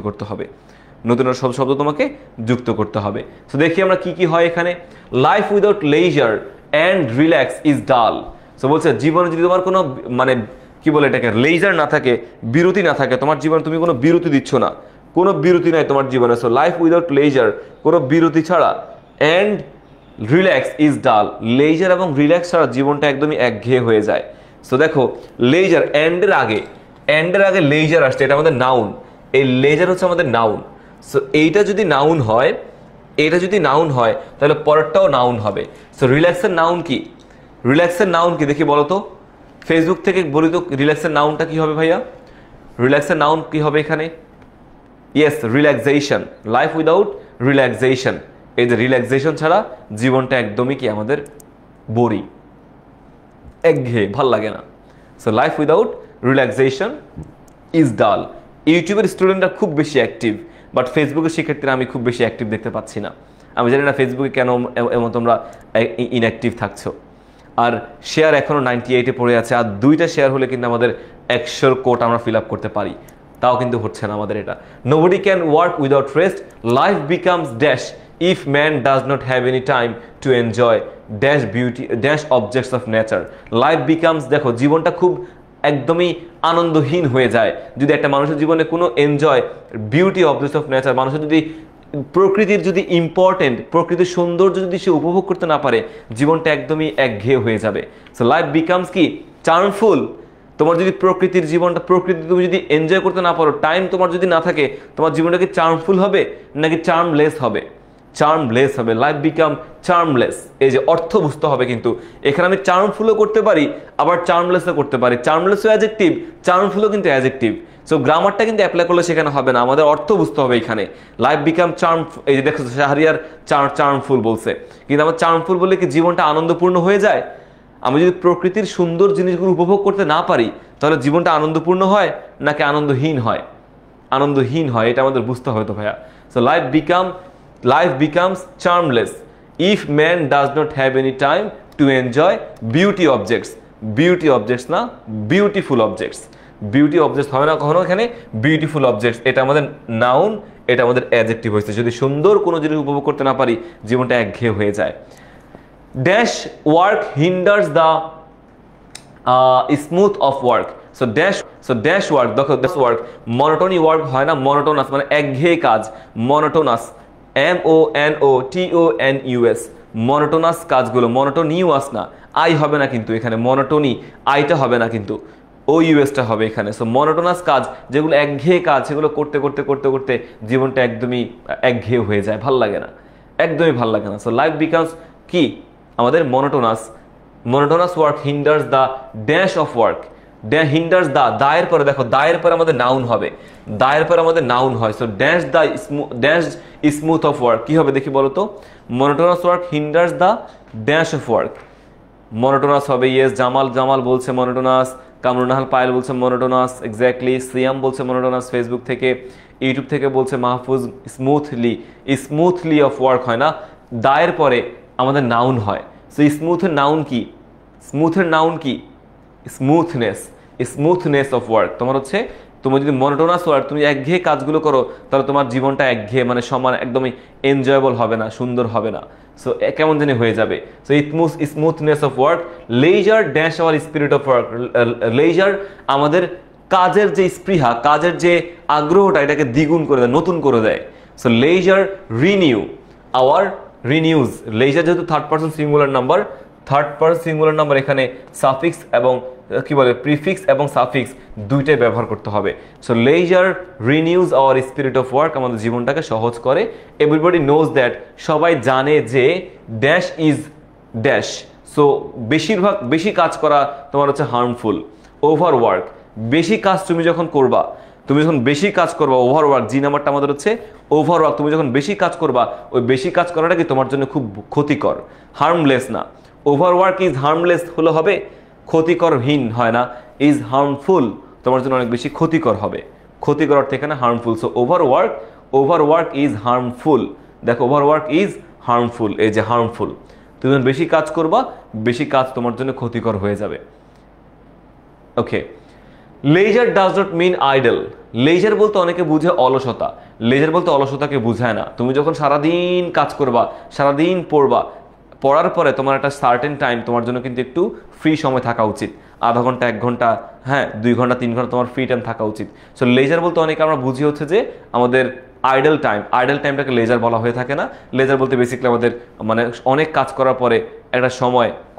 করতে হবে। তো দেখি আমরা কি কি হয় এখানে। Life without leisure and relax is dull. So বলছে জীবনে যদি তোমার কোনো মানে কি বলে এটাকে, লেজার না থাকে, বিরতি না থাকে, তোমার জীবনে তুমি কোনো বিরতি দিচ্ছ না, কোনো বিরতি নাই তোমার জীবনে। সো লাইফ উইদাউট লেজার, কোনো বিরতি ছাড়া, and relax is dull, leisure এবং রিল্যাক্স ছাড়া জীবনটা একদমই একঘেয়ে হয়ে যায়। সো দেখো, লেজার এন্ডের আগে লেজার আসছে, এটা আমাদের নাউন। এই লেজার হচ্ছে আমাদের নাউন। সো এইটা যদি নাউন হয় তাহলে পরেরটাও নাউন হবে। সো রিল্যাক্সের নাউন কি দেখি বলো তো, ফেসবুক থেকে বলি তো রিল্যাক্সের নাউনটা কি হবে ভাইয়া? রিল্যাক্সের নাউন কি হবে এখানে? Yes, relaxation. Life without relaxation, এই যে রিল্যাক্সেশন ছাড়া জীবনটা একদমই কি আমাদের বোরিং, একঘেয়ে, ভাল লাগে না। So life without relaxation is ডাল। ইউটিউবের স্টুডেন্টরা খুব বেশি অ্যাক্টিভ, বাট ফেসবুকের শিক্ষার্থীরা আমি খুব বেশি অ্যাক্টিভ দেখতে পাচ্ছি না। আমি জানি না ফেসবুকে কেন এমন তোমরা ইনঅ্যাক্টিভ থাকছো। আর শেয়ার এখনও 98-এ পড়ে আছে, আর 2টা শেয়ার হলে কিন্তু আমাদের 100 কোট আমরা ফিল আপ করতে পারি, তাও কিন্তু হচ্ছে না আমাদের এটা। Nobody can work without rest, life becomes dash if man does not have any time to enjoy dash beauty dash objects of nature. Life becomes, দেখো জীবনটা খুব একদমই আনন্দহীন হয়ে যায় যদি একটা মানুষের জীবনে কোনো enjoy beauty objects of nature, মানুষের যদি প্রকৃতির যদি ইম্পর্টেন্ট, প্রকৃতির সৌন্দর্য যদি সে উপভোগ করতে না পারে, জীবনটা একদমই একঘেয়ে হয়ে যাবে। সো লাইফ বিকামস কি চার্মফুল। তোমার যদি প্রকৃতির জীবনটা, প্রকৃতি তুমি যদি এনজয় করতে না পারো, টাইম তোমার যদি না থাকে, তোমার জীবনটা কি চার্মফুল হবে নাকি চার্মলেস হবে? চার্মলেস হবে। Life become charmless. এই যে অর্থ বুঝতে হবে, কিন্তু এখানে আমি চার্মফুলও করতে পারি, আবার চার্মলেসও করতে পারি। চার্মলেসও অ্যাডজেক্টিভ, চার্মফুলও কিন্তু অ্যাডজেক্টিভ। সো গ্রামারটা কিন্তু অ্যাপ্লাই করলে সেখানে হবে না, আমাদের অর্থ বুঝতে হবে এখানে। লাইফ বিকাম চার্ম, এই যে দেখো শাহরিয়ার চার্মফুল বলছে, কিন্তু আমার চার্মফুল বলে কি জীবনটা আনন্দপূর্ণ হয়ে যায়? আমি যদি প্রকৃতির সুন্দর জিনিসগুলো উপভোগ করতে না পারি, তাহলে জীবনটা আনন্দপূর্ণ হয় নাকি আনন্দহীন হয়? আনন্দহীন হয়, এটা আমাদের বুঝতে হবে তো ভাইয়া। So life becomes charmless if man does not have any time to enjoy beauty objects না, beautiful objects হবে না কখনো এখানে, বিউটিফুল অবজেক্টস। এটা আমাদের নাউন, এটা আমাদের অ্যাডজেক্টিভ হয়েছে। যদি সুন্দর কোনো জিনিস উপভোগ করতে না পারি, জীবনটা একঘেয়ে হয়ে যায়। Dash work hinders the smooth of work. So dash work, দেখো ড্যাশ ওয়ার্ক মনোটোনি ওয়ার্ক হয় না, মনোটোনাস মানে একঘেয়ে কাজ, মনোটোনাস MONOTONUS, মনোটোনাস কাজগুলো, মনোটোনিউয়াস না, আই হবে না কিন্তু এখানে, মনোটোনি আইটা হবে না কিন্তু, OUSটা হবে এখানে। সো মনোটোনাস কাজ, যেগুলো একঘেয়ে কাজ, সেগুলো করতে করতে করতে করতে জীবনটা একদমই একঘেয়ে হয়ে যায়, ভাল লাগে না, একদমই ভাল লাগে না। সো লাইফ বিকামস কি আমাদের monotonous work hinders the dash of work. Hinders the, দায়ের পরে দেখো, দায়ের পরে আমাদের নাউন হবে, দায়ের পরে আমাদের নাউন হয়। So dash the dash smooth of work কি হবে দেখি বলো তো? Monotonous work hinders the dash of work, monotonous হবে। ইয়েস, জামাল বলছে মনোটোনাস, কামরুনাহাল পায়েল বলছে মনোটোনাস, এক্স্যাক্টলি। সিয়াম বলছে মনোটোনাস ফেসবুক থেকে, ইউটিউব থেকে বলছে মাহফুজ স্মুথলি অফ ওয়ার্ক হয় না, দায়ের পরে আমাদের নাউন হয়। সো স্মুথের নাউন কি? Smoothness of work. তোমার হচ্ছে, তুমি যদি মনোটোনাস ওয়ার্ক, তুমি একঘেয়ে কাজগুলো করো, তাহলে তোমার জীবনটা একঘেয়ে মানে সমান একদমই এনজয়েবল হবে না, সুন্দর হবে না। সো কেমন জানি হয়ে যাবে। So smoothness of work. Leisure dash our spirit of work. Leisure আমাদের কাজের যে স্পৃহা, কাজের যে আগ্রহটা, এটাকে দ্বিগুণ করে দেয়, নতুন করে দেয়। So leisure renew our renews, leisure যেহেতু third person singular number, third person singular number এখানে সাফিক্স এবং কি বলে প্রিফিক্স এবং সাফিক্স দুইটাই ব্যবহার করতে হবে। So leisure renews our spirit of work, আমাদের জীবনটাকে সহজ করে। এভরিবডি নোজ দ্যাট, সবাই জানে যে ড্যাশ ইজ ড্যাশ। সো বেশি কাজ করা তোমার হচ্ছে হার্মফুল। ওভার ওয়ার্ক, বেশি কাজ তুমি যখন করবা, ওভার ওয়ার্ক, জি নাম্বারটা আমাদের হচ্ছে ওভার ওয়ার্ক। তুমি যখন বেশি কাজ করবা, ওই বেশি কাজ করাটা কি তোমার জন্য খুব ক্ষতিকর, হার্মলেস না। ওভার ওয়ার্ক ইজ হার্মলেস হলে হবে, ক্ষতিকরহীন হয় না। ইজ হার্মফুল, তোমার জন্য অনেক বেশি ক্ষতিকর হবে, ক্ষতিকর অর্থে এখানে harmful. So over work is harmful. দেখো ওভার ওয়ার্ক ইজ হার্মফুল, এই যে হার্মফুল, তুমি যখন বেশি কাজ করবা, বেশি কাজ তোমার জন্য ক্ষতিকর হয়ে যাবে। Okay, leisure does not mean idle. Leisure বলতে অনেকে বুঝে অলসতা, লেজার বলতে অলসতাকে বুঝায় না। তুমি যখন সারাদিন কাজ করবা, সারাদিন পড়ার পরে তোমার একটা সার্টেন টাইম তোমার জন্য কিন্তু একটু ফ্রি সময় থাকা উচিত, আধা ঘন্টা, 1 ঘন্টা, হ্যাঁ 2 ঘন্টা 3 ঘন্টা তোমার ফ্রি টাইম থাকা উচিত। সো লেজার বলতে অনেকে আমরা বুঝি হচ্ছে যে আমাদের আইডল টাইমটাকে লেজার বলা হয়ে থাকে না। লেজার বলতে বেসিক্যালি আমাদের মানে অনেক কাজ করার পরে একটা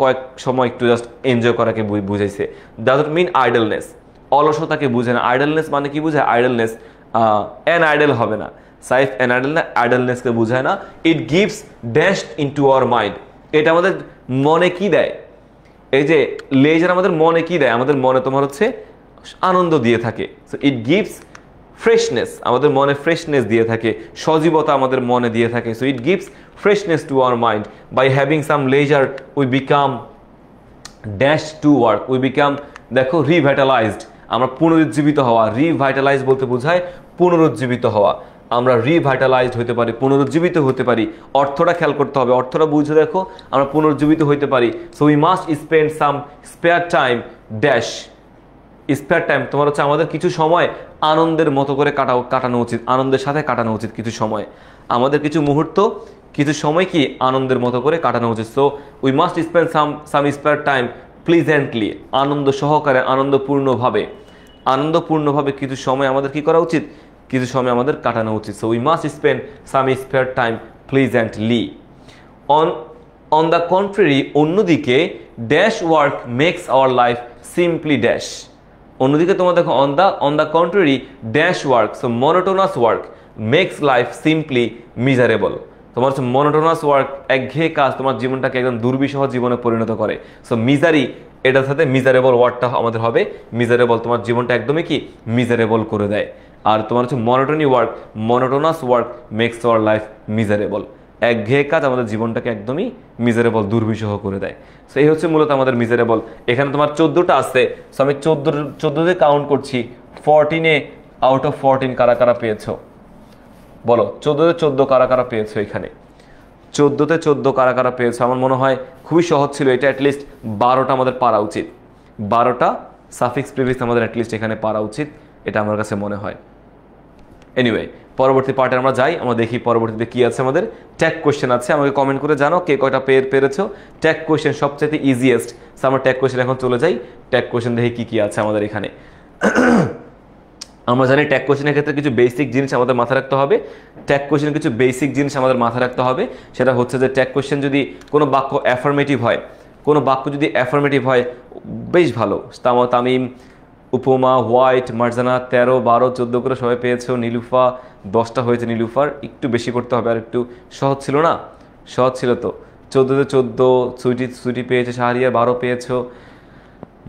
কয়েক সময় একটু জাস্ট এনজয় করাকে বুঝাইছে। ডাজ নট মিন আইডলনেস, অলসতাকে বুঝে না। আইডলনেস মানে কি বুঝায়? আইডলনেস অ্যান আইডল হবে না, সাইফ অ্যান আইডল না, আইডলনেসকে বুঝায় না। It gives dash into our mind, এটা আমাদের মনে কি দেয়? এই যে লেজার আমাদের মনে কি দেয়? আমাদের মনে তোমার হচ্ছে আনন্দ দিয়ে থাকে। সো ইট গিভস ফ্রেশনেস, আমাদের মনে ফ্রেশনেস দিয়ে থাকে, সজীবতা আমাদের মনে দিয়ে থাকে। So it gives freshness to our mind. By having some leisure we become dash to work, we become, দেখো রিভাইটালাইজড, আমরা পুনরুজ্জীবিত হওয়া। রিভাইটালাইজ বলতে বোঝায় পুনরুজ্জীবিত হওয়া। আমরা রিভাইটালাইজড হতে পারি, পুনরুজ্জীবিত হতে পারি। অর্থটা খেয়াল করতে হবে, অর্থটা বুঝে দেখো, আমরা পুনরুজ্জীবিত হতে পারি। So we must spend some spare time dash, spare time তোমার হচ্ছে আমাদের কিছু সময় আনন্দের মতো করে কাটানো উচিত, আনন্দের সাথে কাটানো উচিত কিছু সময়, আমাদের কিছু মুহূর্ত, কিছু সময় কি আনন্দের মতো করে কাটানো উচিত। So we must spend some spare time pleasantly, আনন্দ সহকারে, আনন্দপূর্ণভাবে কিছু সময় আমাদের কি করা উচিত? কিছু সময় আমাদের কাটানো উচিত। So we must spend some spare time pleasantly. On the contrary, অন্যদিকে dash work makes our life simply dash. অন্যদিকে তোমার দেখো on the contrary dash work, so monotonous work makes life simply miserable. তোমার হচ্ছে মনোটোনাস ওয়ার্ক, একঘেয়ে কাজ তোমার জীবনটাকে একদম দুর্বিষহ জীবনে পরিণত করে। সো মিজারি, এটার সাথে মিজারেবল ওয়ার্ডটা আমাদের হবে। মিজারেবল তোমার জীবনটা একদমই কি মিজারেবল করে দেয়। আর তোমার হচ্ছে monotonous work makes our life miserable, একঘেয়ে কাজ আমাদের জীবনটাকে একদমই মিজারেবল, দুর্বিষহ করে দেয়। সো এই হচ্ছে মূলত আমাদের মিজারেবল। এখানে তোমার 14টা আছে। সো আমি 14তে কাউন্ট করছি। 14 আউট অফ 14 কারা কারা পেয়েছো বলো? 14তে 14 কারা কারা পেয়েছো? এখানে 14তে 14 কারা কারা পেয়েছো? আমার মনে হয় খুবই সহজ ছিল এটা। অ্যাটলিস্ট 12টা আমাদের পারা উচিত, 12টা সাফিক্স প্রিফিক্স আমাদের অ্যাটলিস্ট এখানে পারা উচিত, এটা আমার কাছে মনে হয়। এনিওয়ে, পরবর্তী পার্টে আমরা যাই, আমরা দেখি পরবর্তীতে কি আছে। আমাদের ট্যাগ কোয়েশ্চেন আছে, আমাকে কমেন্ট করে জানো কে কয়টা পেরেছো। ট্যাগ কোয়েশ্চেন সবচেয়ে ইজিয়েস্ট। সো আমরা ট্যাগ কোয়েশ্চেন এখন চলে যাই। ট্যাগ কোয়েশ্চেন দেখি কি কি আছে আমাদের এখানে। আমরা জানি ট্যাগ কোয়েশ্চেনের ক্ষেত্রে কিছু বেসিক জিনিস আমাদের মাথায় রাখতে হবে। ট্যাগ কোয়েশ্চেনের কিছু বেসিক জিনিস আমাদের মাথায় রাখতে হবে। সেটা হচ্ছে যে ট্যাগ কোয়েশ্চেন যদি কোনো বাক্য অ্যাফার্মেটিভ হয়, বেশ ভালো। তামিম, উপমা, হোয়াইট, মার্জানা 13, 12, 14 করে সবাই পেয়েছো। নীলুফা 10টা হয়েছে। নীলুফার একটু বেশি করতে হবে, আর একটু সহজ ছিল না? সহজ ছিল তো। 14তে 14 সুইটি পেয়েছে। শাহরিয়ার 12 পেয়েছো।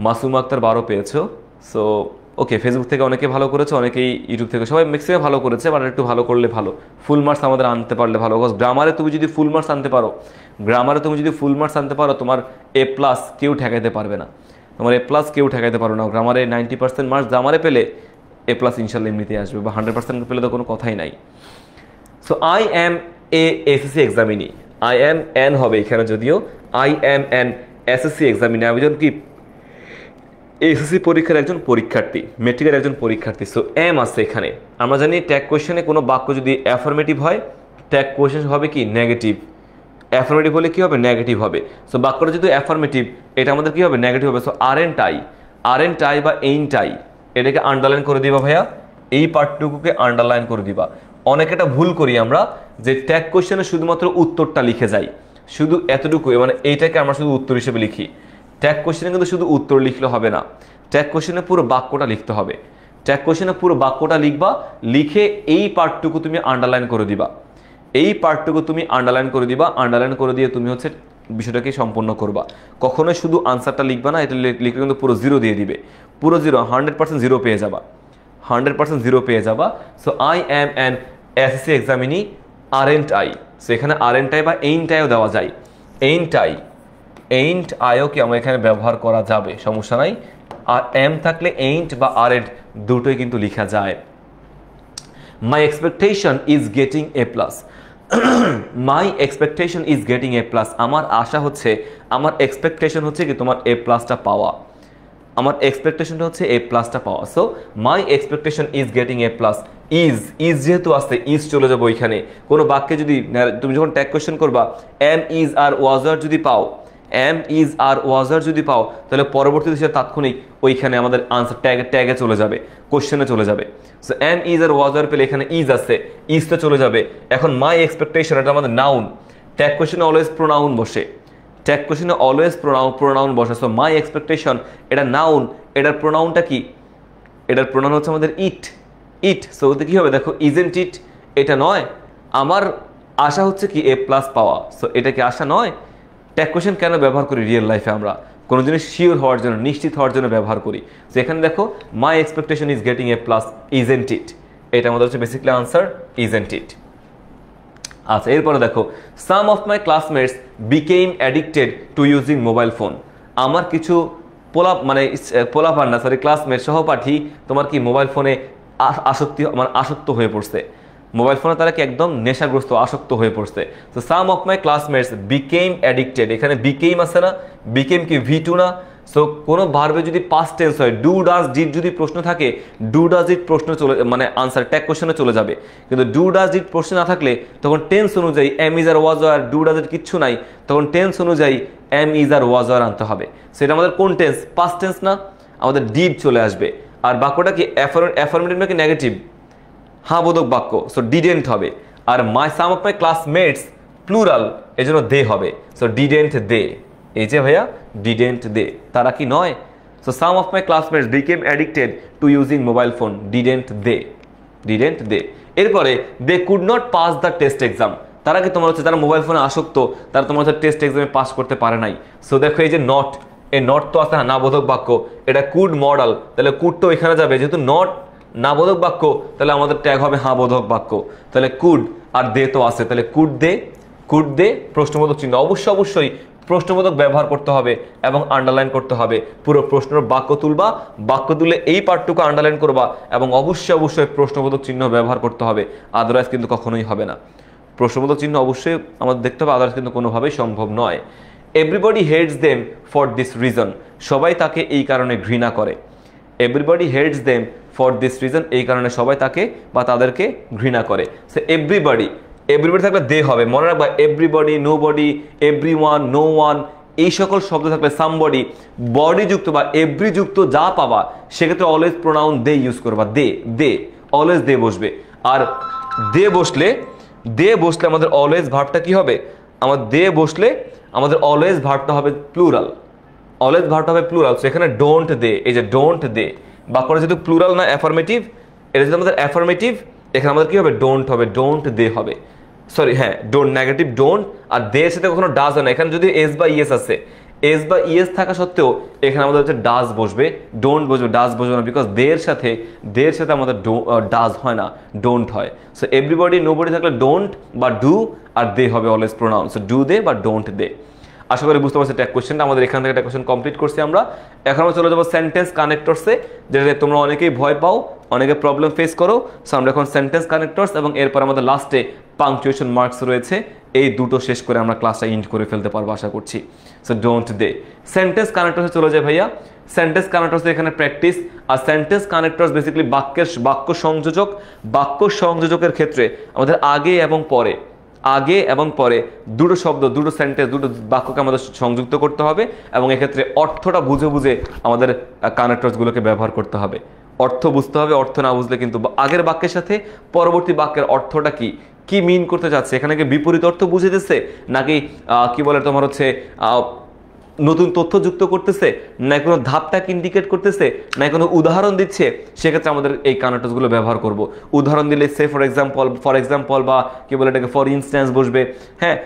মাসুমা আক্তার 12 পেয়েছো। সো ওকে, ফেসবুক থেকে অনেকে ভালো করেছে, অনেকেই ইউটিউব থেকে, সবাই ম্যাক্সিমাম ভালো করেছে, বাট একটু ভালো করলে ভালো। ফুল মার্কস আমাদের আনতে পারলে ভালো। বিকজ গ্রামারে তুমি যদি ফুল মার্কস আনতে পারো, তোমার A+ কেউ ঠেকাইতে পারবে না। তোমার A+ কেউ ঠেকাইতে পারো না। গ্রামারে 90% মার্কস গ্রামারে পেলে A+ ইনশাল্লাহ এমনিতেই আসবে, বা 100% পেলে তো কোনো কথাই নাই। So I am A SSC examinee, I am an হবে এখানে, যদিও I am an SSC examinee, আমি কি এসএসসি পরীক্ষার একজন পরীক্ষার্থী, মেট্রিকের একজন পরীক্ষার্থী। সো এম আছে এখানে। আমরা জানি ট্যাগ কোয়েশ্চেনে কোনো বাক্য যদি অ্যাফার্মেটিভ হয়, ট্যাগ কোয়েশ্চেন হবে কি নেগেটিভ। অ্যাফার্মেটিভ হলে কি হবে? নেগেটিভ হবে। সো বাক্যটা যদি অ্যাফার্মেটিভ, এটা আমাদের কি হবে? নেগেটিভ হবে। সো আরেন্ট আই বা এইন্ট আই, এটাকে আন্ডারলাইন করে দিবা ভাইয়া, এই পার্টটুকুকে আন্ডারলাইন করে দিবা। অনেক একটা ভুল করি আমরা যে ট্যাগ কোশ্চেনে শুধুমাত্র উত্তরটা লিখে যাই, শুধু এতটুকু, মানে এইটাকে আমরা শুধু উত্তর হিসেবে লিখি। ট্যাগ কোশ্চেনে কিন্তু শুধু উত্তর লিখলে হবে না, ট্যাগ কোশ্চেনে পুরো বাক্যটা লিখতে হবে। ট্যাগ কোশ্চেনে পুরো বাক্যটা লিখবা, লিখে এই পার্টটুকু তুমি আন্ডারলাইন করে দিবা, এই পার্টটুকু তুমি আন্ডারলাইন করে দিবা, আন্ডারলাইন করে দিয়ে তুমি হচ্ছে বিষয়টাকে সম্পন্ন করবা। কখনোই শুধু আনসারটা লিখবা না, এটা লিখলে কিন্তু পুরো জিরো দিয়ে দিবে, পুরো জিরো, 100% জিরো পেয়ে যাবা, 100% জিরো পেয়ে যাবা। So I am an SSC examinee aren't I. So এখানে আরেন্ট আই বা এইন্ট আইও দেওয়া যায়, এইন্ট আই, এইন্ট আইও কি আমরা এখানে ব্যবহার করা যাবে, সমস্যা নাই। আর এম থাকলে এইন্ট বা আরেন্ট দুটোই কিন্তু লেখা যায়। মাই expectation is getting a plus, my expectation is getting a plus, আমার আশা হচ্ছে, আমার এক্সপেকটেশন হচ্ছে কি তোমার এ প্লাসটা পাওয়া, আমার এক্সপেকটেশনটা হচ্ছে এ প্লাসটা পাওয়া। So my expectation is getting a plus. Is যেহেতু আসছে, ইজ চলে যাবো ওইখানে। কোনো বাক্যে যদি তুমি যখন ট্যাগ কোয়েশ্চেন করবা, এম ইজ আর ওয়াজার যদি পাও, এম ইজ আর ওয়াজার যদি পাও, তাহলে পরবর্তীতে সেটা তাৎক্ষণিক ওইখানে আমাদের আনসার ট্যাগে চলে যাবে, কোশ্চেনে চলে যাবে। সো এম ইজ আর ওয়াজার পেলে এখানে ইজ আছে, ইজটা চলে যাবে। এখন মাই এক্সপেকটেশন, এটা আমাদের নাউন, ট্যাগ কোয়েশ্চেনে অলওয়েজ প্রোনাউন বসে, ট্যাগ কোশ্চেনে অলওয়েজ প্রোনাউন বসে। সো মাই এক্সপেকটেশন এটা নাউন, এটার প্রোনাউনটা কি, এটার প্রোনাউন হচ্ছে আমাদের ইট, ইট। সো ওতে কি হবে দেখো, ইজেন্ট ইট, এটা নয়। আমার আশা হচ্ছে কি এ প্লাস পাওয়া, সো এটা কি আশা নয়। ট্যাগ কোশ্চেন কেন ব্যবহার করি রিয়েল লাইফে, আমরা কোনো জিনিস শিওর হওয়ার জন্য, নিশ্চিত হওয়ার জন্য ব্যবহার করি। তো এখানে দেখো মাই expectation is getting a plus, isn't it, এটা আমাদের হচ্ছে বেসিক্যালি আনসার, ইজেন্ট ইট। আচ্ছা, এরপরে দেখো some of my classmates became addicted to using mobile phone. আমার কিছু পোলাপান না, সরি ক্লাসমেট, সহপাঠী তোমার কি মোবাইল ফোনে আসক্ত হয়ে পড়ছে, মোবাইল ফোনে তারা কি একদম নেশাগ্রস্ত, আসক্ত হয়ে পড়ছে। তো some of my classmates became addicted, এখানে বিকেম আছে না, বিকেম কি V2 না। সো কোনো ভার্বে যদি পাস্ট টেন্স হয়, ডু ডাজ ডিড যদি প্রশ্ন থাকে, ডু ডাজ ডিড প্রশ্ন চলে, মানে আনসার ট্যাগ কোশ্চেনে চলে যাবে। কিন্তু ডু ডাজ ডিড প্রশ্ন না থাকলে তখন টেন্স অনুযায়ী am is are was are, do does did কিচ্ছু নাই, তখন টেন্স অনুযায়ী এম ইজ আর ওয়াজ আর আনতে হবে। সেটা আমাদের কোন টেন্স, পাস্ট টেন্স না, আমাদের ডিড চলে আসবে। আর বাক্যটা কি অ্যাফার্মেটিভ নাকি নেগেটিভ, হ্যাঁ বোধক বাক্য, সো ডিডেন্ট হবে। আর মাই সাম অফ মাই ক্লাসমেটস প্লুরাল, এই জন্য দে হবে। সো ডিডেন্ট দে, এই যে ভাইয়া ডিডেন্ট দে, তারা কি নয়। So some of my classmates became addicted to using mobile phone, didn't they, didn't they. এরপরে they could not pass the test exam, তারা কি তোমার হচ্ছে, তারা মোবাইল ফোনে আসক্ত, তারা তোমার হচ্ছে টেস্ট এক্সামে পাস করতে পারে নাই। সো দেখো এই যে নট, এই নট তো আছে না বোধক বাক্য, এটা কুড মডাল, তাহলে কুড তো এখানে যাবে, যেহেতু নট না বোধক বাক্য, তাহলে আমাদের ট্যাগ হবে হ্যাঁ বোধক বাক্য। তাহলে কুড আর দে তো আছে, তাহলে কুড দে, কুড দে প্রশ্নবোধক চিহ্ন, অবশ্যই প্রশ্নবোধক ব্যবহার করতে হবে এবং আন্ডারলাইন করতে হবে। পুরো প্রশ্নের বাক্য তুলবা, বাক্য তুলে এই পার্টটুকু আন্ডারলাইন করবা এবং অবশ্যই প্রশ্নবোধক চিহ্ন ব্যবহার করতে হবে, আদারওয়াইজ কিন্তু কখনোই হবে না। প্রশ্নবোধক চিহ্ন অবশ্যই আমাদের দেখতে হবে, আদারওয়াইজ কিন্তু কোনোভাবেই সম্ভব নয়। Everybody hates them for this reason, সবাই তাকে এই কারণে ঘৃণা করে। Everybody hates them for this reason, এই কারণে সবাই তাকে বা তাদেরকে ঘৃণা করে। সো এভরিবডি, এভরিবডি থাকলে দে হবে, মনে রাখবা everybody, nobody, everyone, no one, এই সকল শব্দ থাকলে সামবডি, বডি যুক্ত বা এভরি যুক্ত যা পাবা সেক্ষেত্রে অলওয়েজ প্রোনাউন দে ইউজ করবা, দে, দে, অলওয়েজ দে বসবে। আর দে বসলে আমাদের অলওয়েজ ভার্বটা কি হবে, আমার দে বসলে আমাদের অলওয়েজ ভার্বটা হবে প্লুরাল, অলওয়েজ ভার্বটা হবে প্লুরাল। সো এখানে ডোন্ট দে, এই যে ডোন্ট দে, বাক্যটা যেহেতু প্লুরাল না অ্যাফার্মেটিভ, এটা যদি আমাদের অ্যাফার্মেটিভ, এখানে আমাদের কি হবে, ডোন্ট হবে, ডোন্ট দে হবে, সরি হ্যাঁ ডোন্ট, নেগেটিভ ডোন্ট। আর দে এর সাথে কখনো ডাজ হয় না, এখানে যদি এস বা ইএস আছে, এস বা ইএস থাকা সত্ত্বেও এখানে আমাদের হচ্ছে ডাজ বসবে, ডোন্ট বসবে, ডাজ বসবে না, বিকজ দের সাথে আমাদের ডাজ হয় না, ডোন্ট হয়। সো এভরিবডি, নোবডি থাকলে ডোন্ট বা ডু, আর দে হবে always pronoun, so do they বা ডোন্ট দে। আশা করি বুঝতে পারছি ট্যাগ কোশ্চেনটা, আমাদের এখান থেকে ট্যাগ কোশ্চেন কমপ্লিট করছি আমরা। এখন আমরা চলে যাবো সেন্টেন্স কানেক্টরসে, যেটা তোমরা অনেকেই ভয় পাও, অনেকে প্রবলেম ফেস করো। সো আমরা এখন সেন্টেন্স কানেক্টরস এবং এরপর আমাদের লাস্টে পাংচুয়েশন মার্কস রয়েছে, এই দুটো শেষ করে আমরা ক্লাসটা ইন্ড করে ফেলতে পারবো আশা করছি। সো ডোন্ট দে, সেন্টেন্স কানেক্টরসে চলে যায় ভাইয়া। সেন্টেন্স কানেক্টরস এখানে প্র্যাকটিস, আর সেন্টেন্স কানেক্টরস বেসিক্যালি বাক্য সংযোজকের ক্ষেত্রে আমাদের আগে এবং পরে দুটো শব্দ, দুটো সেন্টেন্স, দুটো বাক্যকে আমাদের সংযুক্ত করতে হবে এবং এক্ষেত্রে অর্থটা বুঝে আমাদের কানেক্টরসগুলোকে ব্যবহার করতে হবে। অর্থ বুঝতে হবে, অর্থ না বুঝলে কিন্তু আগের বাক্যের সাথে পরবর্তী বাক্যের অর্থটা কি কি মিন করতে চাচ্ছে, এখানে কি বিপরীত অর্থ বুঝে দিচ্ছে নাকি কি বলে তোমার হচ্ছে নতুন তথ্য যুক্ত করতেছে, না কোনো ধাপটাকে ইন্ডিকেট করতেছে, না কোনো উদাহরণ দিচ্ছে, সেক্ষেত্রে আমাদের এই কানেক্টরসগুলো ব্যবহার করব। উদাহরণ দিলে সে ফর এক্সাম্পল বা কি বলে এটাকে ফর ইনস্ট্যান্স বসবে, হ্যাঁ।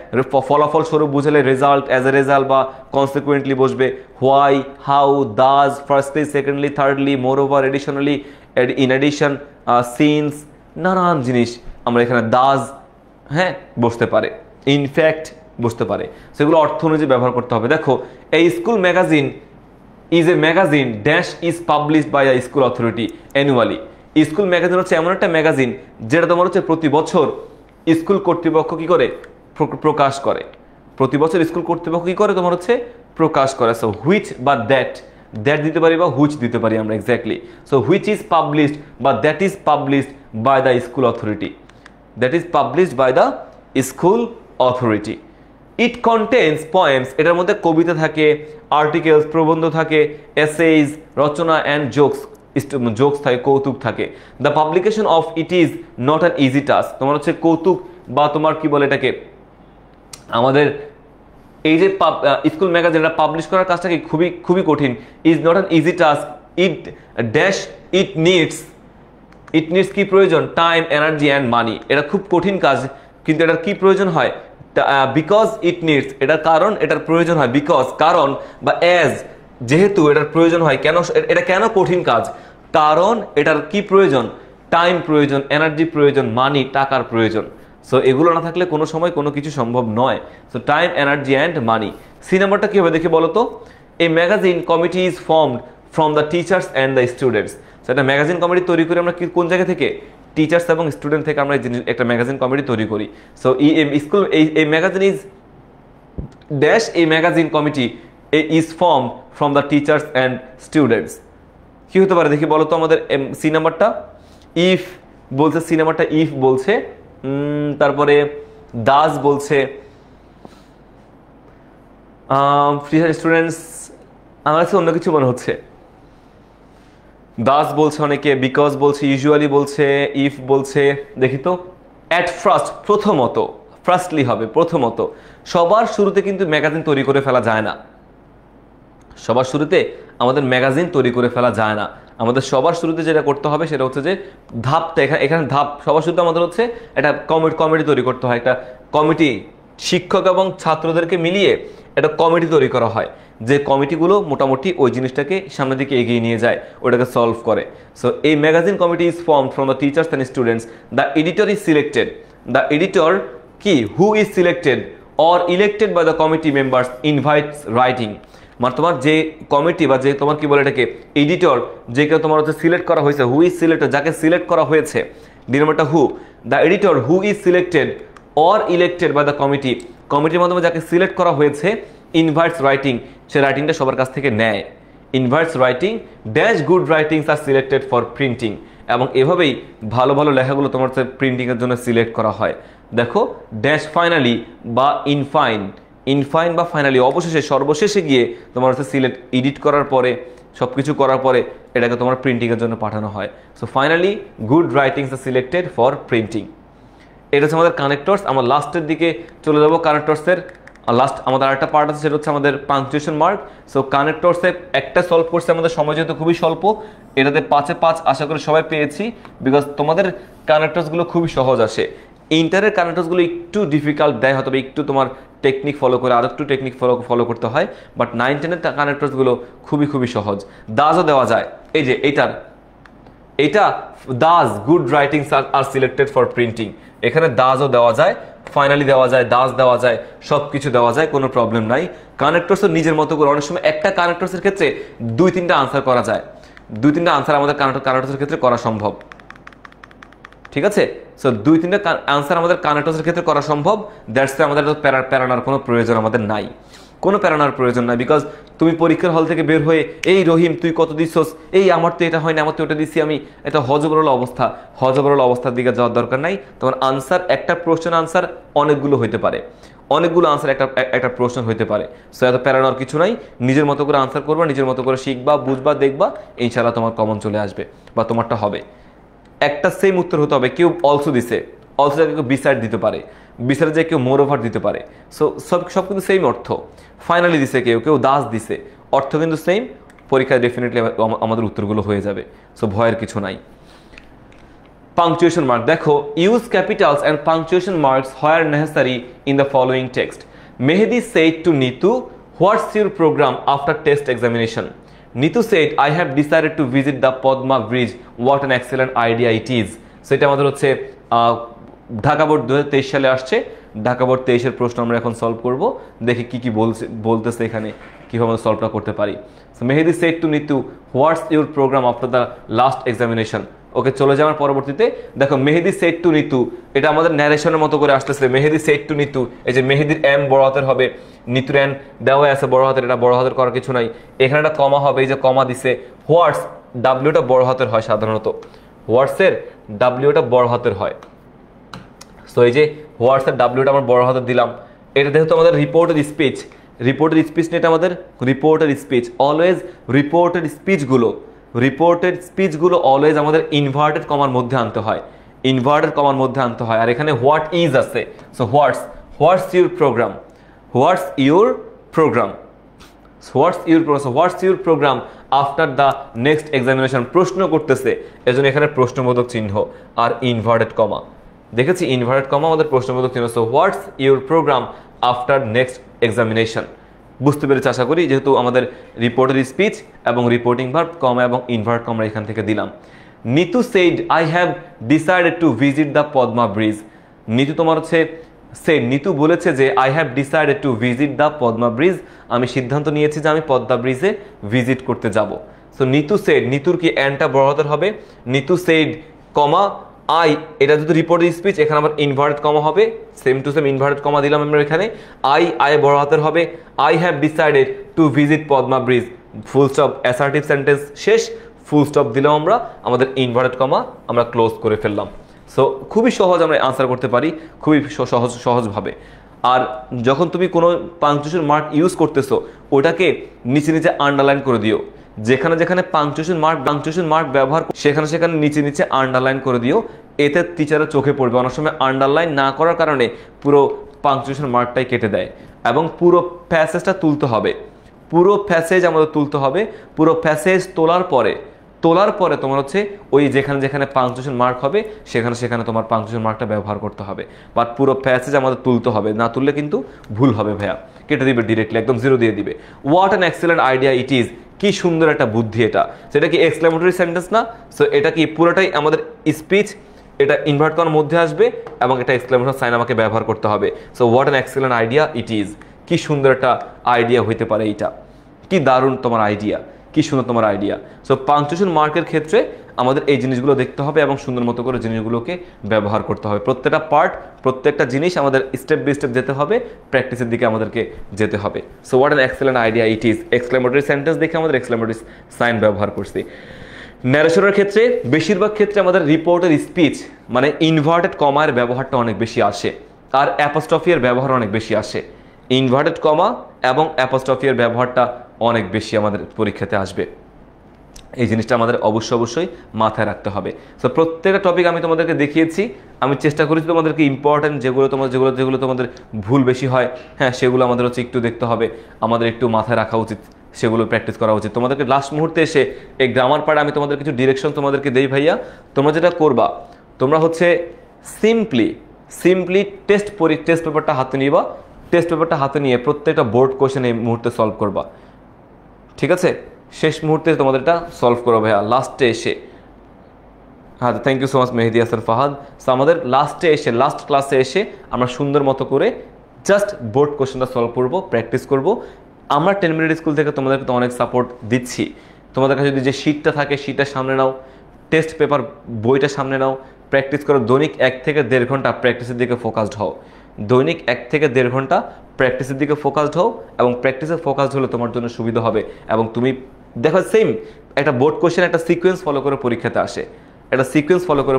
ফলাফল স্বরূপ বুঝালে রেজাল্ট, অ্যাজ এ রেজাল্ট বা কনসিকুয়েন্টলি বসবে। Why, how, thus, firstly, secondly, thirdly, moreover, additionally, in addition, since, নানান জিনিস আমরা এখানে দাজ, হ্যাঁ, বসতে পারে, ইনফ্যাক্ট বসতে পারে। সেগুলো অর্থ অনুযায়ী ব্যবহার করতে হবে। দেখো, এই school magazine is a magazine dash is published by the school authority annually. School magazine হচ্ছে এমন একটা ম্যাগাজিন যেটা তোমার হচ্ছে প্রতি বছর স্কুল কর্তৃপক্ষ কি করে প্রকাশ করে। প্রতি বছর স্কুল কর্তৃপক্ষ কি করে তোমার হচ্ছে প্রকাশ করে। সো হুইচ বা দ্যাট দিতে পারি বা হুইচ দিতে পারি আমরা, exactly. So which is published বা that is published by the school authority, that is published by the school authority. It contains poems, এটার মধ্যে কবিতা থাকে, আর্টিকেলস, প্রবন্ধ থাকে, এসেইজ, রচনা অ্যান্ড জোকস থাকে, কৌতুক থাকে। The publication of it is not an easy task, তোমার হচ্ছে কৌতুক বা তোমার কি বলে এটাকে আমাদের এই যে স্কুল ম্যাগাজিনটা পাবলিশ করার কাজটা কি খুবই খুবই কঠিন। Is not an easy task, it dash it needs কি প্রয়োজন, টাইম, এনার্জি অ্যান্ড মানি। এটা খুব কঠিন কাজ, কিন্তু এটার কি প্রয়োজন হয়, বিকজ ইট নিডস, এটার কারণ এটার প্রয়োজন হয়, বিকজ কারণ, বা অ্যাজ যেহেতু এটার প্রয়োজন হয়। কেন এটা কেন কঠিন কাজ, কারণ এটার কি প্রয়োজন, টাইম প্রয়োজন, এনার্জি প্রয়োজন, মানি টাকার প্রয়োজন। সো এগুলো না থাকলে কোনো সময় কোনো কিছু সম্ভব নয়। So time, energy and money. C নাম্বারটা কি হবে দেখি বলো তো। A magazine committee is formed from the teachers and the students. সেটা ম্যাগাজিন কমিটি তৈরি করি আমরা কোন জায়গা থেকে, টিচার্স এবং স্টুডেন্ট থেকে আমরা একটা ম্যাগাজিন কমিটি তৈরি করি। সো স্কুল এই ম্যাগাজিন ইজ ড্যাশ, এই magazine committee is form from the teachers and students. কি হতে পারে দেখি বলো তো আমাদের সি নাম্বারটা। ইফ বলছে, সি নাম্বারটা ইফ বলছে, তারপরে দাস বলছে, স্টুডেন্টস, আমার কাছে অন্য কিছু মনে হচ্ছে। দাস বলছে অনেকে, বিকজ বলছে, ইউজুয়ালি বলছে, ইফ বলছে। দেখি তো, অ্যাট ফার্স্ট, প্রথমত, ফার্স্টলি হবে প্রথমত। সবার শুরুতে কিন্তু ম্যাগাজিন তৈরি করে ফেলা যায় না, সবার শুরুতে আমাদের ম্যাগাজিন তৈরি করে ফেলা যায় না। আমাদের সবার শুরুতে যেটা করতে হবে সেটা হচ্ছে যে ধাপটা, এখানে ধাপ, সবার শুরুতে আমাদের হচ্ছে একটা কমিটি তৈরি করতে হয়। একটা কমিটি, শিক্ষক এবং ছাত্রদেরকে মিলিয়ে একটা কমিটি তৈরি করা হয়, যে কমিটিগুলো মোটামুটি ওই জিনিসটাকে সামনের দিকে এগিয়ে নিয়ে যায়, ওটাকে সলভ করে। সো এই magazine committee is form from the teachers and students. The editor is selected, the editor কি, who is selected or elected by the committee members invites writing. মানে তোমার যে কমিটি বা যে তোমার কি বলে এটাকে এডিটর, যে কেউ তোমার হচ্ছে সিলেক্ট করা হয়েছে, হু ইজ সিলেক্টেড, যাকে সিলেক্ট করা হয়েছে, ডি নাম্বারটা who, the editor who is selected or elected by the committee, কমিটির মাধ্যমে যাকে সিলেক্ট করা হয়েছে, ইনভাইটস রাইটিং, সে রাইটিংটা সবার কাছ থেকে নেয়। Invites writing dash good writings are selected for printing, এবং এভাবেই ভালো ভালো লেখাগুলো তোমার হচ্ছে প্রিন্টিংয়ের জন্য সিলেক্ট করা হয়। দেখো, ড্যাশ ফাইনালি বা ইনফাইন বা ফাইনালি, অবশেষে সর্বশেষে গিয়ে তোমার হচ্ছে সিলেক্ট, এডিট করার পরে সব কিছু করার পরে এটাকে তোমার প্রিন্টিংয়ের জন্য পাঠানো হয়। So finally good writings are selected for printing. এটা হচ্ছে আমাদের কানেক্টরস। আমরা লাস্টের দিকে চলে যাবো কানেক্টরসের। লাস্ট আমাদের আরেকটা পার্ট আছে, সেটা হচ্ছে আমাদের পাংচুয়েশন মার্ক। সো কানেক্টরসে একটা সলভ করছে, আমাদের সময় যেহেতু খুবই স্বল্প, এটাতে 5-এ 5 আশা করি সবাই পেয়েছি, বিকজ তোমাদের কানেক্টরসগুলো খুবই সহজ আসে। ইন্টারের কানেক্টরসগুলো একটু ডিফিকাল্ট দেয়, হয়তো একটু তোমার টেকনিক ফলো করে, আরো একটু টেকনিক ফলো করতে হয়, বাট 9-10-এর কানেক্টরসগুলো খুবই সহজ। দাজও দেওয়া যায়, এই যে এইটা those good writings are selected for printing, এখানে দাজও দেওয়া যায়, ফাইনালি দেওয়া যায়, দাজ দেওয়া যায়, সবকিছু দেওয়া যায়, কোনো প্রবলেম নাই। কানেক্টরসও নিজের মতো করে, অনেক সময় একটা কানেক্টরসের ক্ষেত্রে 2-3টা আনসার করা যায়, 2-3টা আনসার আমাদের কানেক্টরসের ক্ষেত্রে করা সম্ভব, ঠিক আছে। সো 2-3টা আনসার আমাদের কানেক্টরসের ক্ষেত্রে করা সম্ভব, দ্যাটস আমাদের প্যারানার কোনো প্রয়োজন আমাদের নাই। কোনো প্যারানোর প্রয়োজন নাই, বিকজ তুমি পরীক্ষার হল থেকে বের হয়ে এই রহিম তুই কত দিচ্ছস, এই আমার তো এটা হয় না, আমার তো ওটা দিচ্ছি আমি, এটা হজবরল অবস্থার দিকে যাওয়ার দরকার নাই। তোমার আনসার একটা প্রশ্নের আনসার অনেকগুলো হইতে পারে, অনেকগুলো আনসার একটা প্রশ্ন হইতে পারে। সো এত প্যারানোর কিছু নাই, নিজের মতো করে আনসার করবা, নিজের মতো করে শিখবা, বুঝবা, দেখবা, ইনশাআল্লাহ তোমার কমন চলে আসবে বা তোমারটা হবে। একটা সেম উত্তর হতে হবে, কেউ অলসো দিছে, অলসো কেউ বিসাইড দিতে পারে, বিসাইড যে কেউ মোর ওভার দিতে পারে। সো সব কিন্তু সেম অর্থ। ফাইনালি দিছে কেউ দাস দিছে, অর্থ কিন্তু সেম, পরীক্ষায় ডেফিনেটলি আমাদের উত্তরগুলো হয়ে যাবে। সো ভয়ের কিছু নাই। পাংচুয়েশন মার্ক দেখো, use capitals and punctuation marks where necessary in the following text. Mehedi said to Nitu, what's your programme after test examination? Nitu said, I have decided to visit the Padma bridge, what an excellent idea it is. সেটা আমাদের হচ্ছে Dhaka board 2023 সালে আসছে, Dhaka board 23-এর প্রশ্ন আমরা এখন solve করব, দেখি কি বলতেছে এখানে, কীভাবে আমরা সলভটা করতে পারি। So Mehedi said to Nitu, what's your programme after the last examination. Okay, চলে যাওয়ার পরবর্তীতে দেখো মেহেদি সেড টু নিতু, এটা আমাদের ন্যারেশনের মতো করে আসতেছে। মেহেদি সেড টু নিতু, এই যে মেহেদির এম বড় হাতের হবে, নিতুর এন দেওয়া আছে বড় হাতের, এটা বড় হাতের করার কিছু নাই। এখানে একটা কমা হবে, এই যে কমা দিছে। হোয়াটস, ডাব্লিউটা বড় হাতের হয় সাধারণত, হোয়াটসের ডাব্লিউটা বড় হাতের হয়। সো এই যে হোয়াটসঅ্যাপ ডাব্লিউটা আমরা বড় হাতে দিলাম। এটা যেহেতু আমাদের রিপোর্টেড স্পিচ নিয়ে, এটা আমাদের রিপোর্টেড স্পিচ। অলওয়েজ রিপোর্টেড স্পিচগুলো অলওয়েজ আমাদের ইনভার্টেড কমার মধ্যে আনতে হয়, আর এখানে হোয়াট ইজ আছে। So what's your programme after the next examination, প্রশ্ন করতেছে, এজন্য এখানে প্রশ্নবোধক চিহ্ন আর ইনভার্টেড কমা। দেখেছি ইনভার্টেড কমা আমাদের প্রশ্নবোধক চিহ্ন। So what's your programme after next examination. বুঝতে পেরেছি আশা করি, যেহেতু আমাদের রিপোর্টেড স্পিচ এবং রিপোর্টিং ভার্ব কমা এবং ইনভার্ট কমা এখান থেকে দিলাম। Nitu said, I have decided to visit the Padma bridge. Nitu তোমার হচ্ছে নিতু বলেছে যে I have decided to visit the Padma bridge, আমি সিদ্ধান্ত নিয়েছি যে আমি পদ্মা ব্রিজে ভিজিট করতে যাব। সো নিতু সেড, নিতুর কি এনটা বড় হাতের হবে, নিতু সেড কমা আই, এটা যদি রিপোর্টেড স্পিচ, এখানে আমার ইনভার্টেড কমা হবে, same to same inverted comma দিলাম আমরা এখানে। আই বড় হাতের হবে, I have decided to visit Padma bridge, full stop, assertive sentence শেষ, ফুল স্টপ দিলাম আমরা, আমাদের ইনভার্টেড কমা আমরা ক্লোজ করে ফেললাম। সো খুবই সহজ আমরা আনসার করতে পারি, খুবই সহজভাবে। আর যখন তুমি কোনো পাংচুয়েশন মার্ক ইউজ করতেছো, ওটাকে নিচে আন্ডারলাইন করে দিও। যেখানে পাংচুয়েশন মার্ক ব্যবহার, সেখানে নিচে আন্ডারলাইন করে দিও, এতে টিচারের চোখে পড়বে। অনেক সময় আন্ডারলাইন না করার কারণে পুরো পাংচুয়েশন মার্কটাই কেটে দেয়। এবং পুরো প্যাসেজটা তুলতে হবে, পুরো প্যাসেজ আমাদের তুলতে হবে। পুরো প্যাসেজ তোলার পরে তোমার হচ্ছে ওই যেখানে পাংচুয়েশন মার্ক হবে, সেখানে তোমার পাংচুয়েশন মার্কটা ব্যবহার করতে হবে। বাট পুরো প্যাসেজ আমাদের তুলতে হবে, না তুললে কিন্তু ভুল হবে ভাইয়া, কেটে দিবে ডিরেক্টলি, একদম 0 দিয়ে দিবে। What an excellent idea it is, কি সুন্দর একটা বুদ্ধি এটা। সেটা কি এক্সক্লেমেটরি সেন্টেন্স না? সো এটা কি পুরোটাই আমাদের স্পিচ, এটা ইনভার্ট করার মধ্যে আসবে এবং এটা এক্সক্লেমেশন সাইন আমাকে ব্যবহার করতে হবে। So what an excellent idea it is, কি সুন্দর একটা আইডিয়া হইতে পারে এইটা, কি দারুণ তোমার আইডিয়া, কি সুন্দর তোমার আইডিয়া। সো পাংচুয়েশন মার্কের ক্ষেত্রে আমাদের এই জিনিসগুলো দেখতে হবে এবং সুন্দর মতো করে জিনিসগুলোকে ব্যবহার করতে হবে। প্রত্যেকটা পার্ট, প্রত্যেকটা জিনিস আমাদের স্টেপ বাই স্টেপ যেতে হবে, প্র্যাকটিসের দিকে আমাদেরকে যেতে হবে। So what an excellent idea it is, exclamatory sentence দেখে আমাদের এক্সক্লেমেটরি সাইন ব্যবহার করছি। ন্যারেশনের ক্ষেত্রে বেশিরভাগ ক্ষেত্রে আমাদের রিপোর্টের স্পিচ মানে ইনভার্টেড কমার ব্যবহারটা অনেক বেশি আসে, আর অ্যাপোস্ট্রফির ব্যবহার অনেক বেশি আসে। ইনভার্টেড কমা এবং অ্যাপোস্ট্রফির ব্যবহারটা অনেক বেশি আমাদের পরীক্ষাতে আসবে। এই জিনিসটা আমাদের অবশ্যই মাথায় রাখতে হবে। সো প্রত্যেকটা টপিক আমি তোমাদেরকে দেখিয়েছি, আমি চেষ্টা করেছি তোমাদেরকে ইম্পর্টেন্ট যেগুলো তোমাদের ভুল বেশি হয়, হ্যাঁ সেগুলো আমাদের হচ্ছে একটু দেখতে হবে, আমাদের একটু মাথায় রাখা উচিত, সেগুলো প্র্যাকটিস করা উচিত। তোমাদেরকে লাস্ট মুহূর্তে এসে এই গ্রামার পার্টে আমি তোমাদের কিছু ডিরেকশন তোমাদেরকে দেই ভাইয়া। তোমরা যেটা করবা, তোমরা হচ্ছে সিম্পলি টেস্ট পেপারটা হাতে নিবা, টেস্ট পেপারটা হাতে নিয়ে প্রত্যেকটা বোর্ড কোশ্চেন এই মুহূর্তে সলভ করবা, ঠিক আছে? শেষ মুহূর্তে তোমাদের এটা সলভ করো ভাইয়া, লাস্টে এসে। হ্যাঁ, thank you so much Mehedi Hasan Fahad. So আমাদের লাস্ট ক্লাসে এসে আমরা সুন্দর মতো করে জাস্ট বোর্ড কোশ্চেনটা সলভ করবো, প্র্যাকটিস করবো। আমরা 10 মিনিট স্কুল থেকে তোমাদেরকে তো অনেক সাপোর্ট দিচ্ছি। তোমাদের কাছে যদি যে শিটটা থাকে, শিটটা সামনে নাও, টেস্ট পেপার বইটা সামনে নাও, প্র্যাকটিস করো। দৈনিক 1 থেকে 1.5 ঘন্টা প্র্যাকটিসের দিকে ফোকাসড হও। দৈনিক 1 থেকে 1.5 ঘন্টা প্র্যাকটিসের দিকে ফোকাসড হও, এবং প্র্যাকটিসে ফোকাসড হলে তোমার জন্য সুবিধা হবে। এবং তুমি দেখো সেম একটা বোর্ড কোশ্চেন একটা সিকোয়েন্স ফলো করে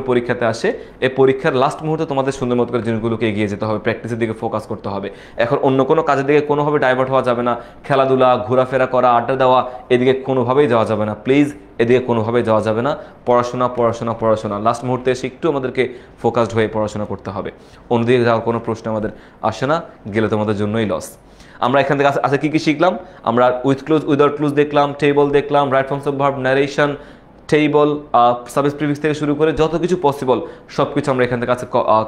পরীক্ষাতে আসে, এই পরীক্ষার লাস্ট মুহূর্তে তোমাদের সুন্দর মতো করে জিনিসগুলোকে এগিয়ে যেতে হবে, প্র্যাকটিসের দিকে ফোকাস করতে হবে। এখন অন্য কোনো কাজের দিকে কোনোভাবে ডাইভার্ট হওয়া যাবে না। খেলাধুলা, ঘোরাফেরা করা, আড্ডা দেওয়া, এদিকে কোনোভাবেই যাওয়া যাবে না। প্লিজ এদিকে কোনোভাবেই যাওয়া যাবে না। পড়াশোনা লাস্ট মুহূর্তে এসে একটু আমাদেরকে ফোকাসড হয়ে পড়াশোনা করতে হবে। অন্যদিকে যাওয়ার কোনো প্রশ্ন আমাদের আসে না, গেলে তোমাদের জন্যই লস। আমরা এখান থেকে আজকে কী শিখলাম? আমরা উইথ ক্লুজ, উইদাউট ক্লুজ দেখলাম, টেবল দেখলাম, right forms of verb, narration, table, subject prefix থেকে শুরু করে যত কিছু পসিবল সব কিছু আমরা এখান থেকে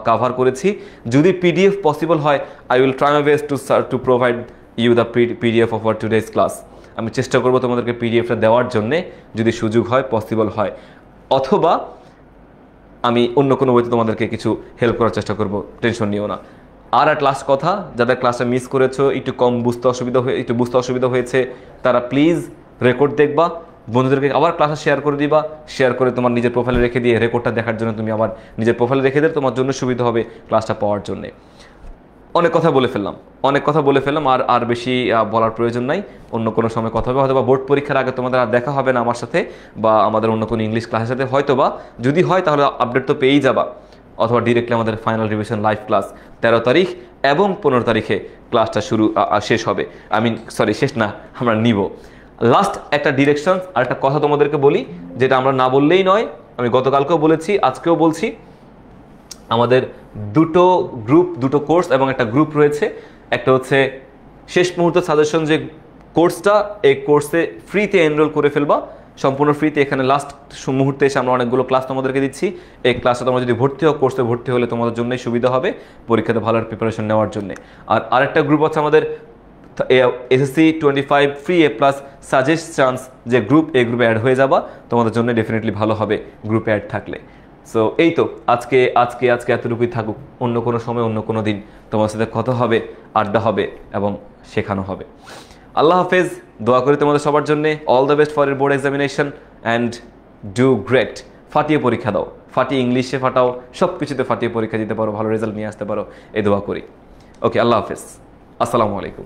কাভার করেছি। যদি পিডিএফ পসিবল হয়, I will try my best to provide you the PDF of our today's class. আমি চেষ্টা করবো তোমাদেরকে পিডিএফটা দেওয়ার জন্যে, যদি সুযোগ হয়, পসিবল হয়, অথবা আমি অন্য কোনো ওয়েতে তোমাদেরকে কিছু হেল্প করার চেষ্টা করবো, টেনশন নিও না। আর একটা লাস্ট কথা, যাদের ক্লাসটা মিস করেছো, একটু বুঝতে অসুবিধা হয়েছে, তারা প্লিজ রেকর্ড দেখবা, বন্ধুদেরকে আবার ক্লাসে শেয়ার করে দিবা, শেয়ার করে তোমার নিজের প্রোফাইলে রেখে দিয়ে রেকর্ডটা দেখার জন্য তুমি আবার নিজের প্রোফাইলে রেখে দিলে তোমার জন্য সুবিধা হবে ক্লাসটা পাওয়ার জন্যে। অনেক কথা বলে ফেললাম, আর বেশি বলার প্রয়োজন নাই। অন্য কোনো সময় কথা হবে, হয়তো বা বোর্ড পরীক্ষার আগে তোমাদের আর দেখা হবে না আমার সাথে, বা আমাদের অন্য কোনো ইংলিশ ক্লাসের সাথে, হয়তো বা যদি হয় তাহলে আপডেট তো পেয়েই যাবা, অথবা ডিরেক্টলি আমাদের ফাইনাল রিভিশন লাইভ ক্লাস 13 তারিখ এবং 15 তারিখে ক্লাসটা শেষ হবে। শেষ না, আমরা নিব। লাস্ট একটা ডিরেকশন আর একটা কথা তোমাদেরকে বলি, যেটা আমরা না বললেই নয়। আমি গতকালকেও বলেছি, আজকেও বলছি, আমাদের দুটো কোর্স এবং একটা গ্রুপ রয়েছে। একটা হচ্ছে শেষ মুহূর্ত সাজেশন যে কোর্সটা, এই কোর্সে ফ্রিতে এনরোল করে ফেলবা, সম্পূর্ণ ফ্রিতে। এখানে লাস্ট মুহূর্তে এসে আমরা অনেকগুলো ক্লাস তোমাদেরকে দিচ্ছি। এই ক্লাসে তোমরা যদি ভর্তি হও, কোর্সে ভর্তি হলে তোমাদের জন্যই সুবিধা হবে পরীক্ষাতে ভালো প্রিপারেশন নেওয়ার জন্য। আর আরেকটা গ্রুপ আছে আমাদের এসএসসি 25 ফ্রি এ প্লাস সাজেস্ট চান্স যে গ্রুপ, এই গ্রুপে অ্যাড হয়ে যাবা, তোমাদের জন্য ডেফিনেটলি ভালো হবে গ্রুপে অ্যাড থাকলে। সো এই তো আজকে এতটুকুই থাকুক। অন্য কোনো সময়, অন্য কোনো দিন তোমার সাথে কথা হবে, আড্ডা হবে এবং শেখানো হবে। আল্লাহ হাফেজ। দোয়া করি তোমাদের সবার জন্য। অল দ্য বেস্ট ফর এর board examination and do great. ফাটিয়ে পরীক্ষা দাও, ফাটিয়ে ইংলিশে ফাটাও, সব কিছুতে ফাটিয়ে পরীক্ষা দিতে পারো, ভালো রেজাল্ট নিয়ে আসতে পারো, এই দোয়া করি। ওকে, আল্লাহ হাফেজ, আসসালামু আলাইকুম।